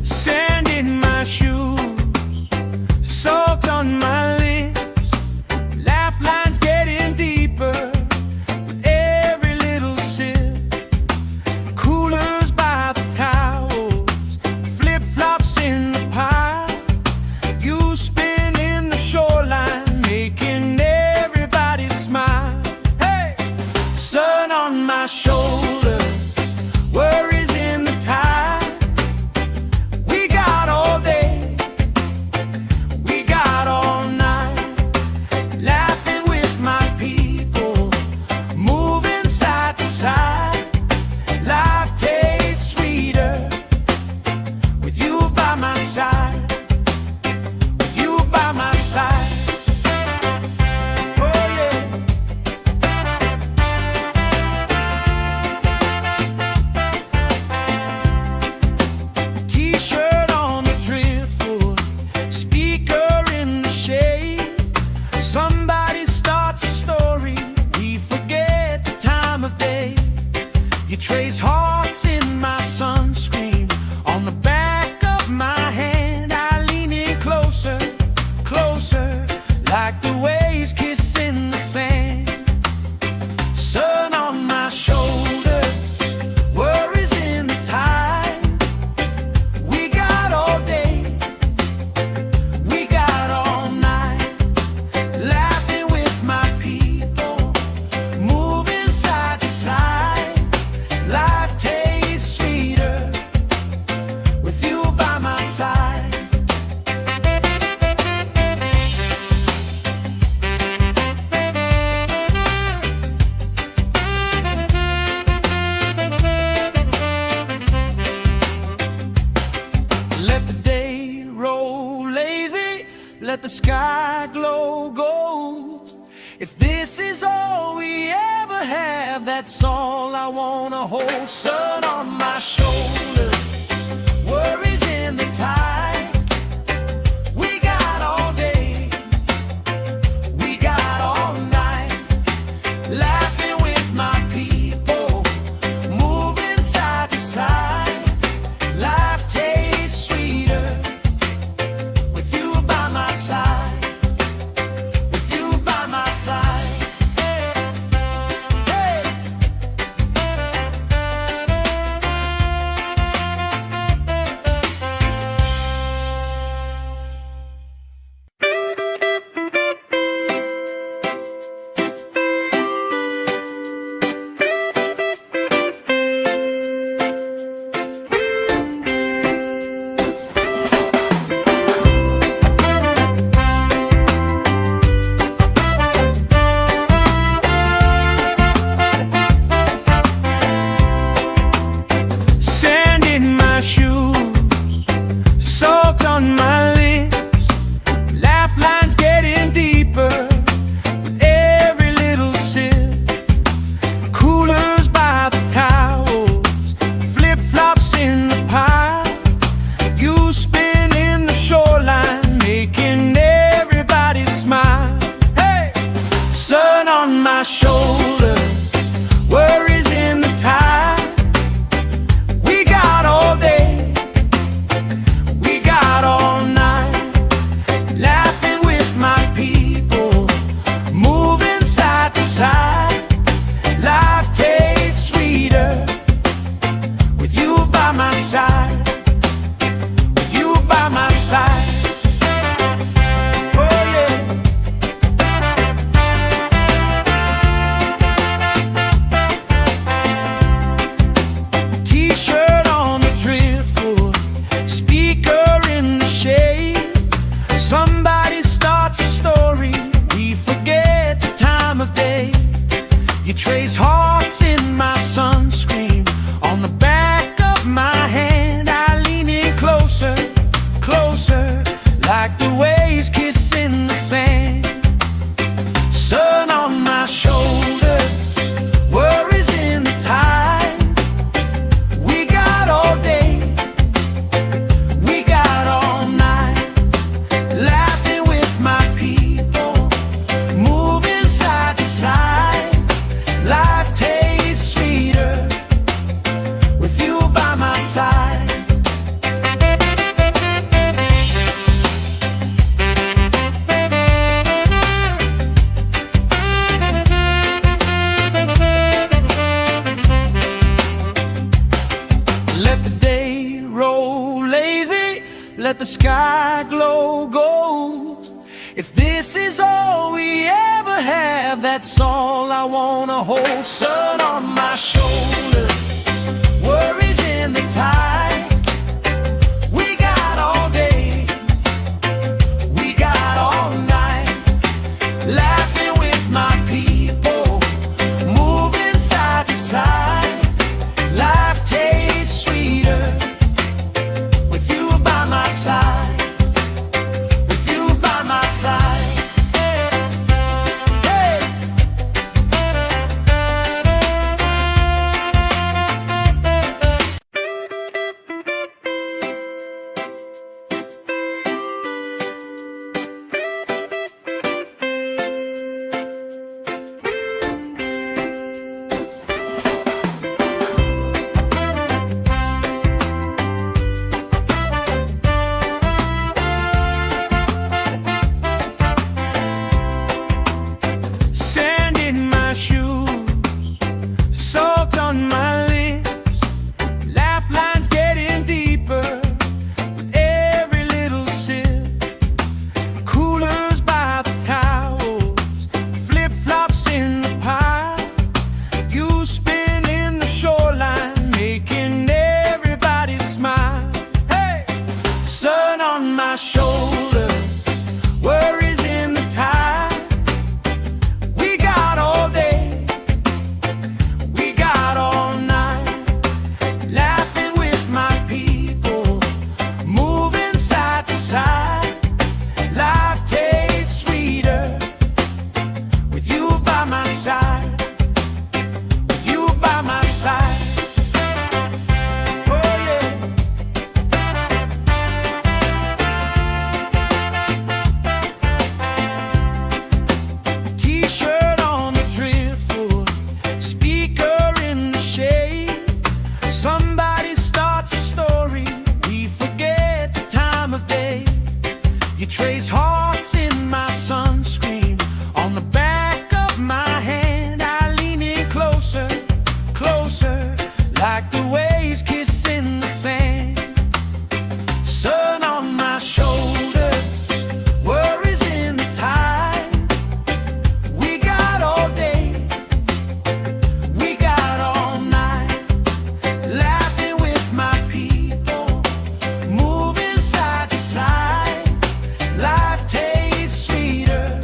Sand in my shoes, salt on my lips, laugh lines getting deeper with every little sip. Coolers by the towels, flip-flops in the pile. You spin in the shoreline, making everybody smile. Hey! Sun on my shoulder, worries in the tide. We got all day, we got all night, laughing with my people, moving side to side. Life tastes sweeter with you by my side, with you by my side. Oh yeah. T-shirt on the driftwood, speaker in the shade. Somebody starts a story, we forget the time of day. You trace hearts in my sunscreen, on the back of my hand. I lean in closer, closer, like the waves kissing the sand. Sun on my shoulders, worries in the tide. We got all day, we got all night, laughing with my people, moving side to side. Life tastes sweeter with you by my side. Let the day roll lazy, let the sky glow gold. If this is all we ever have, that's all I wanna hold. Sun on my shoulder, worries in the tide. We got all day, we got all night, laughing with my people, moving side to side. Life tastes sweeter with you by my side, with you by my side. Hey! trace hearts in my sunscreen. On the back of my hand I lean in closer, closer, like the waves kissing the sand. Sun on my shoulders, worries in the tide. We got all day, we got all night, laughing with my people, moving side to side. Life tastes sweeter with you by my side. Let the day roll lazy, let the sky glow gold. If this is all we ever have, that's all I wanna hold. Sun on my shoulder, worries in the tide. We got all day, we got all night, laughing with my people, moving side to side. Life tastes sweeter with you by my side, with you by my side. Hey! Sand in my shoes, salt on my lips, laugh lines getting deeper with every little sip. Coolers by the towels, flip-flops in the pile. You spin in the shoreline, making everybody smile. Hey! Sun on my shoulders, worries in the tide. We got all day, we got all night, laughing with my people, moving side to side. Life tastes sweeter with you by my side, with you by my side. Oh yeah. T-shirt on the driftwood, speaker in the shade. Somebody starts a story, we forget the time of day. You trace hearts in my sunscreen. On the back of my hand I lean in closer, closer, like the waves kissing the sand. Sun on my shoulders, worries in the tide. We got all day, we got all night, laughing with my people, moving side to side. Life tastes sweeter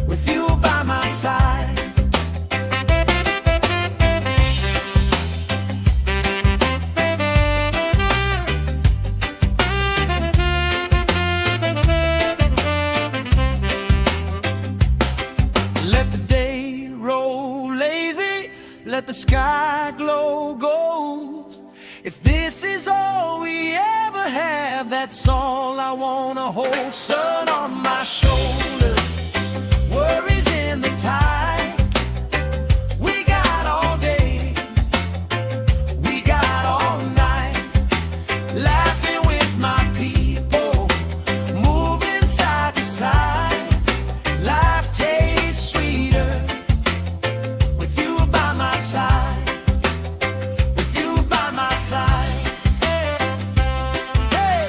with you by my side. Let the day roll lazy, let the sky glow gold. If this is all we ever have, that's all I wanna hold. Sun on my shoulders, worries in the tide. We got all day, we got all night, laughing with my people, moving side to side. Life tastes sweeter with you by my side, with you by my side. Hey!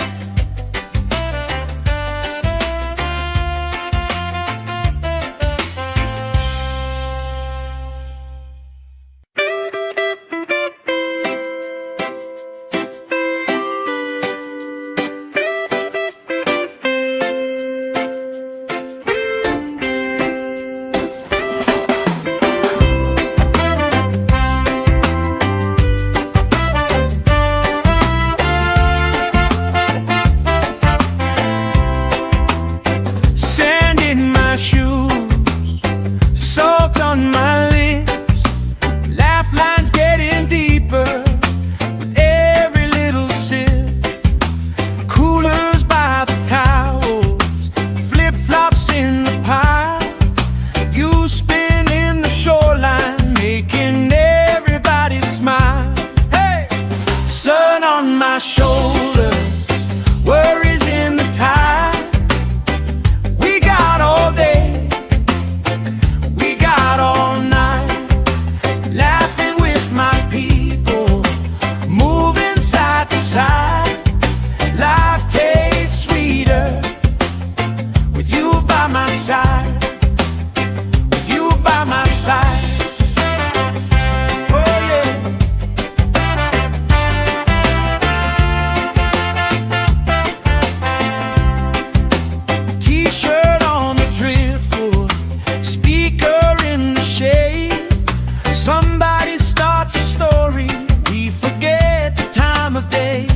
Somebody starts a story, we forget the time of day.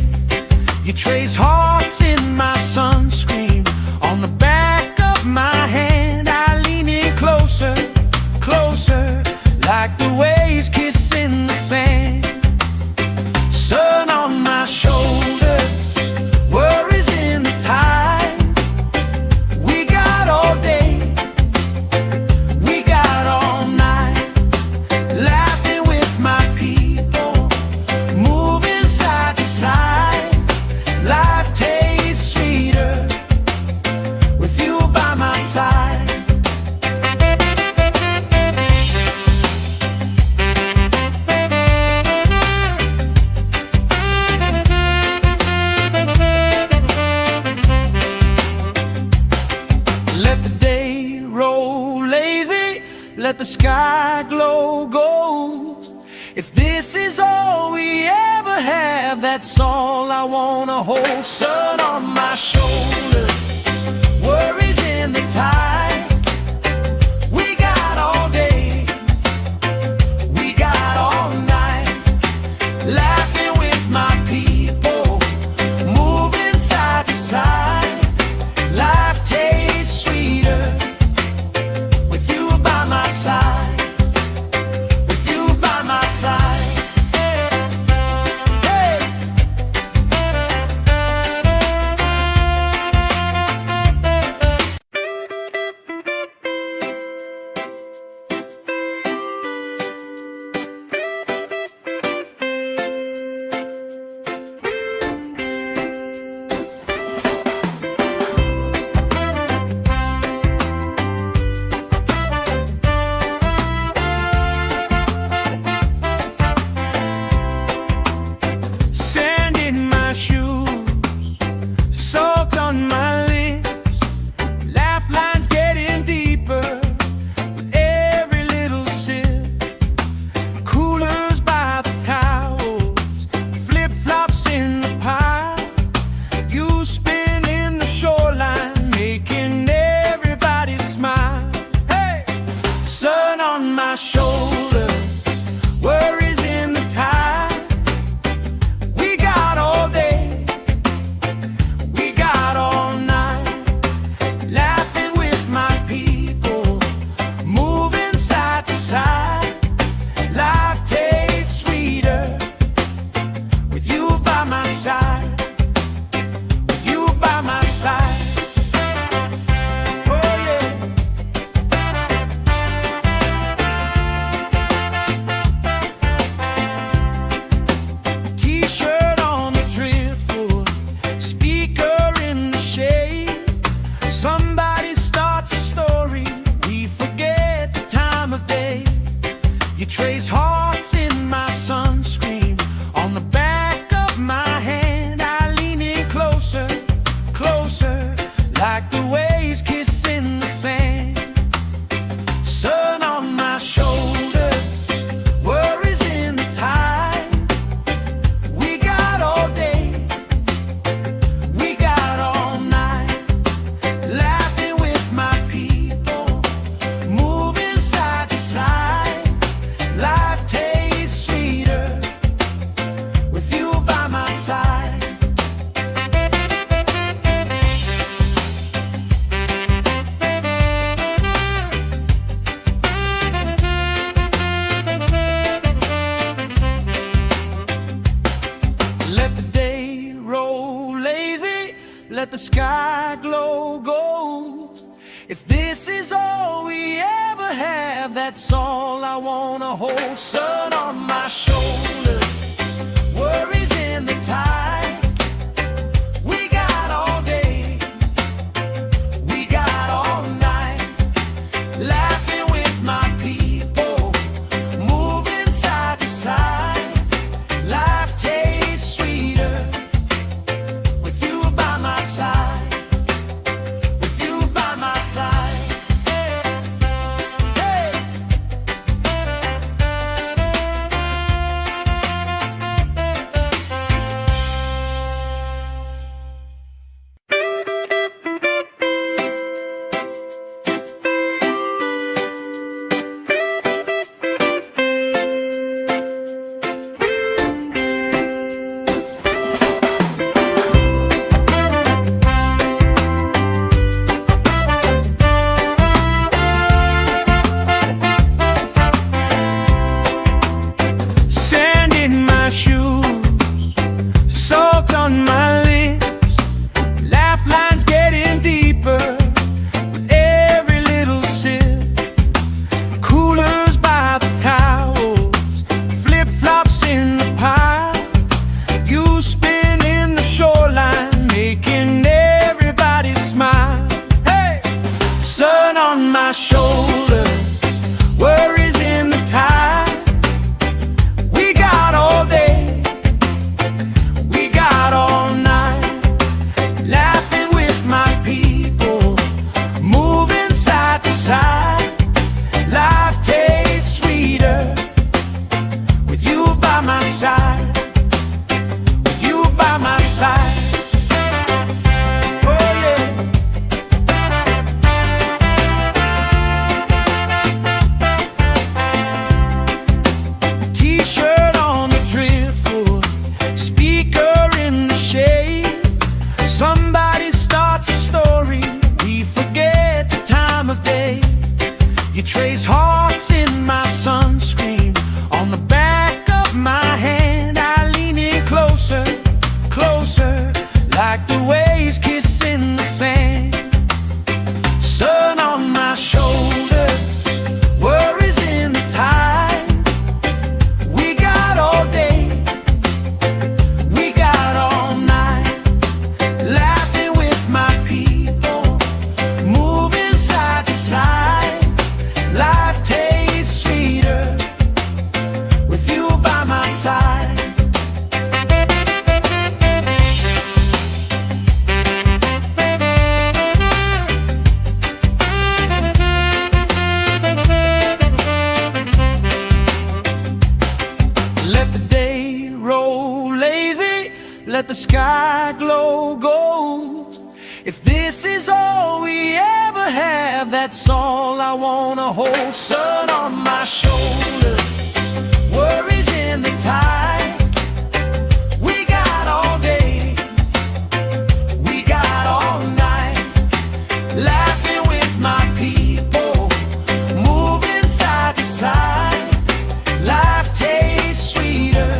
You trace hearts in my sunscreen, on the back of my hand. I lean in closer, closer, like the waves kissing the sand. Sun on my shoulders, worries in the tide. We got all day, we got all night, laughing with my people, moving side to side. Life tastes sweeter with you by my side. Let the day roll lazy, let the sky glow gold. If this is all we ever have, that's all I wanna hold. Sun on my shoulder, worries in the tide. We got all day, we got all night, laughing with my people, moving side to side. Life tastes sweeter with you by my side, with you by my side. Hey! Sand in my shoes, salt on my lips, laugh lines getting deeper with every little sip. Coolers by the towels, flip-flops in the pile. You spin in the shoreline, making everybody smile. Hey! Sun on my shoulders, worries in the tide. We got all day, we got all night, laughing with my people, moving side to side. Life tastes sweeter with you by my side, with you by my side. Oh yeah. T-shirt on the driftwood, speaker in the shade. Somebody starts a story, we forget the time of day. You trace hearts in my sunscreen, on the back of my hand. I lean in closer, closer, like the waves kissing the sand. Sun on my shoulders, worries in the tide. We got all day, we got all night, laughing with my people, moving side to side. Life tastes sweeter with you by my side. Let the day roll lazy, let the sky glow gold. If this is all we ever have, that's all I wanna hold. Sun on my shoulder, worries in the tide. We got all day, we got all night, laughing with my people, moving side to side. Life tastes sweeter with you by my side, with you by my side. Hey! let the sky glow gold. If this is all we ever have, that's all I wanna hold. Sun on my shoulder, worries in the tide. We got all day, we got all night, laughing with my people, moving side to side. Life tastes sweeter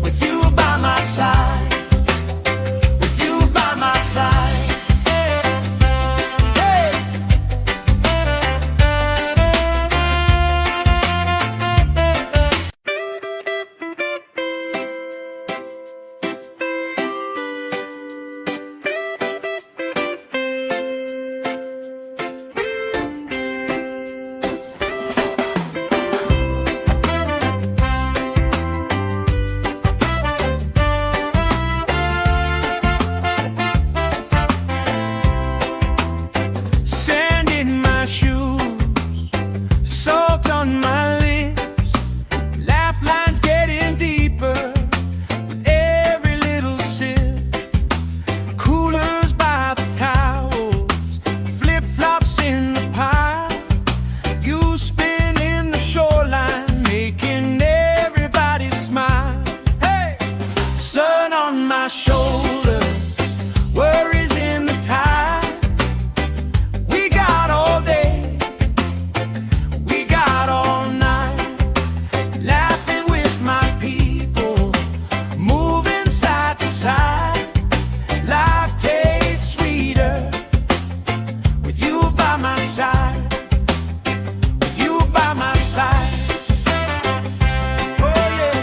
with you by my side, with you by my side. Hey. Sand in my shoes, salt on my lips, laugh lines getting deeper with every little sip. Coolers by the towels, flip-flops in the pile. You spin in the shoreline, making everybody smile. Hey! Sun on my shoulder, worries in the tide. We got all day, we got all night, laughing with my people, moving side to side. Life tastes sweeter with you by my side, with you by my side. Oh yeah.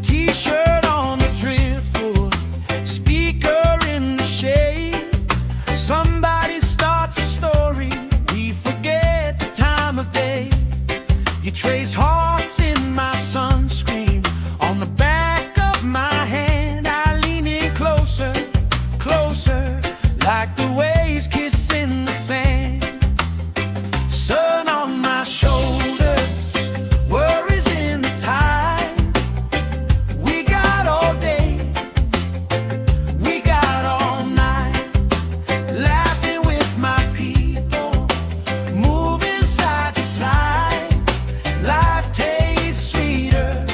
T-shirt on the driftwood, speaker in the shade. Somebody starts a story, we forget the time of day. You trace hearts in my sunscreen, on the back of my hand. I lean in closer, closer, like the waves kissing the sand. Sun on my shoulders, worries in the tide. We got all day, we got all night, laughing with my people, moving side to side. Life tastes sweeter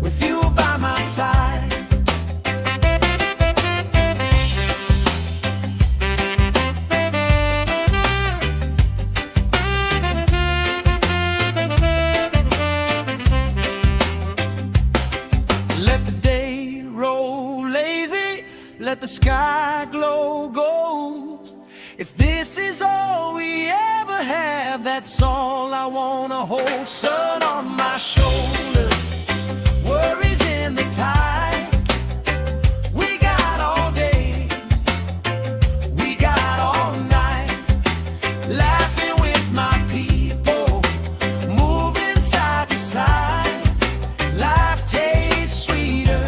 with you by my side. Let the day roll lazy, let the sky glow gold. If this is all we ever have, that's all I wanna hold. Sun on my shoulder, worries in the tide. We got all day, we got all night, laughing with my people, moving side to side. Life tastes sweeter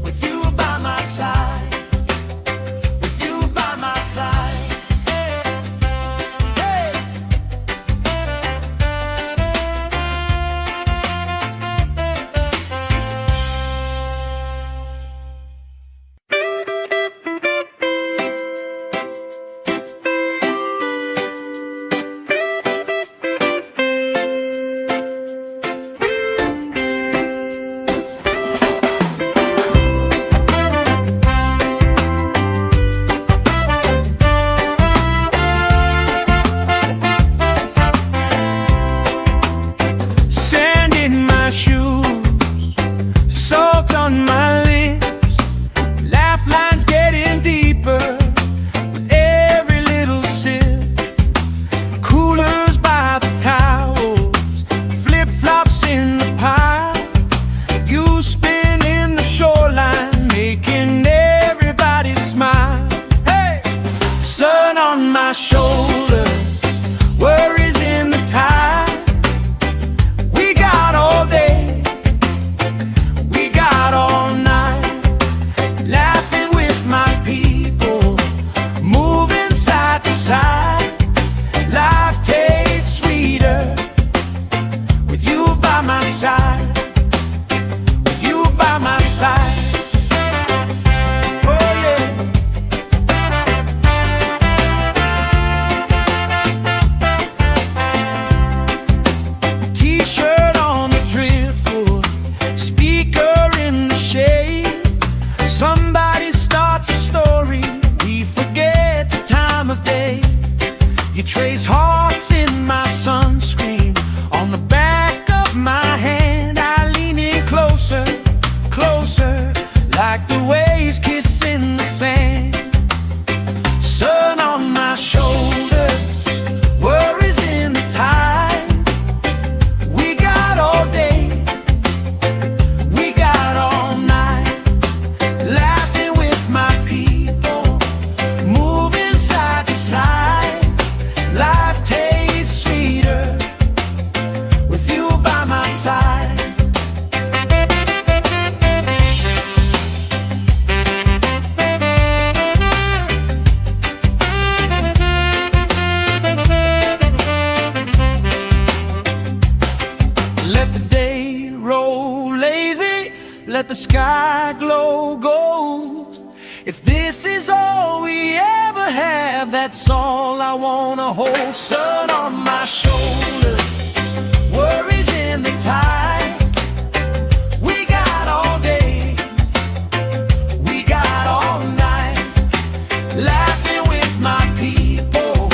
with you by my side, with you by my side. Hey. Sand in my shoes, salt on my lips, laugh lines getting deeper with every little sip. Coolers by the towels, flip-flops in the pile. You spin in the shoreline, making everybody smile. Hey! Sun on my shoulder, worries in the tide. We got all day, we got all night, laughing with my people, moving side to side. Life this is all we ever have, that's all I wanna hold. Sun on my shoulder, worries in the tide. We got all day, we got all night, laughing with my people,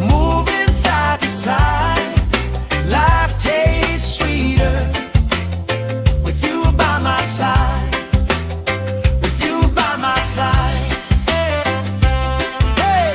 moving side to side. Life tastes sweeter with you by my side, with you by my side. Hey!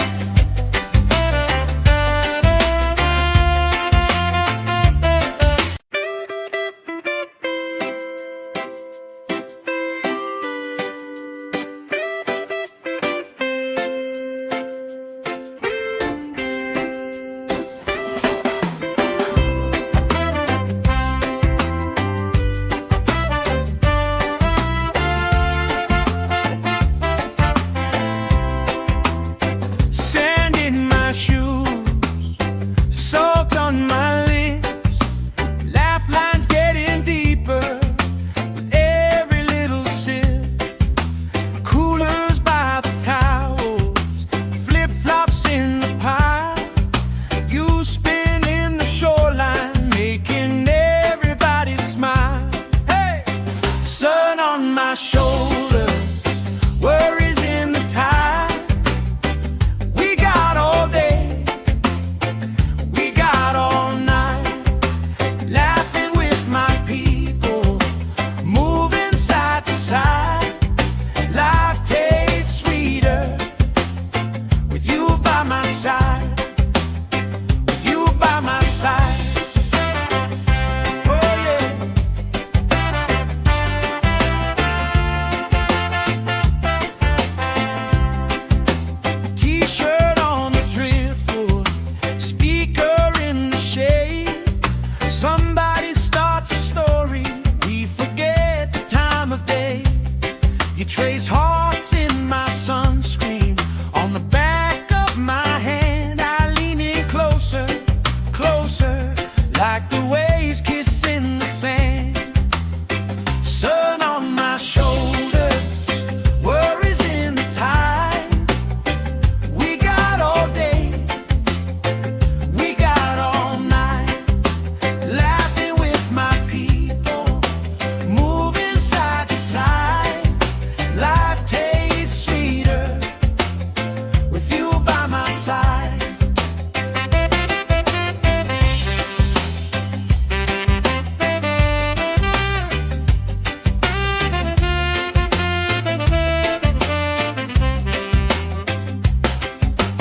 Sand in my shoes, salt on my lips, laugh lines getting deeper with every little sip. Coolers by the towels, flip-flops in the pile. You spin in the shoreline, making everybody smile. Hey! Sun on my shoulders, worries in the tide. We got all day, we got all night, laughing with my people, moving side to side. Life tastes sweeter with you by my side, with you by my side. Oh yeah. T-shirt on the driftwood, speaker in the shade. Somebody starts a story, we forget the time of day. You trace hearts in my sunscreen, on the back of my hand. I lean in closer, closer, like the waves kissing the sand. Sun on my shoulders, worries in the tide. We got all day, we got all night, laughing with my people, moving side to side. Life tastes sweeter with you by my side.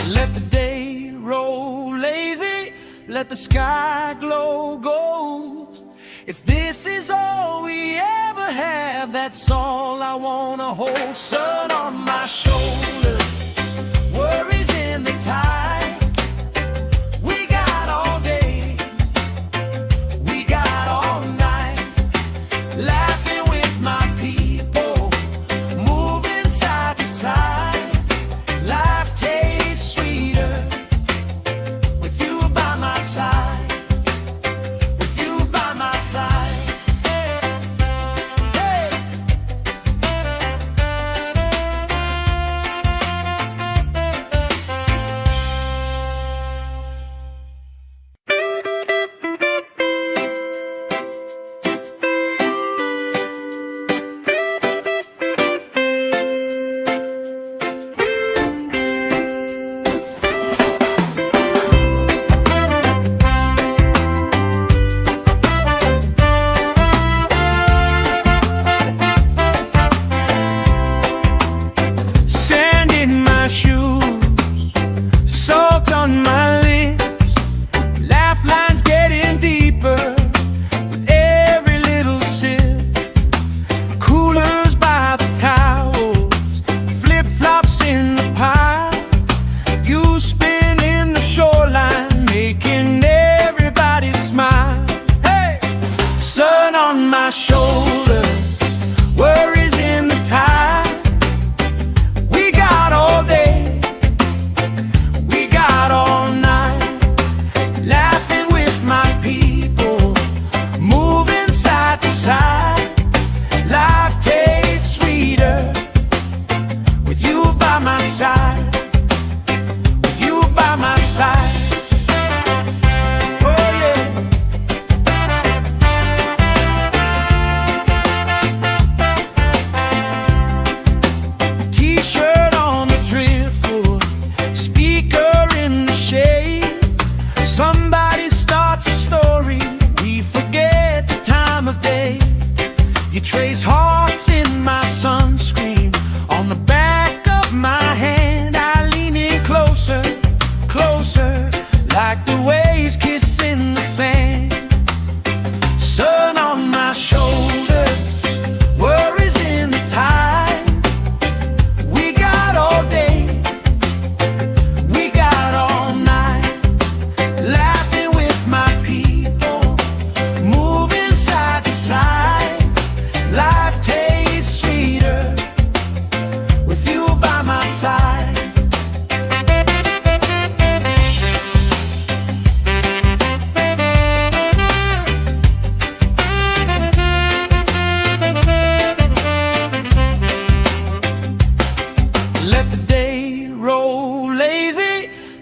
Let the day roll lazy, let the sky glow gold. If this is all we ever have, that's all I wanna hold. Sun on my shoulder, worries in the tide. We got all day, we got all night, laughing with my people, moving side to side. Life tastes sweeter with you by my side, with you by my side. Hey!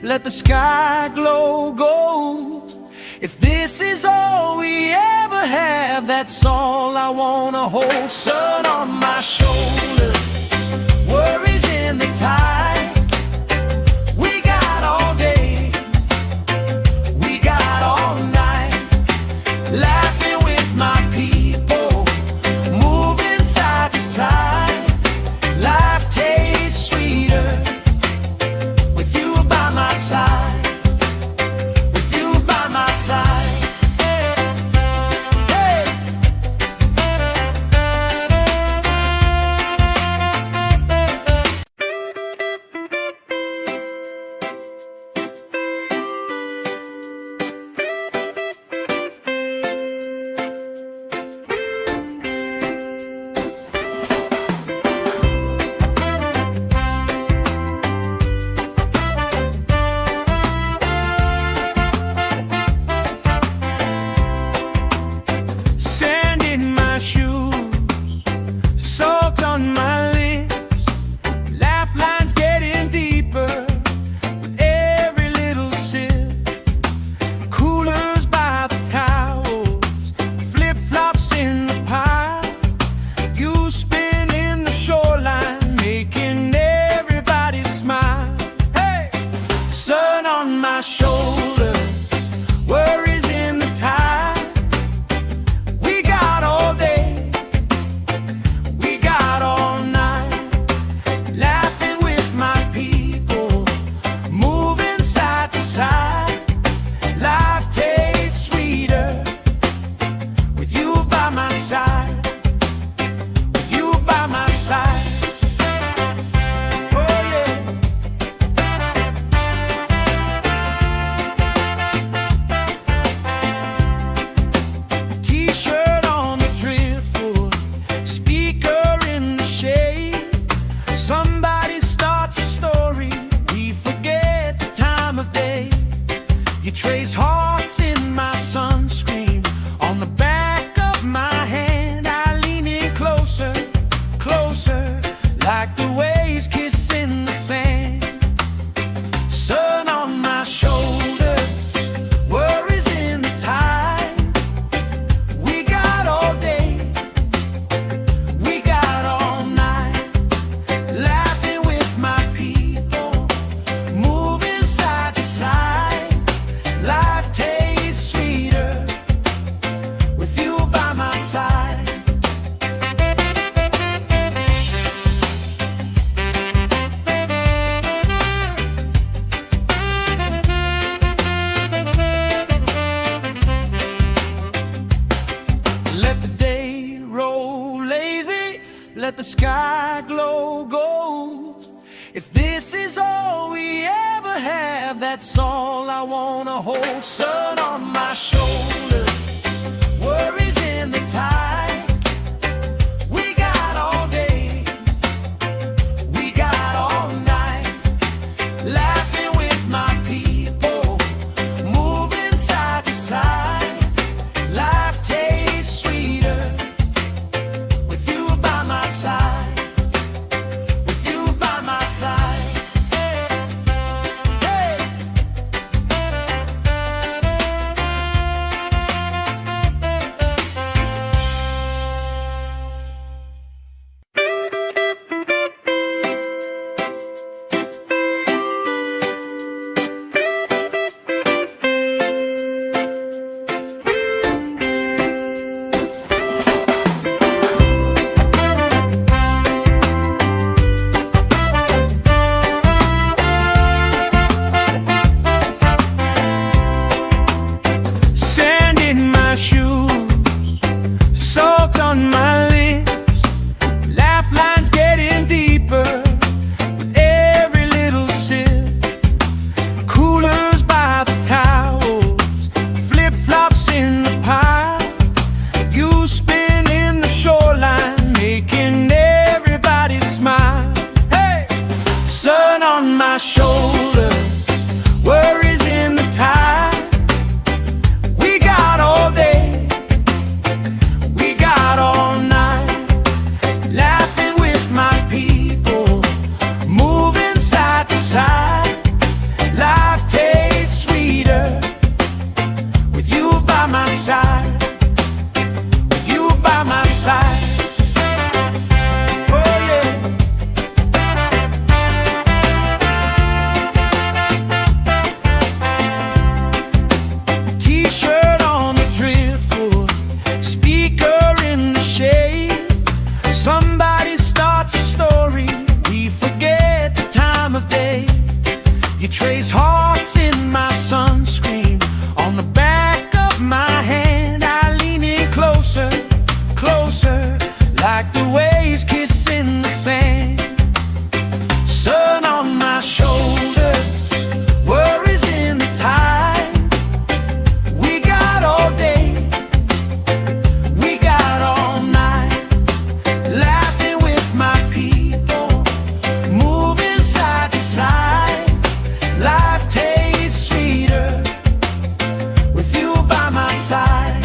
let the sky glow gold. If this is all we ever have, that's all I wanna hold. Sun on my shoulder, worries in the tide. We got all day, we got all night, laughing with my people, moving side to side. Life tastes sweeter with you by my side. My shoulders, worries in the tide. We got all day, we got all night, laughing with my people, moving side to side. Life tastes sweeter with you by my side, with you by my side. You trace hearts in my sunscreen, on the back of my hand. I lean in closer, closer, like the waves kissing the sand. Sun on my shoulders, worries in the tide. We got all day, we got all night, laughing with my people, moving side to side. Life tastes sweeter with you by my side. Let the day roll lazy, let the sky glow gold. If this is all we ever have, that's all I wanna hold. Sun on my shoulder, worries in the tide. We got all day, we got all night, laughing with my people, moving side to side. Life tastes sweeter with you by my side, with you by my side. Life You trace hearts in my sunscreen on the back of my hand. I lean in closer, closer, like the waves kissing the sand. Sun on my shoulders, worries in the tide. We got all day, we got all night, laughing with my people, moving side to side. Life tastes sweeter with you by my side.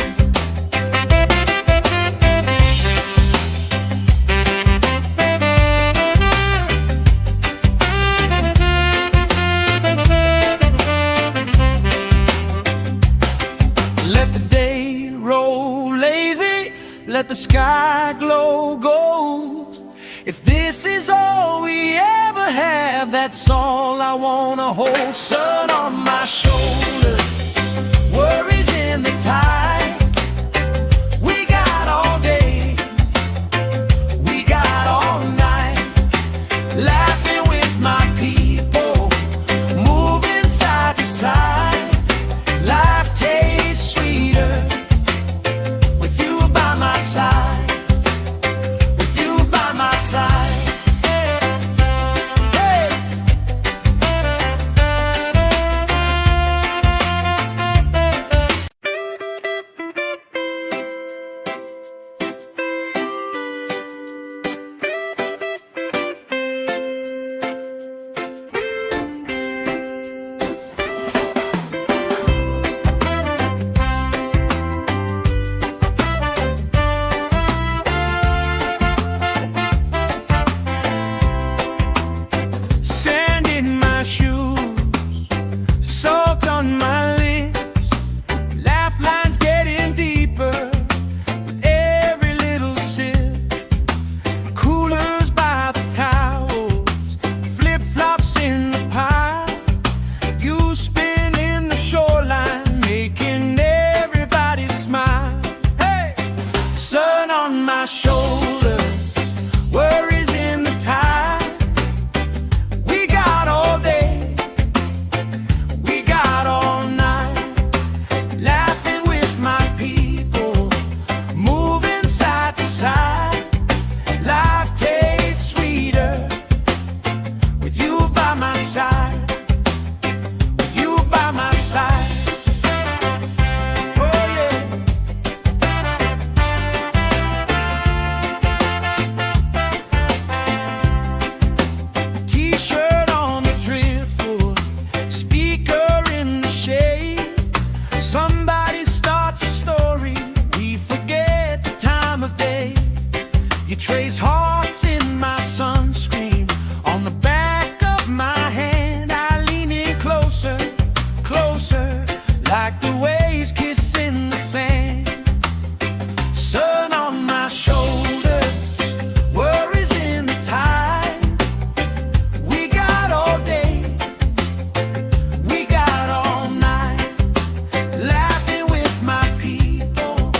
Let the day roll lazy, let the sky glow gold. If this is all we ever have, that's all I wanna hold. Sun on my shoulders, worries in the tide. We got all day, we got all night, laughing with my people, moving side to side. Life tastes sweeter with you by my side, with you by my side. Hey. Sand in my shoes, salt on my lips, laugh lines getting deeper with every little sip. Coolers by the towels, flip-flops in the pile. You spin in the shoreline, making everybody smile. Hey! Sun on my shoulders, worries in the tide. We got all day, we got all night, laughing with my people, moving side to side. Life tastes sweeter with you by my side, with you by my side. Oh yeah. T-shirt on the driftwood, speaker in the shade. Somebody starts a story, we forget the time of day. You trace hearts in my sunscreen on the back of my hand. I lean in closer, closer, like the waves kissing the sand. Sun on my shoulders, worries in the tide. We got all day, we got all night, laughing with my people,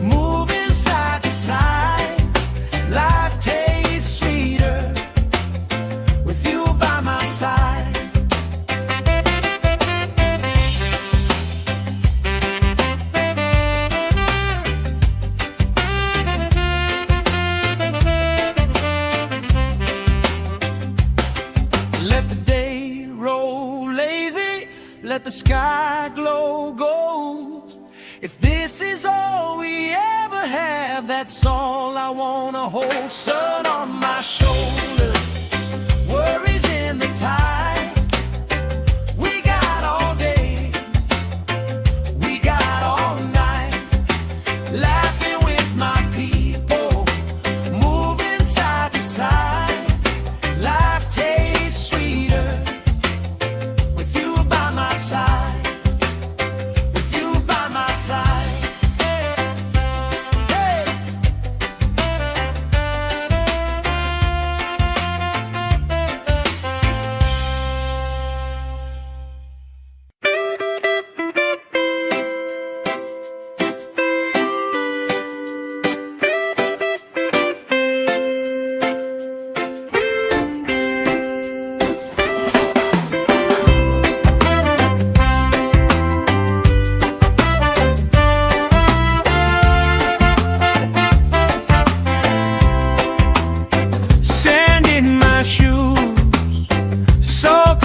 moving side to side. Life tastes sweeter with you by my side. Let the day roll lazy, let the sky glow gold. If this is all we ever have, that's all I wanna hold. Sun on my shoulders, worries in the tide. We got all day, we got all night, laughing with my people, moving side to side. Life tastes sweeter with you by my side, with you by my side. Hey.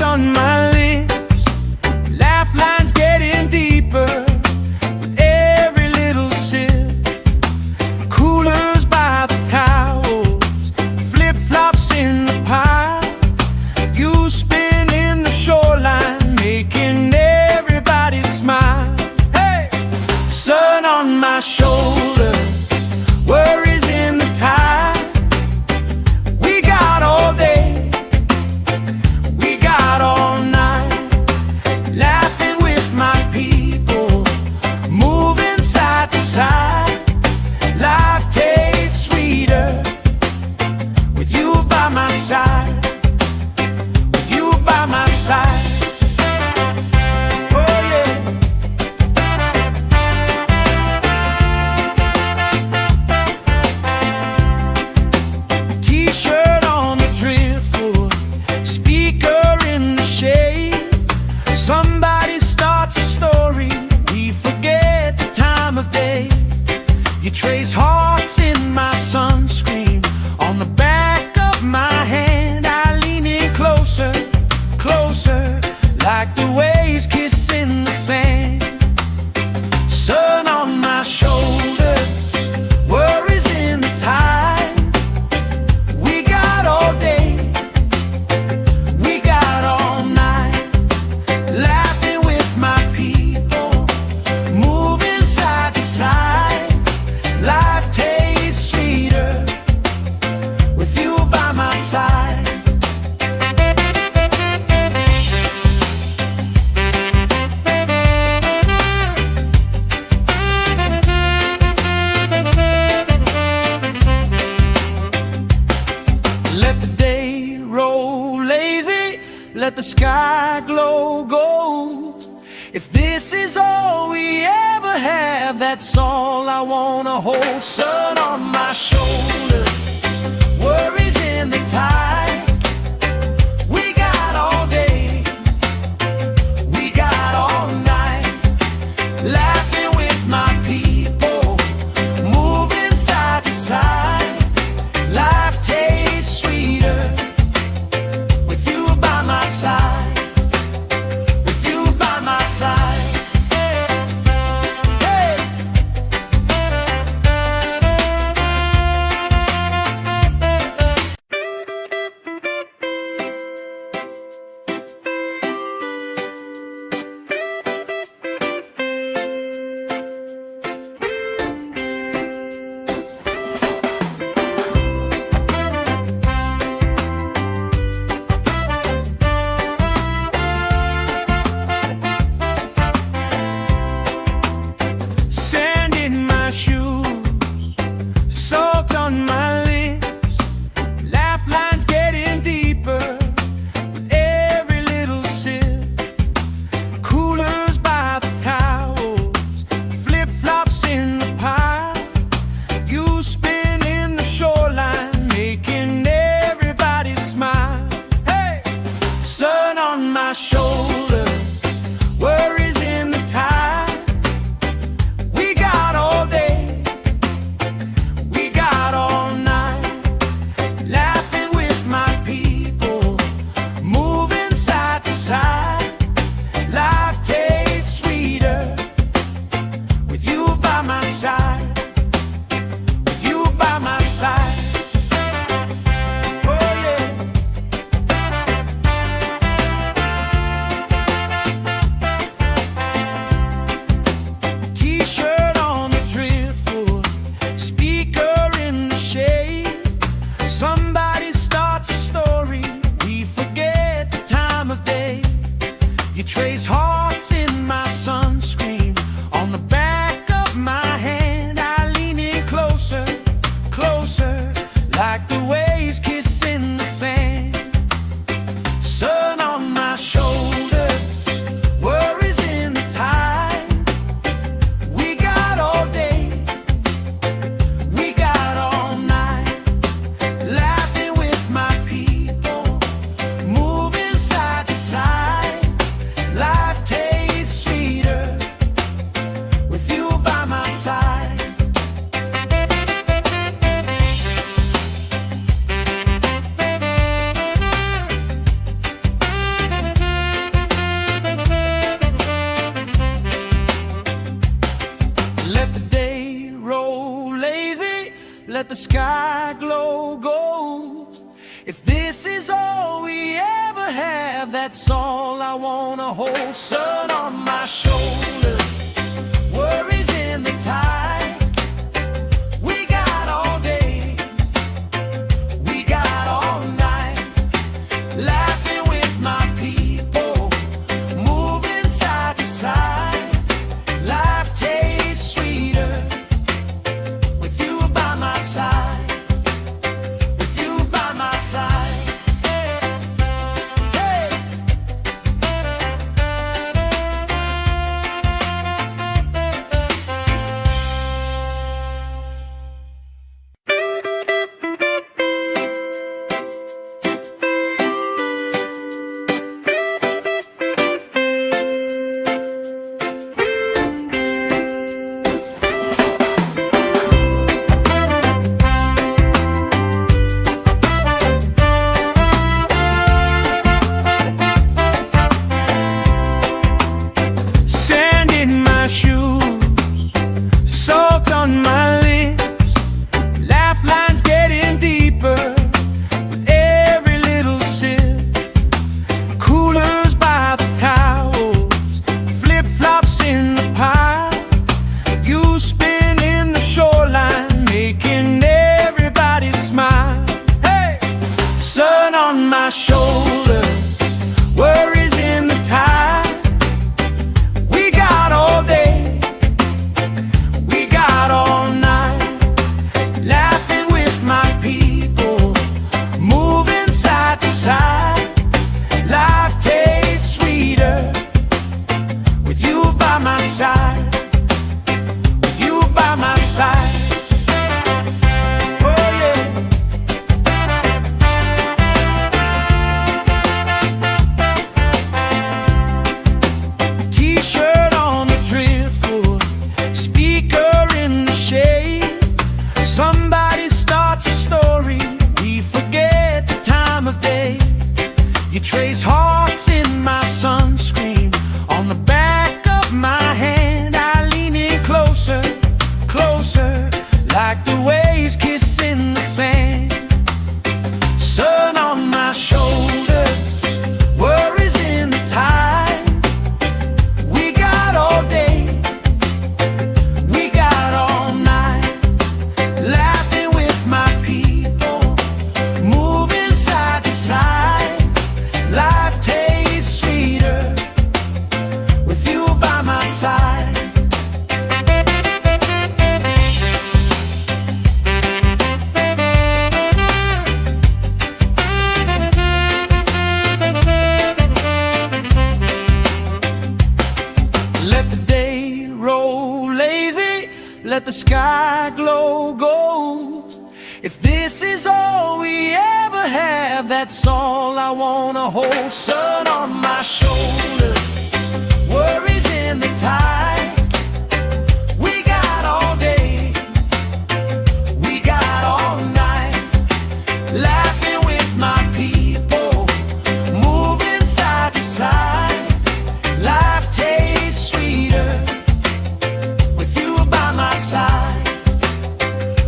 on my lips, laugh lines getting deeper with every little sip. Coolers by the towels, flip-flops in the pile. You spinning the shoreline, making everybody smile. Hey! Sun on my shoulders, worries in the tide. We got all day, we got all night, laughing with my people, moving side to side. Life tastes sweeter with you by my side, with you by my side. Oh yeah. T-shirt on the driftwood, speaker in the shade. Somebody starts a story, we forget the time of day. You trace hearts in my sunscreen, on the back of my hand. I lean in closer, closer, like the waves kissing the sand. Sun on my shoulders, worries in the tide. We got all day, we got all night, laughing with my people, moving side to side. Life tastes sweeter with you by my side. Let the day roll lazy, let the sky glow gold. If this is all we ever have, that's all I wanna hold. Sun on my shoulders, worries in the tide. We got all day, we got all night, laughing with my people, moving side to side. Life tastes sweeter with you by my side, with you by my side. Hey! Sand in my shoes, salt on my lips, laugh lines getting deeper with every little sip. Coolers by the towels, flip-flops in the pile. You spinning the shoreline, making everybody smile. Hey! Sun on my shoulders, worries in the tide. We got all day, we got all night, laughing with my people, moving side to side. Life tastes sweeter with you by my side, with you by my side. Oh yeah. T-shirt on the driftwood, speaker in the shade. Somebody starts a story, we forget the time of day. You trace hearts in my sunscreen, on the back of my hand. I lean in closer, closer, like the waves kissing the sand. Sun on my shoulders, worries in the tide. We got all day, we got all night, laughing with my people, moving side to side. Life takes the sky glow gold. If this is all we ever have, that's all I wanna hold. Sun on my shoulder, worries in the tide. We got all day, we got all night, laughing with my people, moving side to side. Life tastes sweeter with you by my side, with you by my side. Hey. Sand in my shoes, salt on my lips, laugh lines getting deeper with every little sip. Coolers by the towels, flip-flops in the pile. You spin in the shoreline, making everybody smile. Hey! Sun on my shoulder, worries in the tide. We got all day, we got all night, laughing with my people, moving side to side. Life tastes sweeter with you by my side, with you by my side. Oh yeah. T-shirt on the driftwood, speaker in the shade. Somebody starts a story, we forget the time of day. You trace hearts in my sunscreen, on the back of my hand. I lean in closer, closer, like the waves kissing the sand. Sun on my shoulders, worries in the tide. We got all day, we got all night, laughing with my people, moving side to side. Life tastes sweeter with you by my side. Let the day roll lazy, let the sky glow gold. If this is all we ever have, that's all I wanna hold. Sun on my shoulder, worries in the tide. We got all day, we got all night, laughing with my people, moving side to side. Life tastes sweeter with you by my side,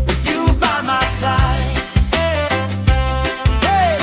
with you by my side. Hey.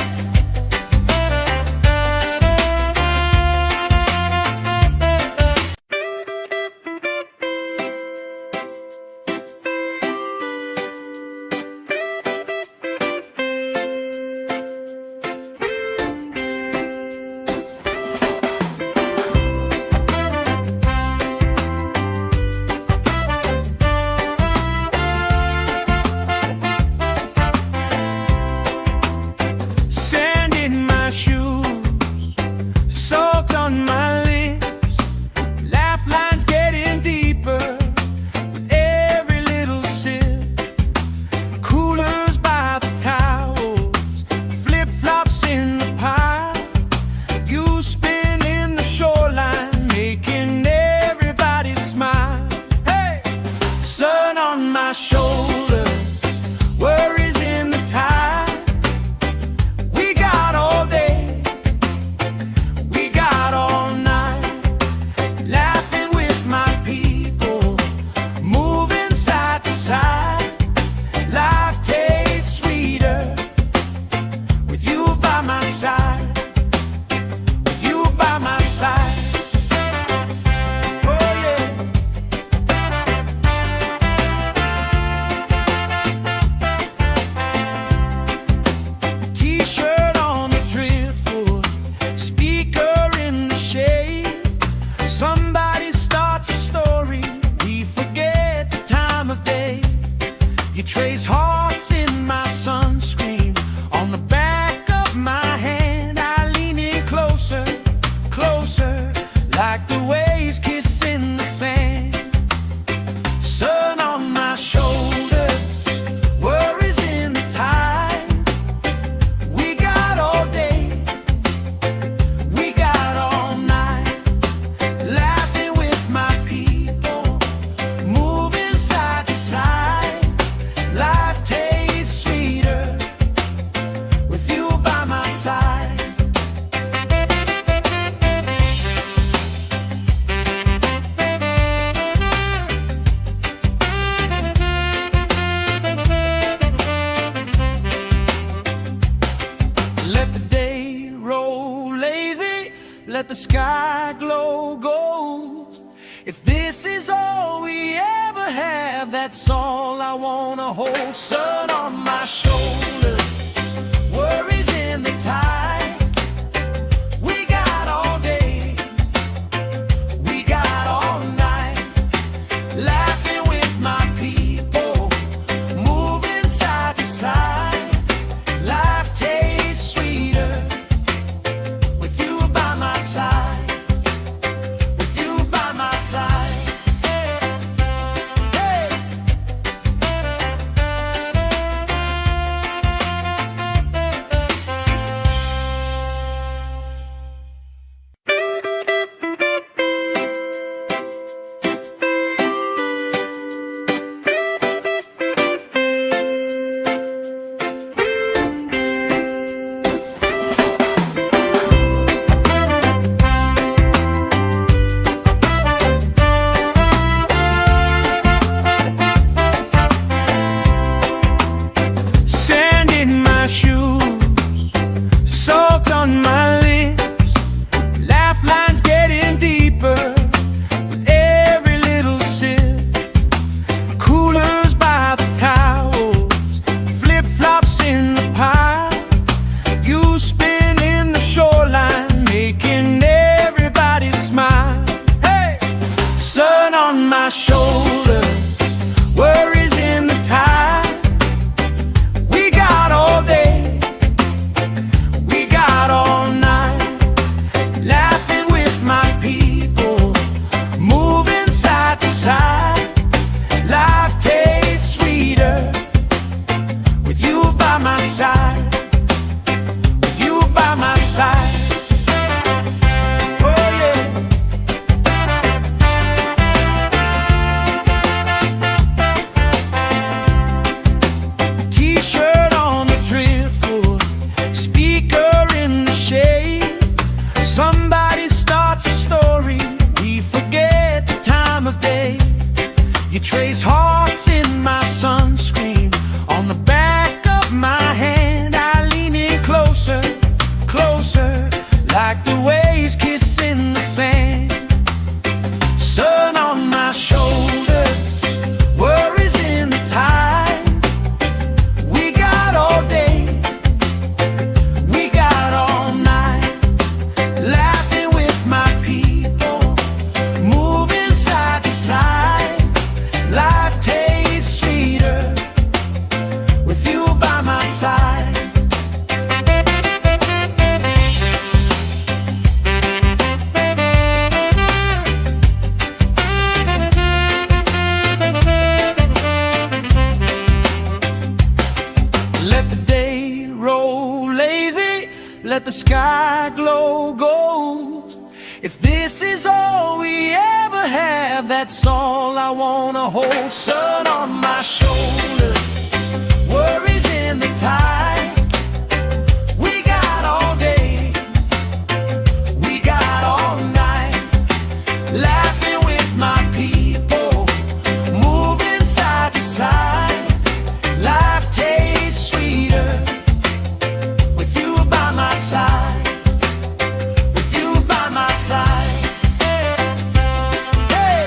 like the waves kissing the sand. Sun on my shoulders, worries in the tide. We got all day, we got all night, laughing with my people, moving side to side. Life tastes sweeter with you by my side. Let the day roll lazy, let the sky glow gold. If this is all we ever have, that's all I wanna hold. Sun on my shoulders, worries in the tide. We got all day, we got all night, laughing with my people, moving side to side. Life tastes sweeter with you by my side, with you by my side. Hey. Sand in my shoes, salt on my lips, laugh lines getting deeper with every little sip. Coolers by the towels, flip-flops in the pile. You spin in the shoreline, making everybody smile. Hey! Sun on my shoulders, worries in the tide. We got all day, we got all night, laughing with my people, moving side to side. Life tastes sweeter with you by my side, with you by my side. Oh yeah. T-shirt on the driftwood, speaker in the shade. Somebody starts a story, we forget the time of day. You trace hearts in my sunscreen, on the back of my hand. I lean in closer, closer, like the waves kissing the sand. Sun on my shoulders, worries in the tide. We got all day, we got all night, laughing with my people, moving side to side. Life tastes sweeter with you by my side. Let the day roll lazy, let the sky glow gold. If this is all we ever have, that's all I wanna hold. Sun on my shoulders, worries in the tide. We got all day, we got all night, laughing with my people, moving side to side. Life tastes sweeter with you by my side, with you by my side. Hey.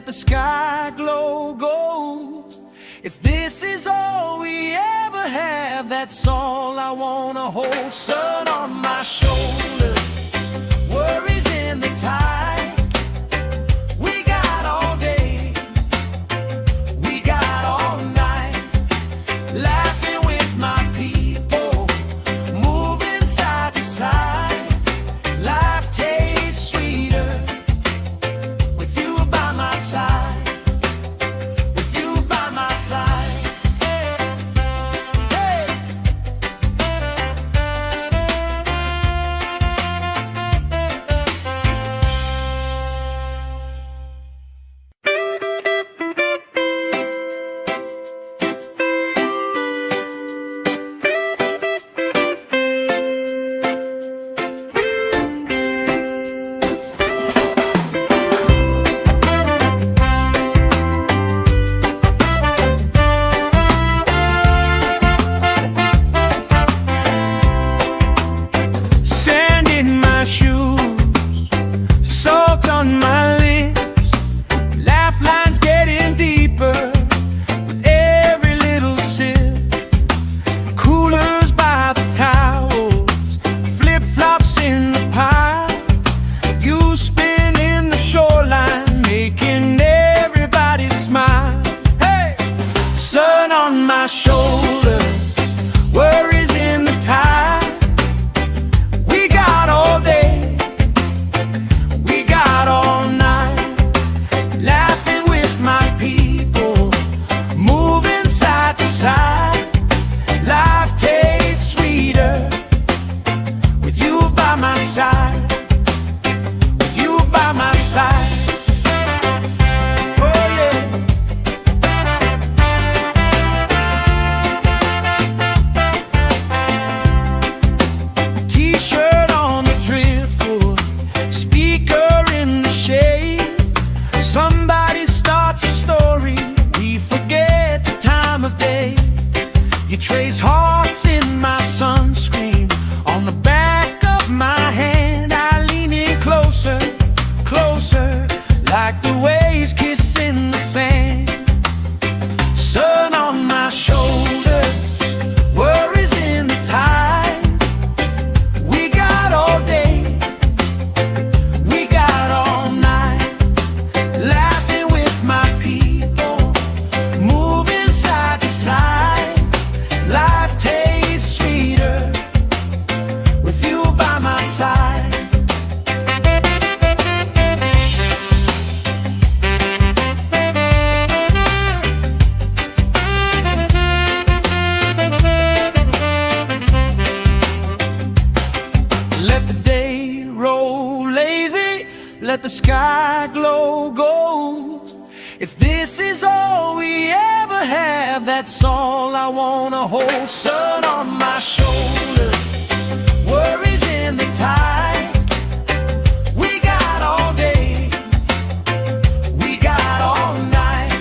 let the sky glow gold. If this is all we ever have, that's all I wanna hold. Sun on my shoulder, worries in the tide. We got all day, we got all night, laughing with my people, moving side to side. Life tastes sweeter with you by my side. Trace hearts in my sunscreen, on the back of my hand. I lean in closer, closer, like the waves kissing the sand. Sun on my shoulders, worries in the tide. We got all day, we got all night, laughing with my people, moving side to side. Life tastes sweeter with you by my side. Let the day roll lazy, let the sky glow gold. If this is all we ever have, that's all I wanna hold. Sun on my shoulder, worries in the tide. We got all day, we got all night,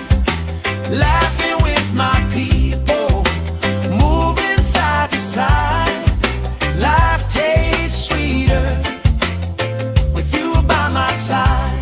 laughing with my people, moving side to side. Life tastes sweeter with you by my side.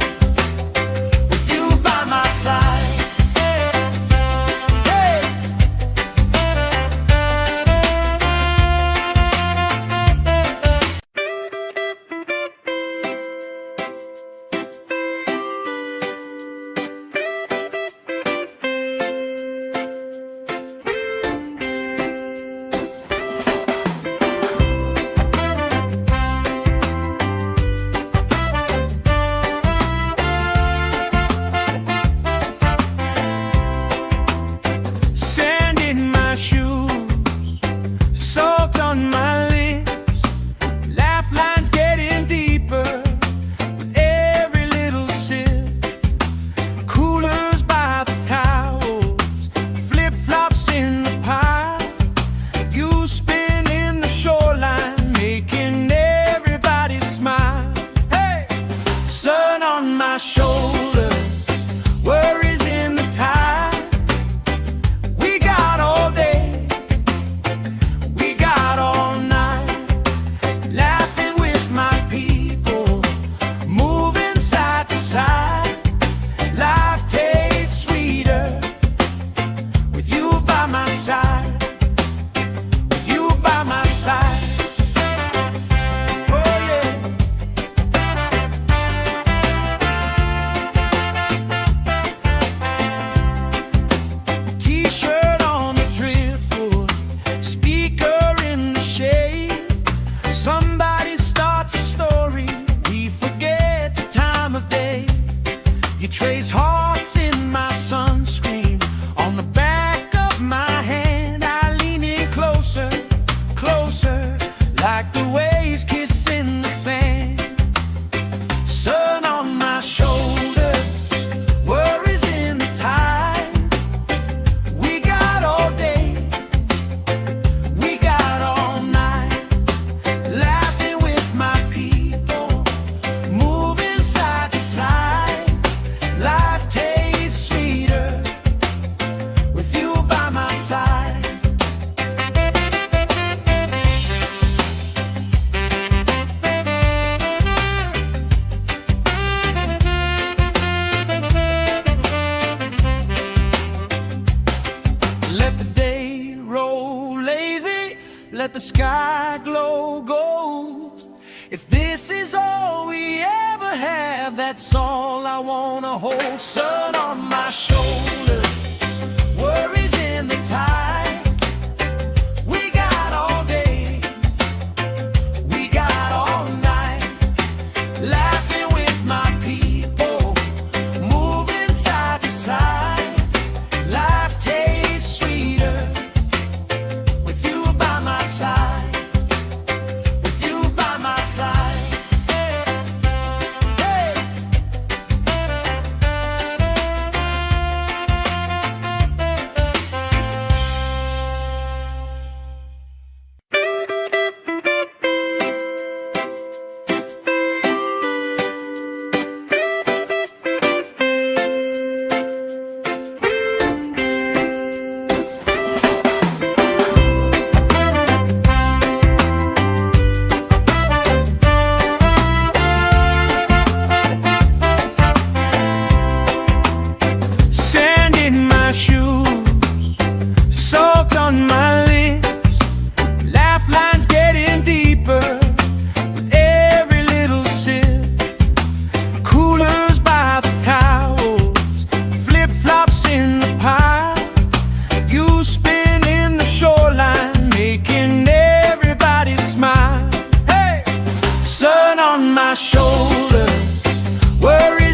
trace hearts in my sunscreen. On the back of my hand, I lean in closer, closer, like the waves kissing the sand. Sun on my shoulders, worries in the tide. We got all day, we got all night, laughing with my people, moving side to side. Life tastes sweeter with you by my side. Let the day roll lazy, let the sky glow gold. If this is all we ever have, that's all I wanna hold. Sun on my shoulders, worries in the tide. We got all day, we got all night, laughing with my people, moving side to side. Life tastes sweeter with you by my side, with you by my side. Hey. Sand in my shoes, salt on my lips, laugh lines getting deeper with every little sip. Coolers by the towels, flip-flops in the pile. You spin in the shoreline, making everybody smile. Hey! Sun on my shoulders, worry